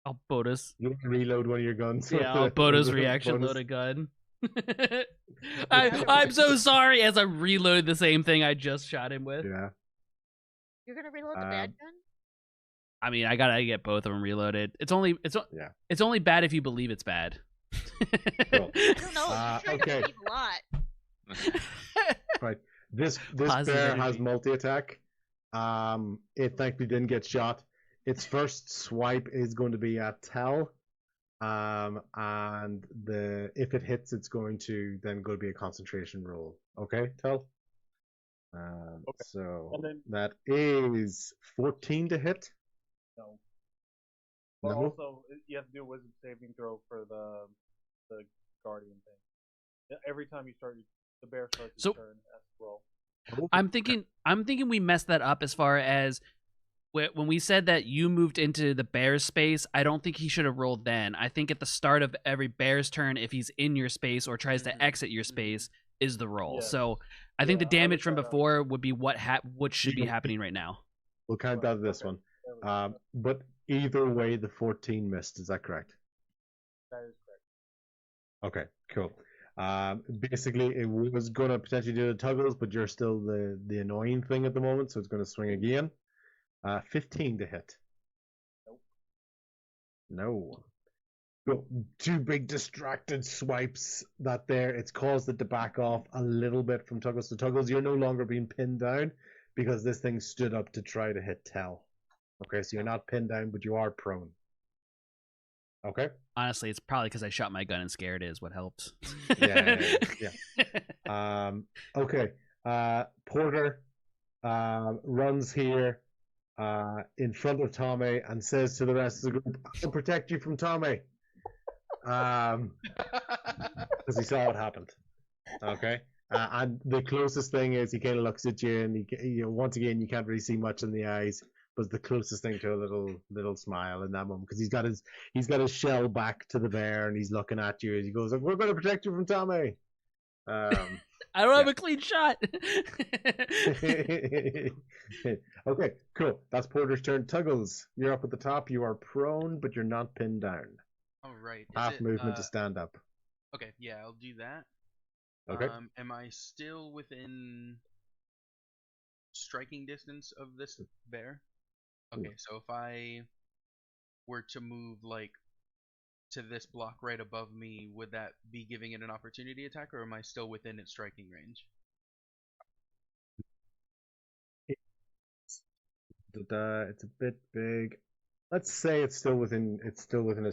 I'll bonus. You want to reload one of your guns? Yeah, I'll bonus reaction load a gun. I'm so sorry as I reload the same thing I just shot him with. Yeah. You're gonna reload the bad gun? I mean, I gotta get both of them reloaded. It's only bad if you believe it's bad. Cool. I don't know. You okay. To a lot. Right. This bear has multi-attack. It thankfully didn't get shot. Its first swipe is going to be at Tell. And if it hits, it's going to then go to be a concentration roll. Okay, Tell? Okay. So that is 14 to hit. No. But also, you have to do a wisdom saving throw for the guardian thing. Every time you start, the bear starts his turn as well. I'm thinking we messed that up as far as when we said that you moved into the bear's space. I don't think he should have rolled then. I think at the start of every bear's turn, if he's in your space or tries to exit your space, is the roll. Yeah. So I think the damage from before would be what should be happening right now. We'll count that this one. But either way, the 14 missed. Is that correct? That is correct. Okay, cool. Basically, it was going to potentially do the toggles, but you're still the annoying thing at the moment, so it's going to swing again. 15 to hit. Nope. No. So, two big distracted swipes that there. It's caused it to back off a little bit from Tuggles. So Tuggles, you're no longer being pinned down because this thing stood up to try to hit Tell. Okay, so you're not pinned down, but you are prone. Okay. Honestly, it's probably because I shot my gun and scared is what helped. Yeah. Okay. Porter runs here in front of Tommy and says to the rest of the group, "I'll protect you from Tommy." Because he saw what happened. Okay. And the closest thing is he kind of looks at you, and once again you can't really see much in the eyes, but the closest thing to a little smile in that moment because he's got his shell back to the bear and he's looking at you as he goes, "We're going to protect you from Tommy." I don't have a clean shot. Okay, cool. That's Porter's turn. Tuggles, you're up at the top. You are prone, but you're not pinned down. All right. Half movement to stand up. Okay, yeah, I'll do that. Okay. Am I still within striking distance of this bear? Okay, so if I were to move to this block right above me, would that be giving it an opportunity attack, or am I still within its striking range? It's a bit big. Let's say it's still within its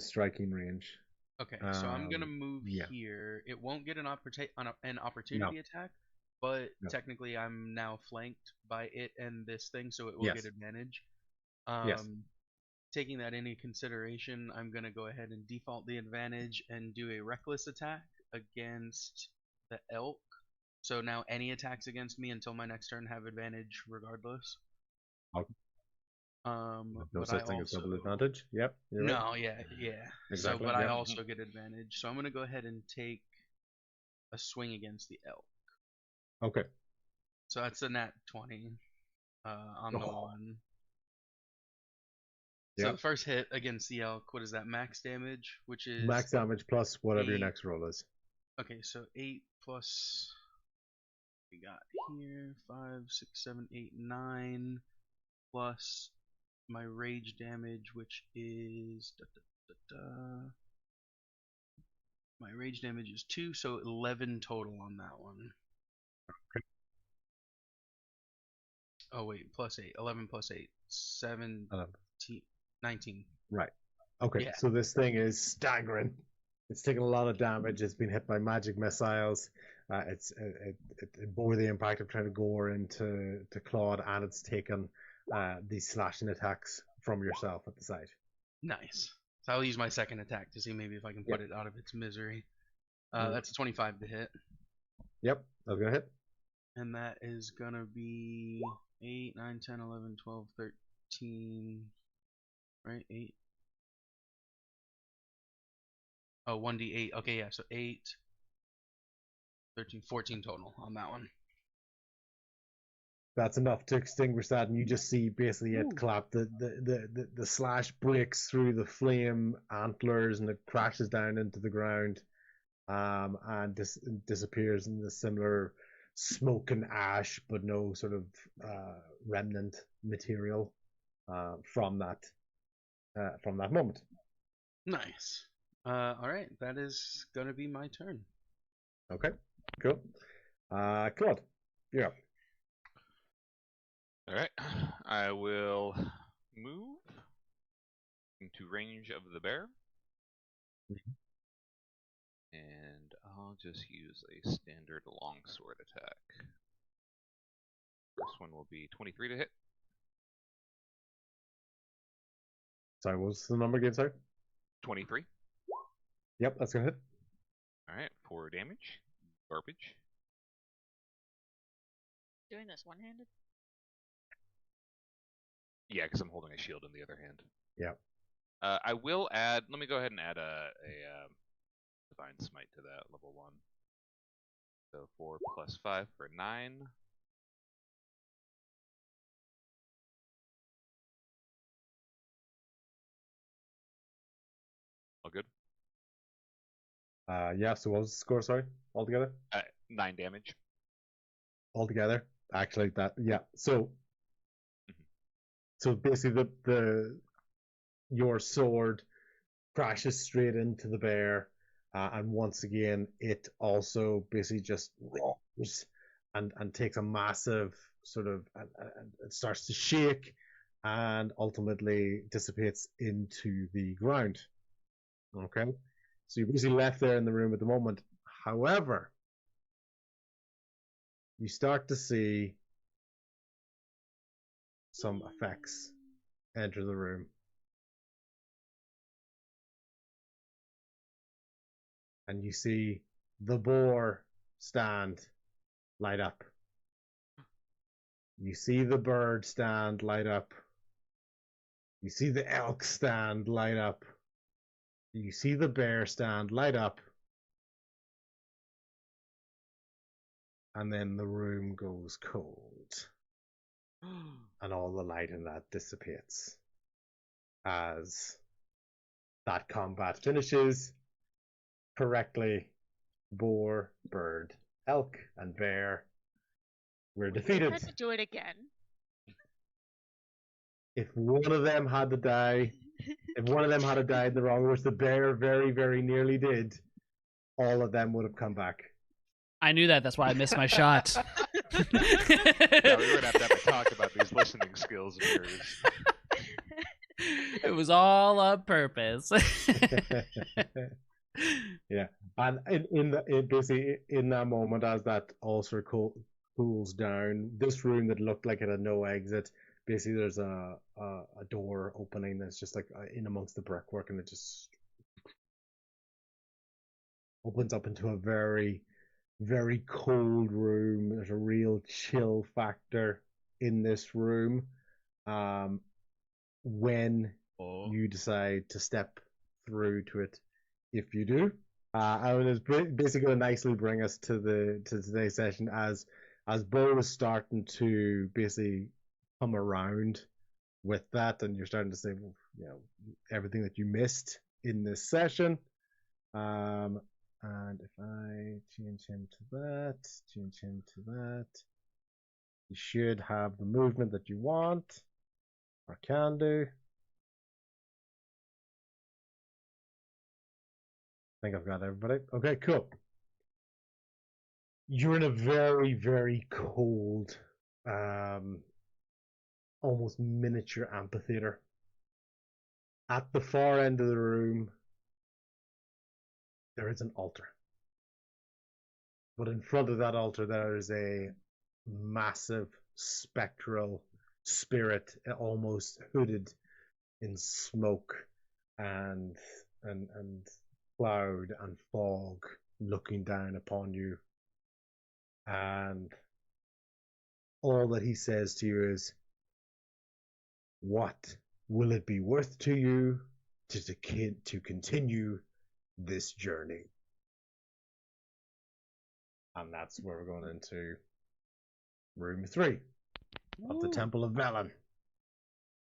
striking range. Okay, so I'm gonna move here. It won't get an opportunity attack, but technically I'm now flanked by it and this thing, so it will get advantage. Taking that into consideration, I'm going to go ahead and default the advantage and do a reckless attack against the elk. So now any attacks against me until my next turn have advantage regardless. Okay. No such thing as double advantage. Yep. No, yeah. Exactly. I also get advantage. So I'm going to go ahead and take a swing against the elk. Okay. So that's a nat 20 on the one. So the first hit against the elk, what is that? Max damage, which is max damage plus whatever your next roll is. Okay, so 8 plus we got here 5, 6, 7, 8, 9 plus my rage damage, which is my rage damage is 2, so 11 total on that one. Okay. Oh wait, plus 8, 11 plus 8, 17. 19. Right. Okay, so this thing is staggering. It's taken a lot of damage. It's been hit by magic missiles. It bore the impact of trying to gore into Claude, and it's taken these slashing attacks from yourself at the side. Nice. So I'll use my second attack to see maybe if I can put it out of its misery. That's a 25 to hit. Yep, that's going to hit. And that is going to be 8, 9, 10, 11, 12, 13... Right, 8. Oh, 1d8. Okay, yeah, so 8, 13, 14 total on that one. That's enough to extinguish that, and you just see basically it clap. The slash breaks through the flame antlers, and it crashes down into the ground, and disappears in the similar smoke and ash, but no sort of remnant material from that moment. Nice. All right, that is gonna be my turn. Okay, cool. Claude, yeah. All right, I will move into range of the bear, and I'll just use a standard longsword attack. First one will be 23 to hit. Sorry, what was the number again, sorry? 23. Yep, that's gonna hit. Alright, 4 damage. Garbage. Doing this one-handed? Yeah, because I'm holding a shield in the other hand. Yep. I will add, let me go ahead and add a Divine Smite to that, level 1. So 4 plus 5 for 9. All good? Yeah, so what was the score, sorry, altogether? 9 damage. Altogether? Actually, yeah. So basically your sword crashes straight into the bear, and once again, it also basically just roars and takes a massive sort of, it starts to shake and ultimately dissipates into the ground. Okay? So you're basically left there in the room at the moment. However, you start to see some effects enter the room. And you see the boar stand light up. You see the bird stand light up. You see the elk stand light up. You see the bear stand light up. And then the room goes cold. And all the light in that dissipates. As that combat finishes, correctly, boar, bird, elk, and bear were defeated. We had to do it again. If one of them had to die, if one of them had to die in the wrong, which the bear very, very nearly did, all of them would have come back. I knew that. That's why I missed my shot. Yeah, we would have to have a talk about these listening skills of yours. It was all on purpose. Yeah, and basically in that moment, as that ulcer cools down, this room that looked like it had no exit, basically there's a door opening that's just like in amongst the brickwork, and it just opens up into a very, very cold room. There's a real chill factor in this room. When you decide to step through to it, if you do, I was basically going to nicely bring us to today's session as Bo was starting to basically come around with that, and you're starting to say, well, you know, everything that you missed in this session. And if I change him to that, you should have the movement that you want, or can do. I think I've got everybody. Okay, cool. You're in a very, very cold, almost miniature amphitheater. At the far end of the room, there is an altar. But in front of that altar, there is a massive spectral spirit, almost hooded in smoke and cloud and fog, looking down upon you. And all that he says to you is, what will it be worth to you to continue this journey? And that's where we're going into room 3 of the Temple of Valhen.